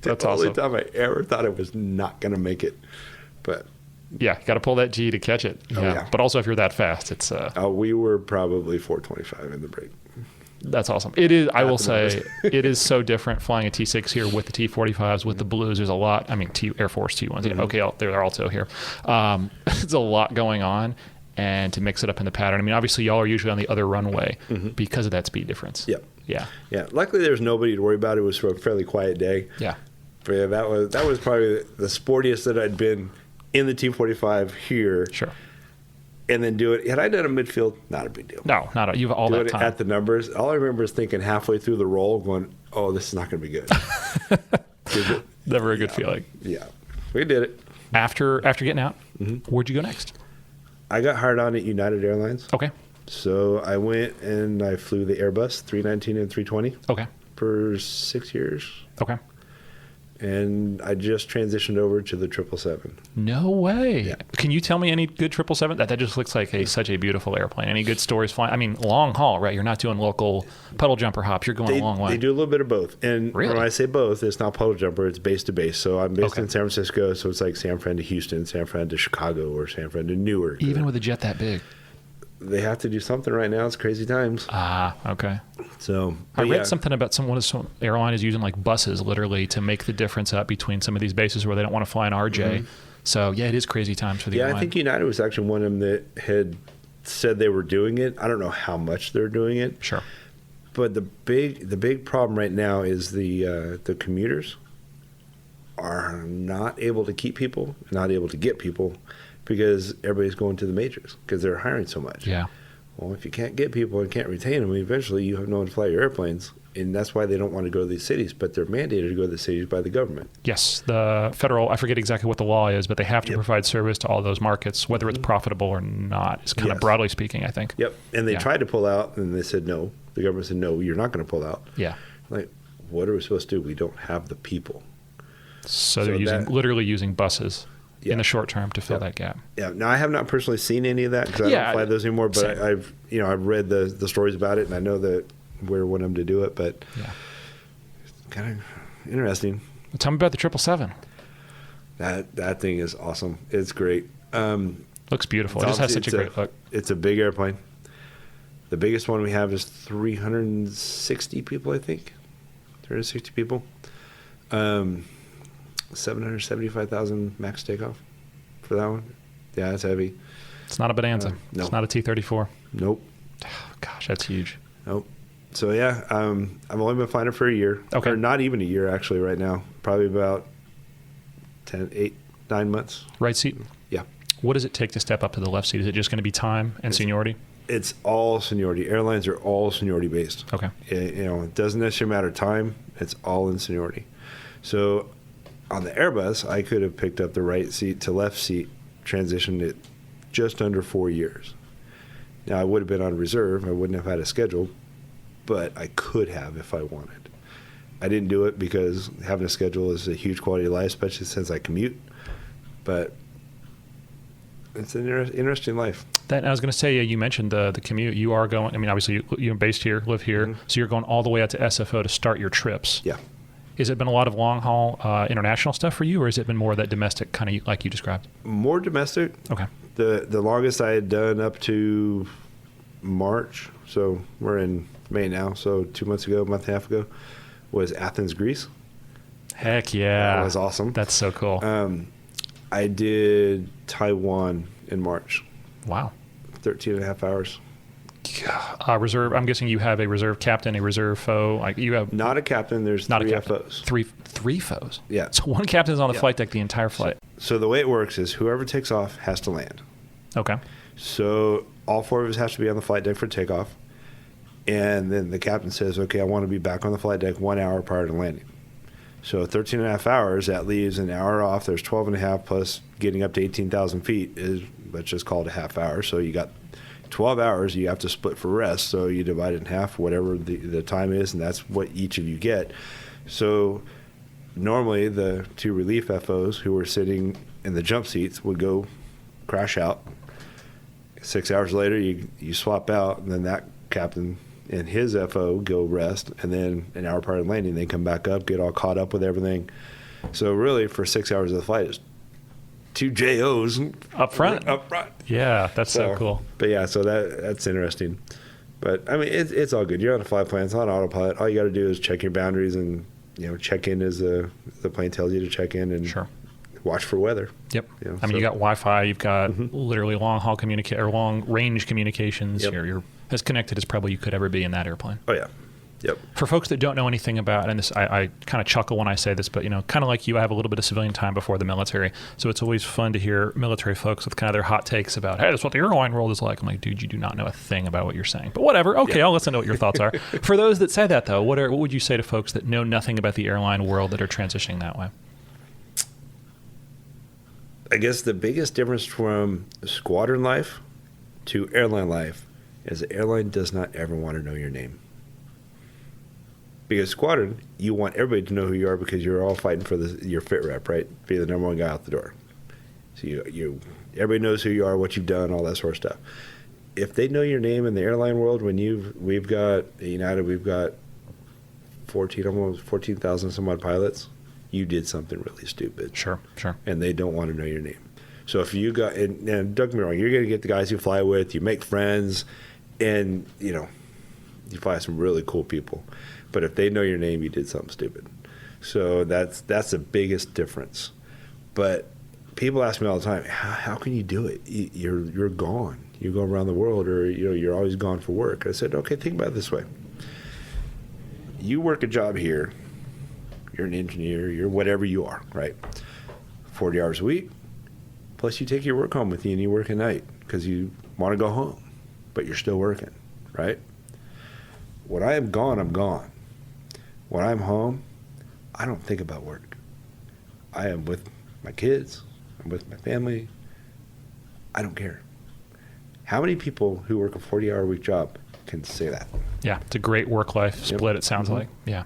That's the awesome. only time I ever thought I was not going to make it. But yeah, got to pull that G to catch it. Yeah. But also if you're that fast, it's... we were probably 425 in the break. That's awesome. It is. I will say numbers. it is so different flying a T6 here with the T45s, with the blues. There's a lot. I mean, Air Force T1s. Yeah, okay, they're also here. There's a lot going on, and to mix it up in the pattern. I mean, obviously, y'all are usually on the other runway because of that speed difference. Yeah. Yeah. Yeah. Luckily, there's nobody to worry about. It was a fairly quiet day. Yeah. But yeah, that was probably the sportiest that I'd been in the T45 here. Sure. And then do it. Had I done a midfield, not a big deal. No, not you have all Doing that it time. at the numbers. All I remember is thinking halfway through the roll, going, "Oh, this is not going to be good." Never a good feeling. Yeah, we did it. After getting out, where'd you go next? I got hired on at United Airlines. Okay. So I went and I flew the Airbus 319 and 320 Okay. for 6 years. Okay. And I just transitioned over to the 777. No way. Yeah. Can you tell me any good 777? That just looks like such a beautiful airplane. Any good stories flying? I mean, long haul, right? You're not doing local puddle jumper hops. You're going a long way. They do a little bit of both. And Really? when I say both, it's not puddle jumper, it's base to base. So I'm based Okay. in San Francisco, so it's like San Fran to Houston, San Fran to Chicago, or San Fran to Newark. Even with a jet that big. They have to do something right now. It's crazy times. Ah, okay. So I but read yeah. something about some airline is using like buses literally to make the difference up between some of these bases where they don't want to fly an RJ. So yeah, it is crazy times for the airline. I think United was actually one of them that had said they were doing it. I don't know how much they're doing it. Sure. But the big problem right now is the commuters are not able to keep people, not able to get people, because everybody's going to the majors because they're hiring so much. Yeah. Well, if you can't get people and can't retain them, eventually you have no one to fly your airplanes, and that's why they don't want to go to these cities. But they're mandated to go to the cities by the government. Yes, the federal, I forget exactly what the law is, but they have to provide service to all those markets, whether it's profitable or not, is kind of broadly speaking, I think. Yep. And they tried to pull out, and they said no. The government said, no, you're not going to pull out. Yeah. Like, what are we supposed to do? We don't have the people. So they're literally using buses in the short term to fill that gap. Yeah. Now, I have not personally seen any of that because I don't fly those anymore, but I've read the stories about it, and I know that we're one of them to do it, but it's kind of interesting. Well, tell me about the 777. That thing is awesome. It's great. Looks beautiful. It just has such a great look. It's a big airplane. The biggest one we have is 360 people, I think. 360 people. 775,000 max takeoff for that one. Yeah, it's heavy. It's not a Bonanza. No. It's not a T-34. Nope. Oh, gosh, that's huge. Nope. So, yeah, I've only been flying it for a year. Okay. Or not even a year, actually, right now. Probably about 9 months. Right seat? Yeah. What does it take to step up to the left seat? Is it just going to be time and seniority? It's all seniority. Airlines are all seniority based. Okay. It doesn't necessarily matter time. It's all in seniority. So on the Airbus, I could have picked up the right seat to left seat, transitioned it just under 4 years. Now, I would have been on reserve. I wouldn't have had a schedule, but I could have if I wanted. I didn't do it because having a schedule is a huge quality of life, especially since I commute. But it's an interesting life. I was going to say, you mentioned the commute. You are going, I mean, obviously you're based here, live here, so you're going all the way out to SFO to start your trips. Yeah. Has it been a lot of long-haul international stuff for you, or has it been more of that domestic kind of like you described? More domestic. Okay. The longest I had done up to March, so we're in May now, so 2 months ago, a month and a half ago, was Athens, Greece. Heck yeah. That was awesome. That's so cool. I did Taiwan in March. Wow. 13 and a half hours. Reserve. I'm guessing you have a reserve captain, a reserve foe. Like you have Not a captain. There's not three a captain. FOs. Three foes. Yeah. So one captain's on the flight deck the entire flight. So the way it works is whoever takes off has to land. Okay. So all four of us have to be on the flight deck for takeoff. And then the captain says, okay, I want to be back on the flight deck 1 hour prior to landing. So 13 and a half hours, that leaves an hour off. There's 12 and a half plus getting up to 18,000 feet is, let's just call it a half hour. So you got 12 hours you have to split for rest. So you divide it in half, whatever the time is, and that's what each of you get. So normally the two relief FOs who were sitting in the jump seats would go crash out. 6 hours later, you swap out, and then that captain and his FO go rest, and then an hour prior to landing, they come back up, get all caught up with everything. So really, for 6 hours of the flight, it's two JOs up front. Up front. Yeah, that's so cool. But yeah, so that's interesting. But I mean, it's all good. You're on a flight plan. It's on autopilot. All you got to do is check your boundaries and check in as the plane tells you to check in, and Sure. watch for weather. Yep. I mean, you got Wi-Fi. You've got literally long range communications. Yep. You're as connected as probably you could ever be in that airplane. Oh yeah. Yep. For folks that don't know anything about, and this, I kind of chuckle when I say this, but kind of like you, I have a little bit of civilian time before the military, so it's always fun to hear military folks with kind of their hot takes about, hey, that's what the airline world is like. I'm like, dude, you do not know a thing about what you're saying. But whatever. Okay, I'll listen to what your thoughts are. For those that say that, though, what would you say to folks that know nothing about the airline world that are transitioning that way? I guess the biggest difference from squadron life to airline life is the airline does not ever want to know your name. Because squadron, you want everybody to know who you are because you're all fighting for your fit rep, right? Be the number one guy out the door. So everybody knows who you are, what you've done, all that sort of stuff. If they know your name in the airline world, we've got at United, we've got almost 14,000 some odd pilots. You did something really stupid. Sure. And they don't want to know your name. So if you got, and don't get me wrong, you're going to get the guys you fly with, you make friends, and you fly some really cool people. But if they know your name, you did something stupid. So that's the biggest difference. But people ask me all the time, how can you do it? You're gone. You go around the world, or you're always gone for work. I said, okay, think about it this way. You work a job here. You're an engineer. You're whatever you are, right? 40 hours a week. Plus, you take your work home with you, and you work at night because you want to go home, but you're still working, right? When I am gone, I'm gone. When I'm home, I don't think about work. I am with my kids. I'm with my family. I don't care. How many people who work a 40-hour-a-week job can say that? Yeah, it's a great work-life split, it sounds like. Yeah.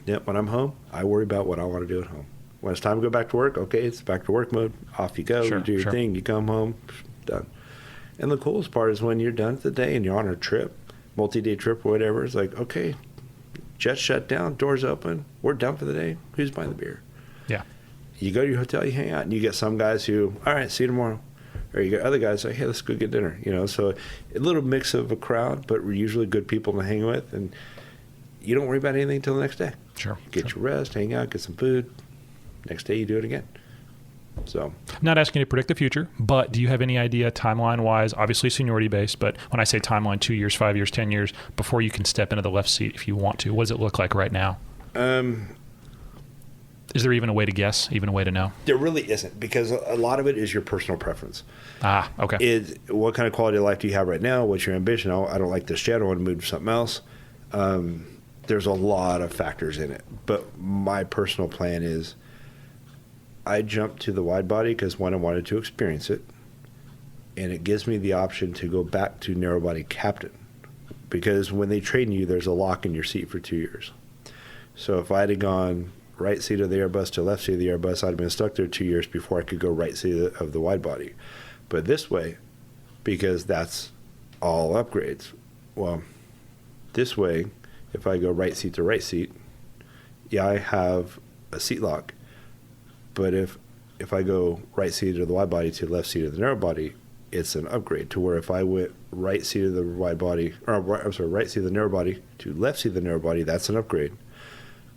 Yeah, when I'm home, I worry about what I want to do at home. When it's time to go back to work, okay, it's back to work mode. Off you go. You do your thing. You come home. Done. And the coolest part is when you're done for the day and you're on a trip, multi-day trip or whatever, it's like, okay, jets shut down, doors open, we're done for the day. Who's buying the beer? Yeah. You go to your hotel, you hang out, and you get some guys who, all right, see you tomorrow. Or you get other guys like, hey, let's go get dinner. So a little mix of a crowd, but we're usually good people to hang with, and you don't worry about anything until the next day. Sure. Get your rest, hang out, get some food. Next day you do it again. So I'm not asking you to predict the future, but do you have any idea timeline-wise, obviously seniority-based, but when I say timeline, 2 years, 5 years, 10 years, before you can step into the left seat if you want to, what does it look like right now? Is there even a way to guess, even a way to know? There really isn't, because a lot of it is your personal preference. Ah, okay. What kind of quality of life do you have right now? What's your ambition? I don't like this jet. I want to move to something else. There's a lot of factors in it. But my personal plan is I jumped to the wide body because, one, I wanted to experience it. And it gives me the option to go back to narrow body captain. Because when they train you, there's a lock in your seat for 2 years. So if I had gone right seat of the Airbus to left seat of the Airbus, I'd have been stuck there 2 years before I could go right seat of the wide body. But this way, because that's all upgrades, well, this way, if I go right seat to right seat, yeah, I have a seat lock. But if I go right seat of the wide body to left seat of the narrow body, it's an upgrade to where if I went right seat of the wide body, right seat of the narrow body to left seat of the narrow body, that's an upgrade.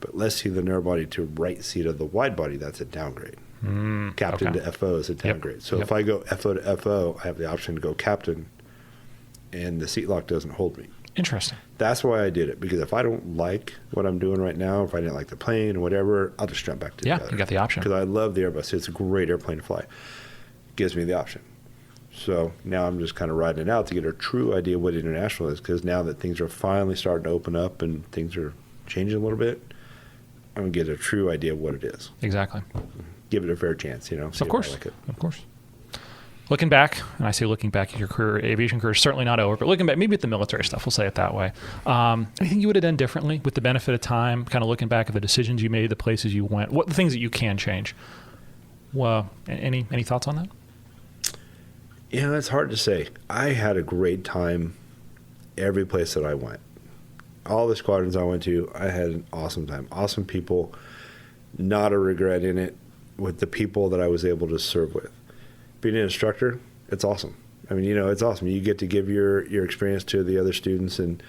But left seat of the narrow body to right seat of the wide body, that's a downgrade. Captain to FO is a downgrade. So if I go FO to FO, I have the option to go captain, and the seat lock doesn't hold me. Interesting. That's why I did it, because if I don't like what I'm doing right now, if I didn't like the plane or whatever, I'll just jump back to the other. Yeah, you got the option. Because I love the Airbus. It's a great airplane to fly. Gives me the option. So now I'm just kind of riding it out to get a true idea what international is, because now that things are finally starting to open up and things are changing a little bit, I'm going to get a true idea of what it is. Exactly. Give it a fair chance, see of course. if I like it. Of course. Looking back, and I say looking back at your career, aviation career is certainly not over, but looking back, maybe at the military stuff, we'll say it that way. Anything you would have done differently with the benefit of time, kind of looking back at the decisions you made, the places you went, what the things that you can change? Well, any thoughts on that? Yeah, it's hard to say. I had a great time every place that I went. All the squadrons I went to, I had an awesome time. Awesome people, not a regret in it with the people that I was able to serve with. Being an instructor, it's awesome. I mean, it's awesome. You get to give your experience to the other students, and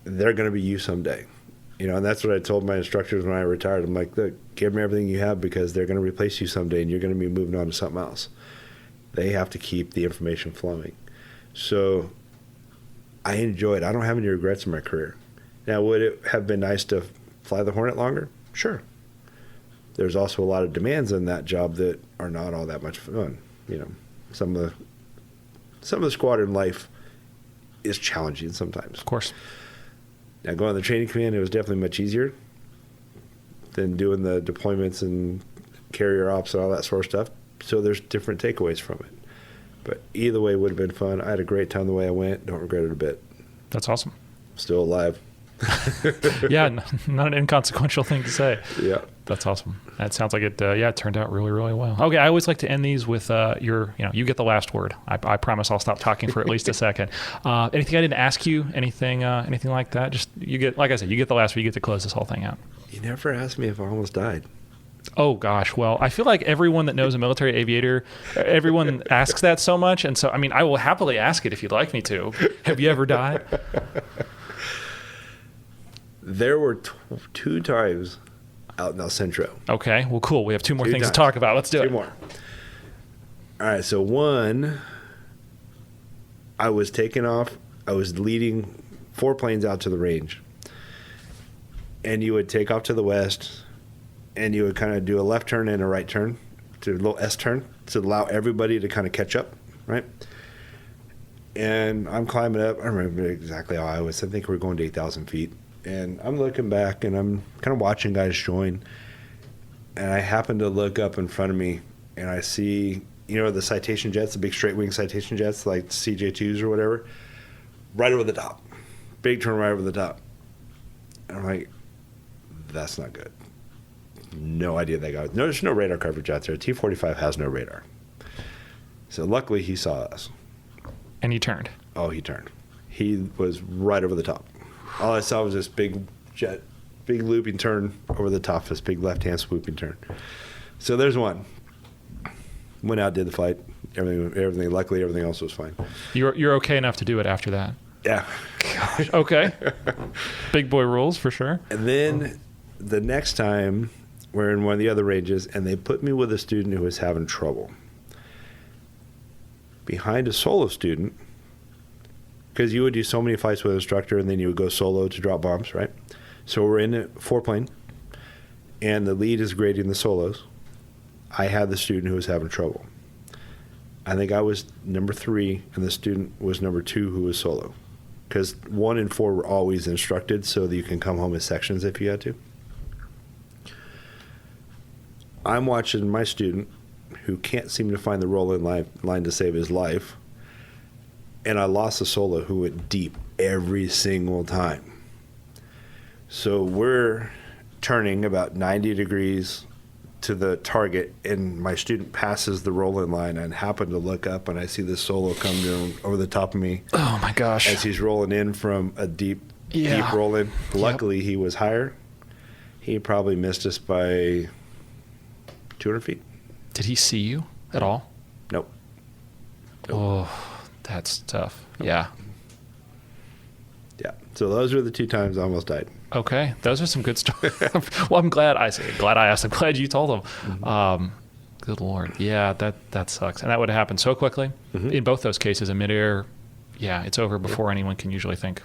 they're going to be you someday. And that's what I told my instructors when I retired. I'm like, look, give them everything you have because they're going to replace you someday, and you're going to be moving on to something else. They have to keep the information flowing. So I enjoyed. I don't have any regrets in my career. Now, would it have been nice to fly the Hornet longer? Sure. There's also a lot of demands in that job that are not all that much fun. Some of the squadron life is challenging sometimes. Of course. Now, going to the training command, it was definitely much easier than doing the deployments and carrier ops and all that sort of stuff. So there's different takeaways from it. But either way would have been fun. I had a great time the way I went. Don't regret it a bit. That's awesome. Still alive. Yeah, not an inconsequential thing to say. Yeah. That's awesome. That sounds like it turned out really, really well. Okay, I always like to end these with you get the last word. I promise I'll stop talking for at least a second. Anything I didn't ask you? Anything like that? Just you get the last word. You get to close this whole thing out. You never asked me if I almost died. Oh gosh, well, I feel like everyone that knows a military aviator, everyone asks that so much, and so I will happily ask it if you'd like me to. Have you ever died? There were 2 times out in El Centro. Okay, well, cool. We have 2 more things to talk about. Let's do it. 2 more. All right, so one, I was taking off. I was leading 4 planes out to the range. And you would take off to the west, and you would kind of do a left turn and a right turn, to a little S turn, to allow everybody to kind of catch up, right? And I'm climbing up. I don't remember exactly how I was. I think we were going to 8,000 feet. And I'm looking back, and I'm kind of watching guys join. And I happen to look up in front of me, and I see, the Citation jets, the big straight-wing Citation jets, like CJ2s or whatever, right over the top. Big turn right over the top. And I'm like, that's not good. No idea that guy. No, there's no radar coverage out there. T-45 has no radar. So luckily he saw us. And he turned. Oh, he turned. He was right over the top. All I saw was this big jet, big looping turn over the top, this big left-hand swooping turn. So there's one. Went out, did the flight. Everything. Luckily, everything else was fine. You're okay enough to do it after that? Yeah. Gosh, okay. Big boy rules for sure. And then the next time, we're in one of the other ranges, and they put me with a student who was having trouble. Behind a solo student, because you would do so many flights with an instructor, and then you would go solo to drop bombs, right? So we're in a 4-plane, and the lead is grading the solos. I had the student who was having trouble. I think I was number 3, and the student was number 2 who was solo. Because 1 and 4 were always instructed so that you can come home in sections if you had to. I'm watching my student, who can't seem to find the roll-in line to save his life, and I lost a solo who went deep every single time. So we're turning about 90 degrees to the target, and my student passes the roll-in line, and happen to look up, and I see this solo come down over the top of me. Oh, my gosh. As he's rolling in from a deep roll-in. Luckily, he was higher. He probably missed us by 200 feet. Did he see you at all? Nope. Oh, that's tough. Yeah. Yeah. So those were the 2 times I almost died. Okay, those are some good stories. Well, I'm glad I asked. I'm glad you told them. Mm-hmm. Good Lord. Yeah, that sucks. And that would have happened so quickly. Mm-hmm. In both those cases, in midair, it's over before anyone can usually think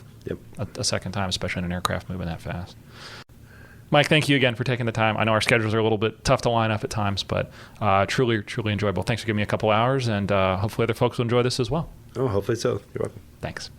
a second time, especially in an aircraft moving that fast. Mike, thank you again for taking the time. I know our schedules are a little bit tough to line up at times, but truly, truly enjoyable. Thanks for giving me a couple hours, and hopefully other folks will enjoy this as well. Oh, hopefully so. You're welcome. Thanks.